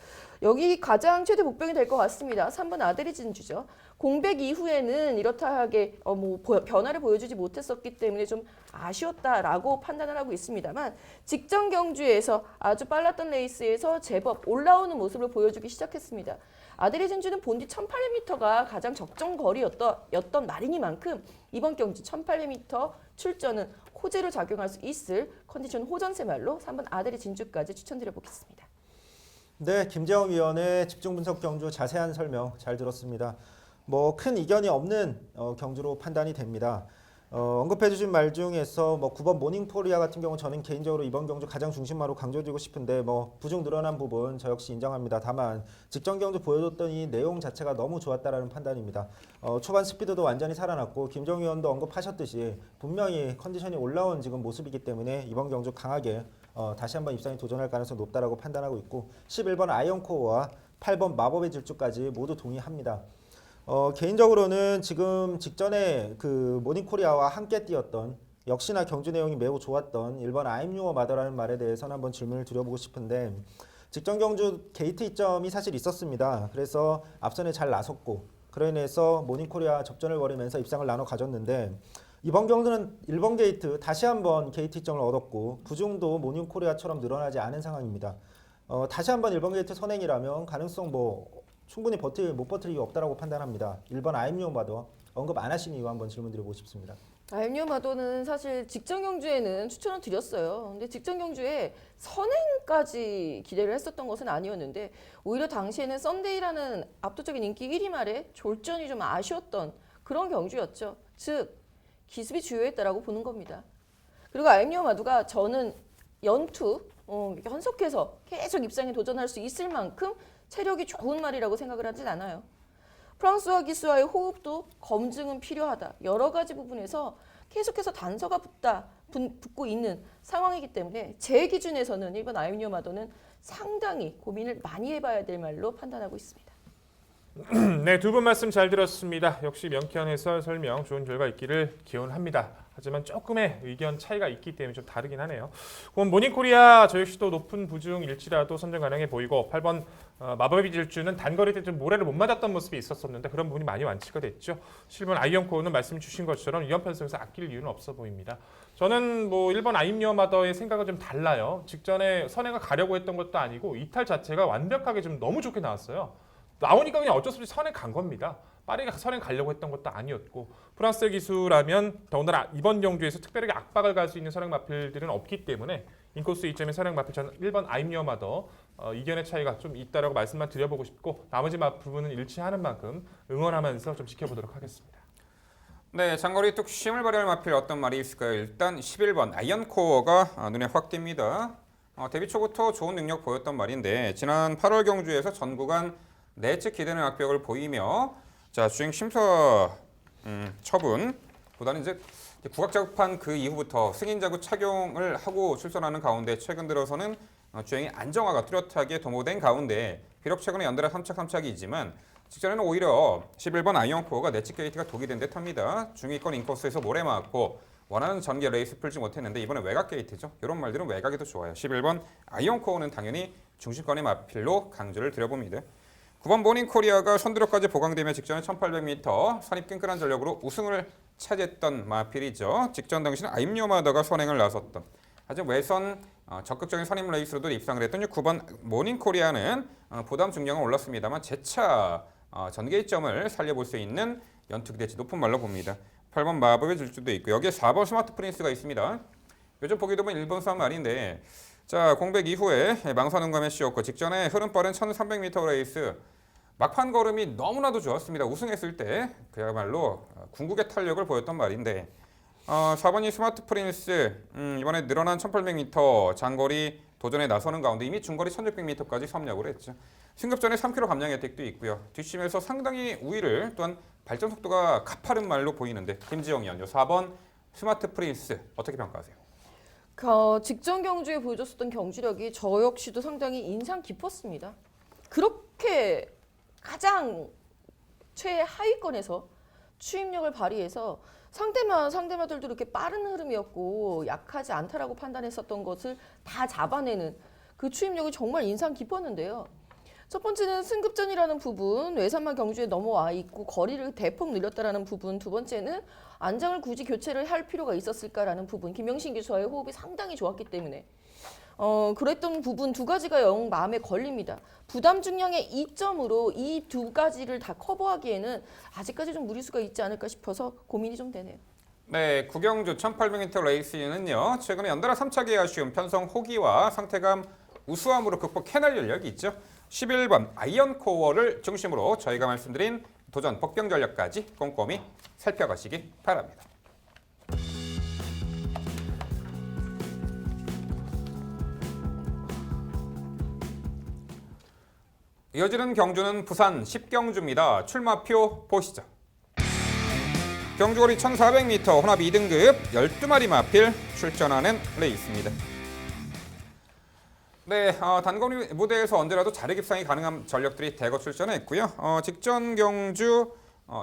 여기 가장 최대 복병이 될 것 같습니다. 3번 아데리 진주죠. 공백 이후에는 이렇다 하게 변화를 보여주지 못했었기 때문에 좀 아쉬웠다라고 판단을 하고 있습니다만 직전 경주에서 아주 빨랐던 레이스에서 제법 올라오는 모습을 보여주기 시작했습니다. 아데리 진주는 본디 1800m가 가장 적정 거리였던 말이니만큼 이번 경주 1800m 출전은 호재로 작용할 수 있을 컨디션 호전세 말로 3번 아데리 진주까지 추천드려보겠습니다. 네, 김재영 위원의 집중 분석 경주 자세한 설명 잘 들었습니다. 뭐 큰 이견이 없는 경주로 판단이 됩니다. 언급해주신 말 중에서 9번 모닝코리아 같은 경우 저는 개인적으로 이번 경주 가장 중심마로 강조드리고 싶은데 부중 늘어난 부분 저 역시 인정합니다. 다만 직전 경주 보여줬던 이 내용 자체가 너무 좋았다라는 판단입니다. 초반 스피드도 완전히 살아났고 김정 위원도 언급하셨듯이 분명히 컨디션이 올라온 지금 모습이기 때문에 이번 경주 강하게 다시 한번 입상에 도전할 가능성이 높다라고 판단하고 있고 11번 아이언코어와 8번 마법의 질주까지 모두 동의합니다. 개인적으로는 지금 직전에 그 모닝코리아와 함께 뛰었던 역시나 경주 내용이 매우 좋았던 1번 I'm your mother라는 말에 대해서는 한번 질문을 드려보고 싶은데 직전 경주 게이트 이점이 사실 있었습니다. 그래서 앞선에 잘 나섰고 그로 인해서 모닝코리아 접전을 벌이면서 입상을 나눠 가졌는데 이번 경주는 1번 게이트 다시 한번 게이트 이점을 얻었고 부중도 모닝코리아처럼 늘어나지 않은 상황입니다. 다시 한번 1번 게이트 선행이라면 가능성 충분히 못 버틸 이유 없다라고 판단합니다. 1번 아임요 마도 언급 안 하신 이유 한번 질문 드려보고 싶습니다. 아임요 마도는 사실 직전 경주에는 추천을 드렸어요. 근데 직전 경주에 선행까지 기대를 했었던 것은 아니었는데 오히려 당시에는 썬데이라는 압도적인 인기 1위 말에 졸전이 좀 아쉬웠던 그런 경주였죠. 즉 기습이 주요했다라고 보는 겁니다. 그리고 아임요 마도가 저는 연속해서 계속 입상에 도전할 수 있을 만큼 체력이 좋은 말이라고 생각을 하진 않아요. 프랑스와 기수와의 호흡도 검증은 필요하다. 여러 가지 부분에서 계속해서 단서가 붙고 있는 상황이기 때문에 제 기준에서는 1번 아임요 마도는 상당히 고민을 많이 해봐야 될 말로 판단하고 있습니다. 네, 두 분 말씀 잘 들었습니다. 역시 명쾌한 해설, 설명 좋은 결과 있기를 기원합니다. 하지만 조금의 의견 차이가 있기 때문에 좀 다르긴 하네요. 그럼 모닝코리아 저 역시도 높은 부중일지라도 선정 가능해 보이고 8번 마법의 질주는 단거리 때 좀 모래를 못 맞았던 모습이 있었었는데 그런 부분이 많이 완치가 됐죠. 7번 아이언코어는 말씀 주신 것처럼 위험 편성에서 아낄 이유는 없어 보입니다. 저는 1번 아임유어 마더의 생각은 좀 달라요. 직전에 선행을 가려고 했던 것도 아니고 이탈 자체가 완벽하게 좀 너무 좋게 나왔어요. 나오니까 그냥 어쩔 수 없이 선행 간 겁니다. 빠르게 선행 가려고 했던 것도 아니었고 프랑스 기수라면 더군다나 이번 경주에서 특별하게 압박을 갈 수 있는 선행 마필들은 없기 때문에 인코스 2점의 선행 마필 저는 1번 아임유어 마더 이견의 차이가 좀 있다라고 말씀만 드려보고 싶고 나머지 부분은 일치하는 만큼 응원하면서 좀 지켜보도록 하겠습니다. 네, 장거리 뚝심을 발휘할 마필 어떤 말이 있을까요? 일단 11번 아이언코어가 눈에 확 띕니다. 데뷔 초부터 좋은 능력 보였던 말인데 지난 8월 경주에서 전 구간 내측 기대는 악벽을 보이며 주행 심사 처분보다는 이제 국악 작업한 그 이후부터 승인 자구 착용을 하고 출전하는 가운데 최근 들어서는 주행이 안정화가 뚜렷하게 도모된 가운데 비록 최근에 연달아 3착이지만 직전에는 오히려 11번 아이언코어가 내측 게이트가 독이 된 듯합니다. 중위권 인코스에서 모래 맞고 원하는 전개 레이스 풀지 못했는데 이번에 외곽 게이트죠. 이런 말들은 외곽이 더 좋아요. 11번 아이언코어는 당연히 중심권의 마필로 강조를 드려봅니다. 9번 모닝코리아가 선두력까지 보강되며 직전에 1800m 선입 끈끈한 전력으로 우승을 차지했던 마필이죠. 직전 당시는 아임요마다가 선행을 나섰던 아주 외선 적극적인 선임 레이스로도 입상을 했던 9번 모닝코리아는 부담 중량은 올랐습니다만 재차 전개점을 살려볼 수 있는 연투 기대치 높은 말로 봅니다. 8번 마법의 질주도 있고 여기에 4번 스마트 프린스가 있습니다. 요즘 보기 드문 일본 산 말인데 자 공백 이후에 망사능감에 씌웠고 직전에 흐름 빠른 1300m 레이스 막판 걸음이 너무나도 좋았습니다. 우승했을 때 그야말로 궁극의 탄력을 보였던 말인데 4번이 스마트 프린스 이번에 늘어난 1800m 장거리 도전에 나서는 가운데 이미 중거리 1600m까지 섭렵을 했죠. 승급전에 3km 감량 혜택도 있고요. 뒷심에서 상당히 우위를 또한 발전 속도가 가파른 말로 보이는데 김지영 위원요. 4번 스마트 프린스 어떻게 평가하세요? 직전 경주에 보여줬었던 경주력이 저 역시도 상당히 인상 깊었습니다. 그렇게 가장 최하위권에서 추임력을 발휘해서 상대마들도 이렇게 빠른 흐름이었고 약하지 않다라고 판단했었던 것을 다 잡아내는 그 추임력이 정말 인상 깊었는데요. 첫 번째는 승급전이라는 부분, 외산마 경주에 넘어와 있고 거리를 대폭 늘렸다라는 부분, 두 번째는 안장을 굳이 교체를 할 필요가 있었을까라는 부분, 김영신 기수와의 호흡이 상당히 좋았기 때문에 그랬던 부분 두 가지가 영 마음에 걸립니다. 부담 중량의 이점으로 이 두 가지를 다 커버하기에는 아직까지 좀 무리수가 있지 않을까 싶어서 고민이 좀 되네요. 네, 구경주 1800m 레이스는요. 최근에 연달아 3차기의 아쉬움, 편성 호기와 상태감 우수함으로 극복해낼 전력이 있죠. 11번 아이언코어를 중심으로 저희가 말씀드린 도전 복병 전력까지 꼼꼼히 살펴가시기 바랍니다. 이어지는 경주는 부산 10경주입니다. 출마표 보시죠. 경주거리 1400m 혼합 2등급 12마리 마필 출전하는 레이스입니다. 네, 단거리 무대에서 언제라도 자력 입상이 가능한 전력들이 대거 출전했고요. 직전 경주,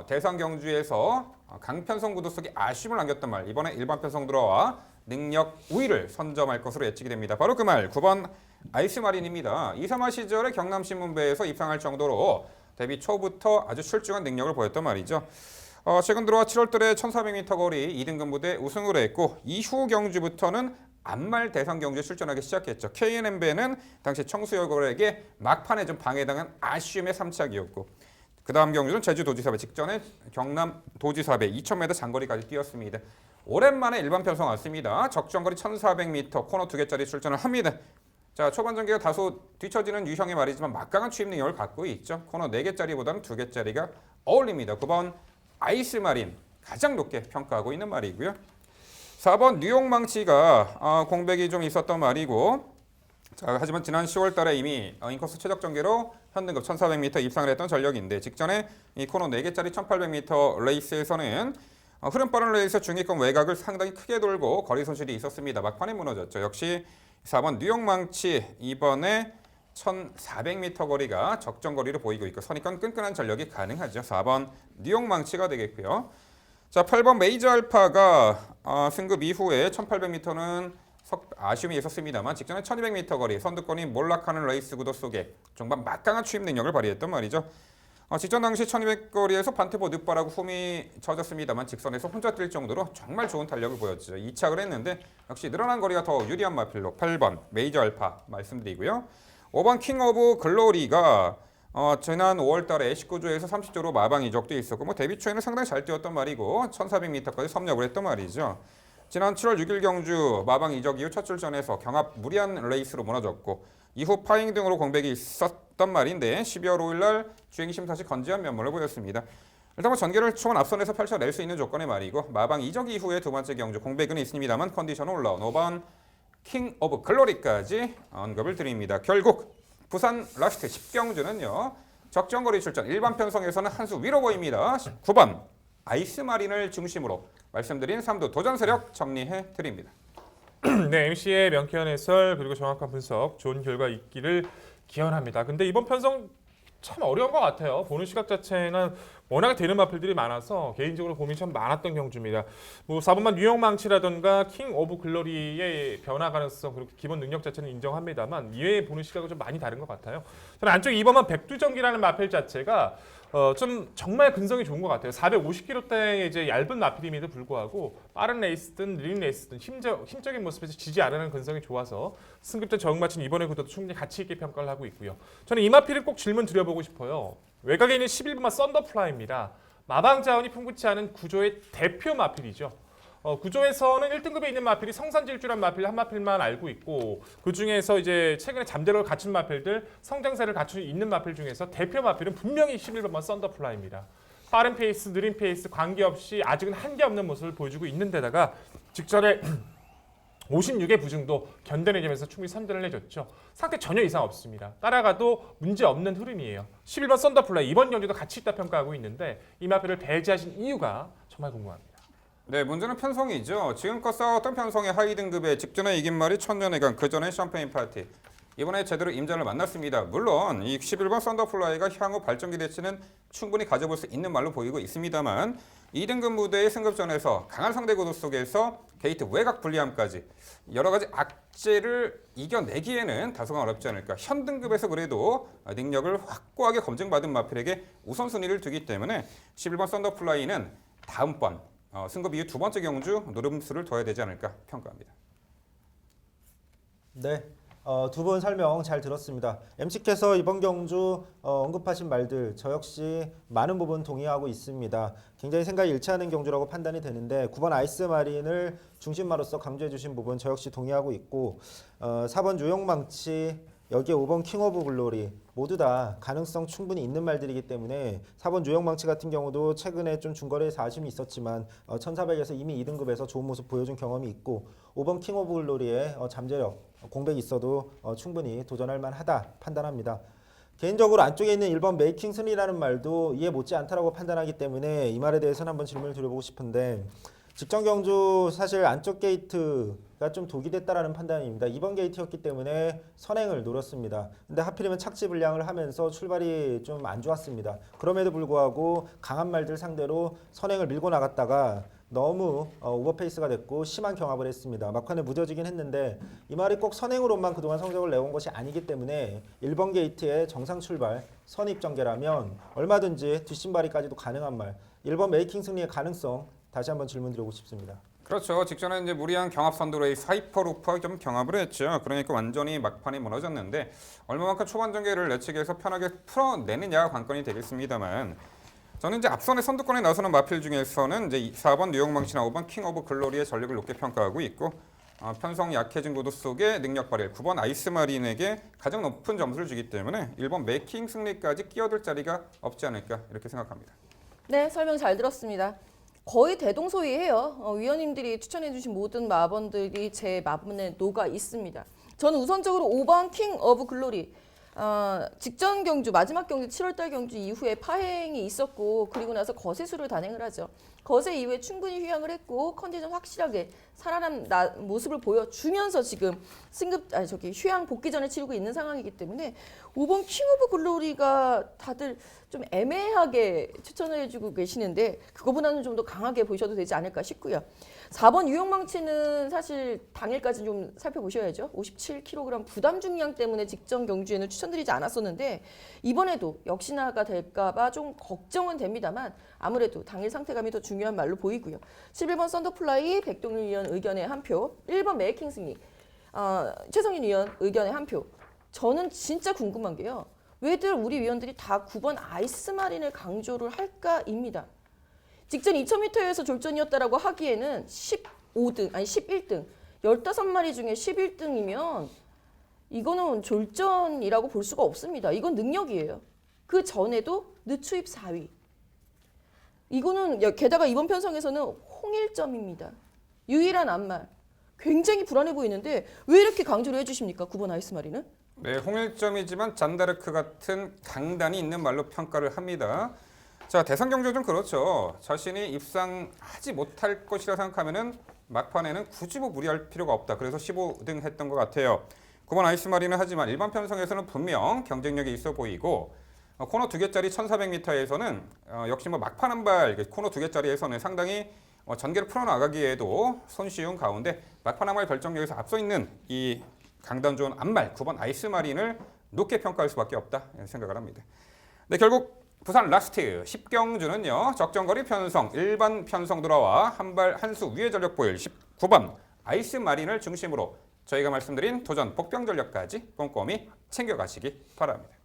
대상 경주에서 강편성 구도 속에 아쉬움을 남겼던 말, 이번에 일반 편성 들어와 능력 우위를 선점할 것으로 예측이 됩니다. 바로 그 말, 9번 아이스마린입니다. 2~3화 시절에 경남신문배에서 입상할 정도로 데뷔 초부터 아주 출중한 능력을 보였던 말이죠. 최근 들어와 7월달에 1400m 거리 2등급 무대 우승을 했고 이후 경주부터는 안말 대상 경주에 출전하기 시작했죠. KNM배는 당시 청수여걸에게 막판에 좀 방해당한 아쉬움의 3차기였고 그 다음 경주는 제주도지사배 직전에 경남도지사배 2000m 장거리까지 뛰었습니다. 오랜만에 일반 편성 왔습니다. 적정거리 1400m 코너 2개짜리 출전을 합니다. 자, 초반 전개가 다소 뒤처지는 유형의 말이지만 막강한 추임 능력을 갖고 있죠. 코너 4개짜리보다는 2개짜리가 어울립니다. 9번 아이스마린 가장 높게 평가하고 있는 말이고요. 4번 뉴욕망치가 공백이 좀 있었던 말이고 자, 하지만 지난 10월 달에 이미 인코스 최적 전개로 현등급 1400m 입상을 했던 전력인데 직전에 이 코너 4개짜리 1800m 레이스에서는 흐름 빠른 레이스 중위권 외곽을 상당히 크게 돌고 거리 손실이 있었습니다. 막판에 무너졌죠. 역시 4번 뉴욕망치 이번에 1400m 거리가 적정 거리로 보이고 있고 선입견 끈끈한 전력이 가능하죠. 4번 뉴욕망치가 되겠고요. 자, 8번 메이저 알파가 승급 이후에 1800m는 아쉬움이 있었습니다만 직전에 1200m 거리 선두권이 몰락하는 레이스 구도 속에 종반 막강한 추임 능력을 발휘했던 말이죠. 직전 당시 1200거리에서 반테보 늑발하고 홈이 젖었습니다만 직선에서 혼자 뛸 정도로 정말 좋은 탄력을 보였죠. 2착을 했는데 역시 늘어난 거리가 더 유리한 마필로 8번 메이저 알파 말씀드리고요. 5번 킹 오브 글로리가 지난 5월 달에 19조에서 30조로 마방 이적도 있었고 데뷔 초에는 상당히 잘 뛰었던 말이고 1400m까지 섭렵을 했던 말이죠. 지난 7월 6일 경주 마방 이적 이후 첫 출전에서 경합 무리한 레이스로 무너졌고 이후 파잉 등으로 공백이 있었던 말인데 12월 5일 날 주행심 다시 건재한 면모를 보였습니다. 일단 전개를 초반 앞선에서 펼쳐낼 수 있는 조건의 말이고 마방 이적 이후에 두 번째 경주 공백은 있습니다만 컨디션은 올라온 5번 킹 오브 글로리까지 언급을 드립니다. 결국 부산 라스트 10경주는요. 적정거리 출전 일반 편성에서는 한 수 위로 보입니다. 9번 아이스마린을 중심으로 말씀드린 3두 도전 세력 정리해 드립니다. 네, MC의 명쾌한 해설 그리고 정확한 분석 좋은 결과 있기를 기원합니다. 근데 이번 편성 참 어려운 것 같아요. 보는 시각 자체는 워낙에 되는 마필들이 많아서 개인적으로 고민이 참 많았던 경주입니다. 뭐 4번만 뉴욕 망치라던가 킹 오브 글로리의 변화 가능성 그리고 기본 능력 자체는 인정합니다만 이외에 보는 시각은 좀 많이 다른 것 같아요. 저는 안쪽 2번만 백두전기라는 마필 자체가 좀 정말 근성이 좋은 것 같아요. 450km대의 이제 얇은 마필임에도 불구하고 빠른 레이스든 느린 레이스든 힘적인 모습에서 지지 않으는 근성이 좋아서 승급전 적응마친 이번의 구도도 충분히 가치 있게 평가를 하고 있고요. 저는 이 마필을 꼭 질문 드려보고 싶어요. 외곽에 있는 11번마 썬더플라이입니다. 마방 자원이 풍부치 않은 구조의 대표 마필이죠. 구조에서는 1등급에 있는 마필이 성산질주란 마필 한 마필만 알고 있고 그 중에서 이제 최근에 잠재력을 갖춘 마필들 성장세를 갖추고 있는 마필 중에서 대표 마필은 분명히 11번만 썬더플라이입니다. 빠른 페이스, 느린 페이스 관계없이 아직은 한계 없는 모습을 보여주고 있는 데다가 직전에 56의 부중도 견뎌내면서 충분히 선전을 해줬죠. 상태 전혀 이상 없습니다. 따라가도 문제 없는 흐름이에요. 11번 썬더플라이 이번 경기도 가치 있다 평가하고 있는데 이 마필을 배제하신 이유가 정말 궁금합니다. 네, 문제는 편성이죠. 지금껏 싸웠던 편성의 하위 등급에 직전에 이긴 말이 천년의간, 그 전에 샴페인 파티. 이번에 제대로 임자를 만났습니다. 물론 이 11번 썬더플라이가 향후 발전 기대치는 충분히 가져볼 수 있는 말로 보이고 있습니다만 2등급 무대의 승급전에서 강한 상대 구도 속에서 게이트 외곽 불리함까지 여러 가지 악재를 이겨내기에는 다소간 어렵지 않을까. 현 등급에서 그래도 능력을 확고하게 검증받은 마필에게 우선순위를 두기 때문에 11번 썬더플라이는 다음번 승급 이후 두 번째 경주 노름수를 둬야 되지 않을까 평가합니다. 네. 두 분 설명 잘 들었습니다. MC께서 이번 경주 언급하신 말들 저 역시 많은 부분 동의하고 있습니다. 굉장히 생각이 일치하는 경주라고 판단이 되는데 9번 아이스마린을 중심마로서 강조해 주신 부분 저 역시 동의하고 있고 4번 뉴욕망치 여기에 5번 킹 오브 글로리 모두 다 가능성 충분히 있는 말들이기 때문에 4번 뉴욕망치 같은 경우도 최근에 좀 중거리에서 아쉬움이 있었지만 1400에서 이미 2등급에서 좋은 모습 보여준 경험이 있고 5번 킹 오브 글로리의 잠재력 공백이 있어도 충분히 도전할 만하다 판단합니다. 개인적으로 안쪽에 있는 1번 메이킹 승리라는 말도 이해 못지 않다라고 판단하기 때문에 이 말에 대해서는 한번 질문을 드려보고 싶은데 직전 경주 사실 안쪽 게이트가 좀 독이 됐다라는 판단입니다. 2번 게이트였기 때문에 선행을 노렸습니다. 근데 하필이면 착지 불량을 하면서 출발이 좀 안 좋았습니다. 그럼에도 불구하고 강한 말들 상대로 선행을 밀고 나갔다가 너무 오버페이스가 됐고 심한 경합을 했습니다. 막판에 무뎌지긴 했는데 이 말이 꼭 선행으로만 그동안 성적을 내온 것이 아니기 때문에 1번 게이트의 정상 출발 선입 전개라면 얼마든지 뒷심발이까지도 가능한 말 1번 메이킹 승리의 가능성 다시 한번 질문드리고 싶습니다. 그렇죠. 직전에 이제 무리한 경합 선두 레이스 하이퍼루프와 좀 경합을 했죠. 그러니까 완전히 막판이 무너졌는데 얼마만큼 초반 전개를 내측에서 편하게 풀어내느냐가 관건이 되겠습니다만 저는 이제 앞선의 선두권에 나서는 마필 중에서는 이제 4번 뉴욕망치나 5번 킹 오브 글로리의 전력을 높게 평가하고 있고 편성 약해진 구도 속에 능력 발휘 9번 아이스마린에게 가장 높은 점수를 주기 때문에 1번 메이킹 승리까지 끼어들 자리가 없지 않을까 이렇게 생각합니다. 네, 설명 잘 들었습니다. 거의 대동소이해요. 위원님들이 추천해주신 모든 마번들이 제 마번에 녹아 있습니다. 저는 우선적으로 5번 킹 오브 글로리 직전 경주 마지막 경주 7월달 경주 이후에 파행이 있었고 그리고 나서 거세수를 단행을 하죠. 거세 이후에 충분히 휴양을 했고 컨디션 확실하게 살아난 모습을 보여주면서 지금 휴양 복귀전을 치르고 있는 상황이기 때문에 5번 킹 오브 글로리가 다들 좀 애매하게 추천을 해주고 계시는데 그거보다는 좀 더 강하게 보셔도 되지 않을까 싶고요. 4번 유용망치는 사실 당일까지 좀 살펴보셔야죠. 57kg 부담 중량 때문에 직전 경주에는 추천드리지 않았었는데 이번에도 역시나가 될까봐 좀 걱정은 됩니다만 아무래도 당일 상태감이 더 중요한 말로 보이고요. 11번 썬더플라이 백동일 위원 의견에 한 표, 1번 메이킹 승리 최성인 위원 의견에 한 표. 저는 진짜 궁금한 게요. 왜들 우리 위원들이 다 9번 아이스마린을 강조를 할까입니다. 직전 2000m에서 졸전이었다라고 하기에는 15등, 아니 11등, 15마리 중에 11등이면 이거는 졸전이라고 볼 수가 없습니다. 이건 능력이에요. 그 전에도 늦추입 4위. 이거는 게다가 이번 편성에서는 홍일점입니다. 유일한 안말. 굉장히 불안해 보이는데 왜 이렇게 강조를 해주십니까? 9번 아이스마리는? 네, 홍일점이지만 잔다르크 같은 강단이 있는 말로 평가를 합니다. 자, 대선 경주 좀 그렇죠. 자신이 입상하지 못할 것이라 생각하면은 막판에는 굳이 무리할 필요가 없다. 그래서 15등 했던 것 같아요. 9번 아이스마리는 하지만 일반 편성에서는 분명 경쟁력이 있어 보이고 코너 2개짜리 1400m에서는 역시 뭐 막판 한 발 코너 2개짜리에서는 상당히 전개를 풀어나가기에도 손쉬운 가운데 막판 한 발 결정력에서 앞서 있는 이 강단 좋은 앞말 9번 아이스 마린을 높게 평가할 수밖에 없다 생각을 합니다. 네, 결국 부산 라스트 10경주는요. 적정거리 편성, 일반 편성 들어와 한 발 한 수 위의 전력 보일 19번 아이스 마린을 중심으로 저희가 말씀드린 도전 복병 전력까지 꼼꼼히 챙겨가시기 바랍니다.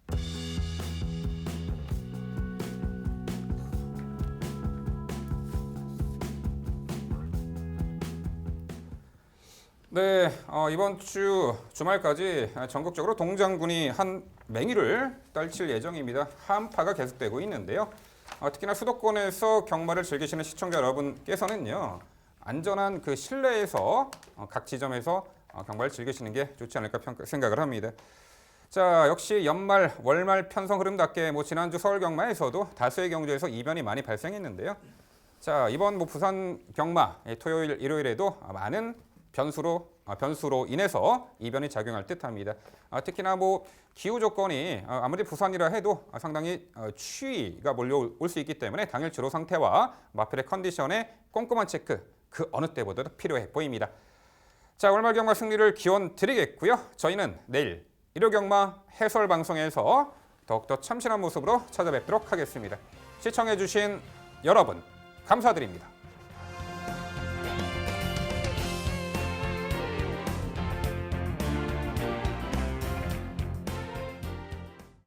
네, 이번 주 주말까지 전국적으로 동장군이 한 맹위를 떨칠 예정입니다. 한파가 계속되고 있는데요. 특히나 수도권에서 경마를 즐기시는 시청자 여러분께서는요. 안전한 그 실내에서 각 지점에서 경마를 즐기시는 게 좋지 않을까 생각을 합니다. 자, 역시 연말 월말 편성 흐름답게 지난주 서울 경마에서도 다수의 경주에서 이변이 많이 발생했는데요. 자, 이번 부산 경마 토요일 일요일에도 많은 변수로 인해서 이변이 작용할 듯합니다. 특히나 기후 조건이 아무리 부산이라 해도 상당히 추위가 몰려올 수 있기 때문에 당일 주로 상태와 마필의 컨디션의 꼼꼼한 체크 그 어느 때보다도 필요해 보입니다. 자, 월말 경마 승리를 기원 드리겠고요. 저희는 내일 일요 경마 해설 방송에서 더욱더 참신한 모습으로 찾아뵙도록 하겠습니다. 시청해주신 여러분 감사드립니다.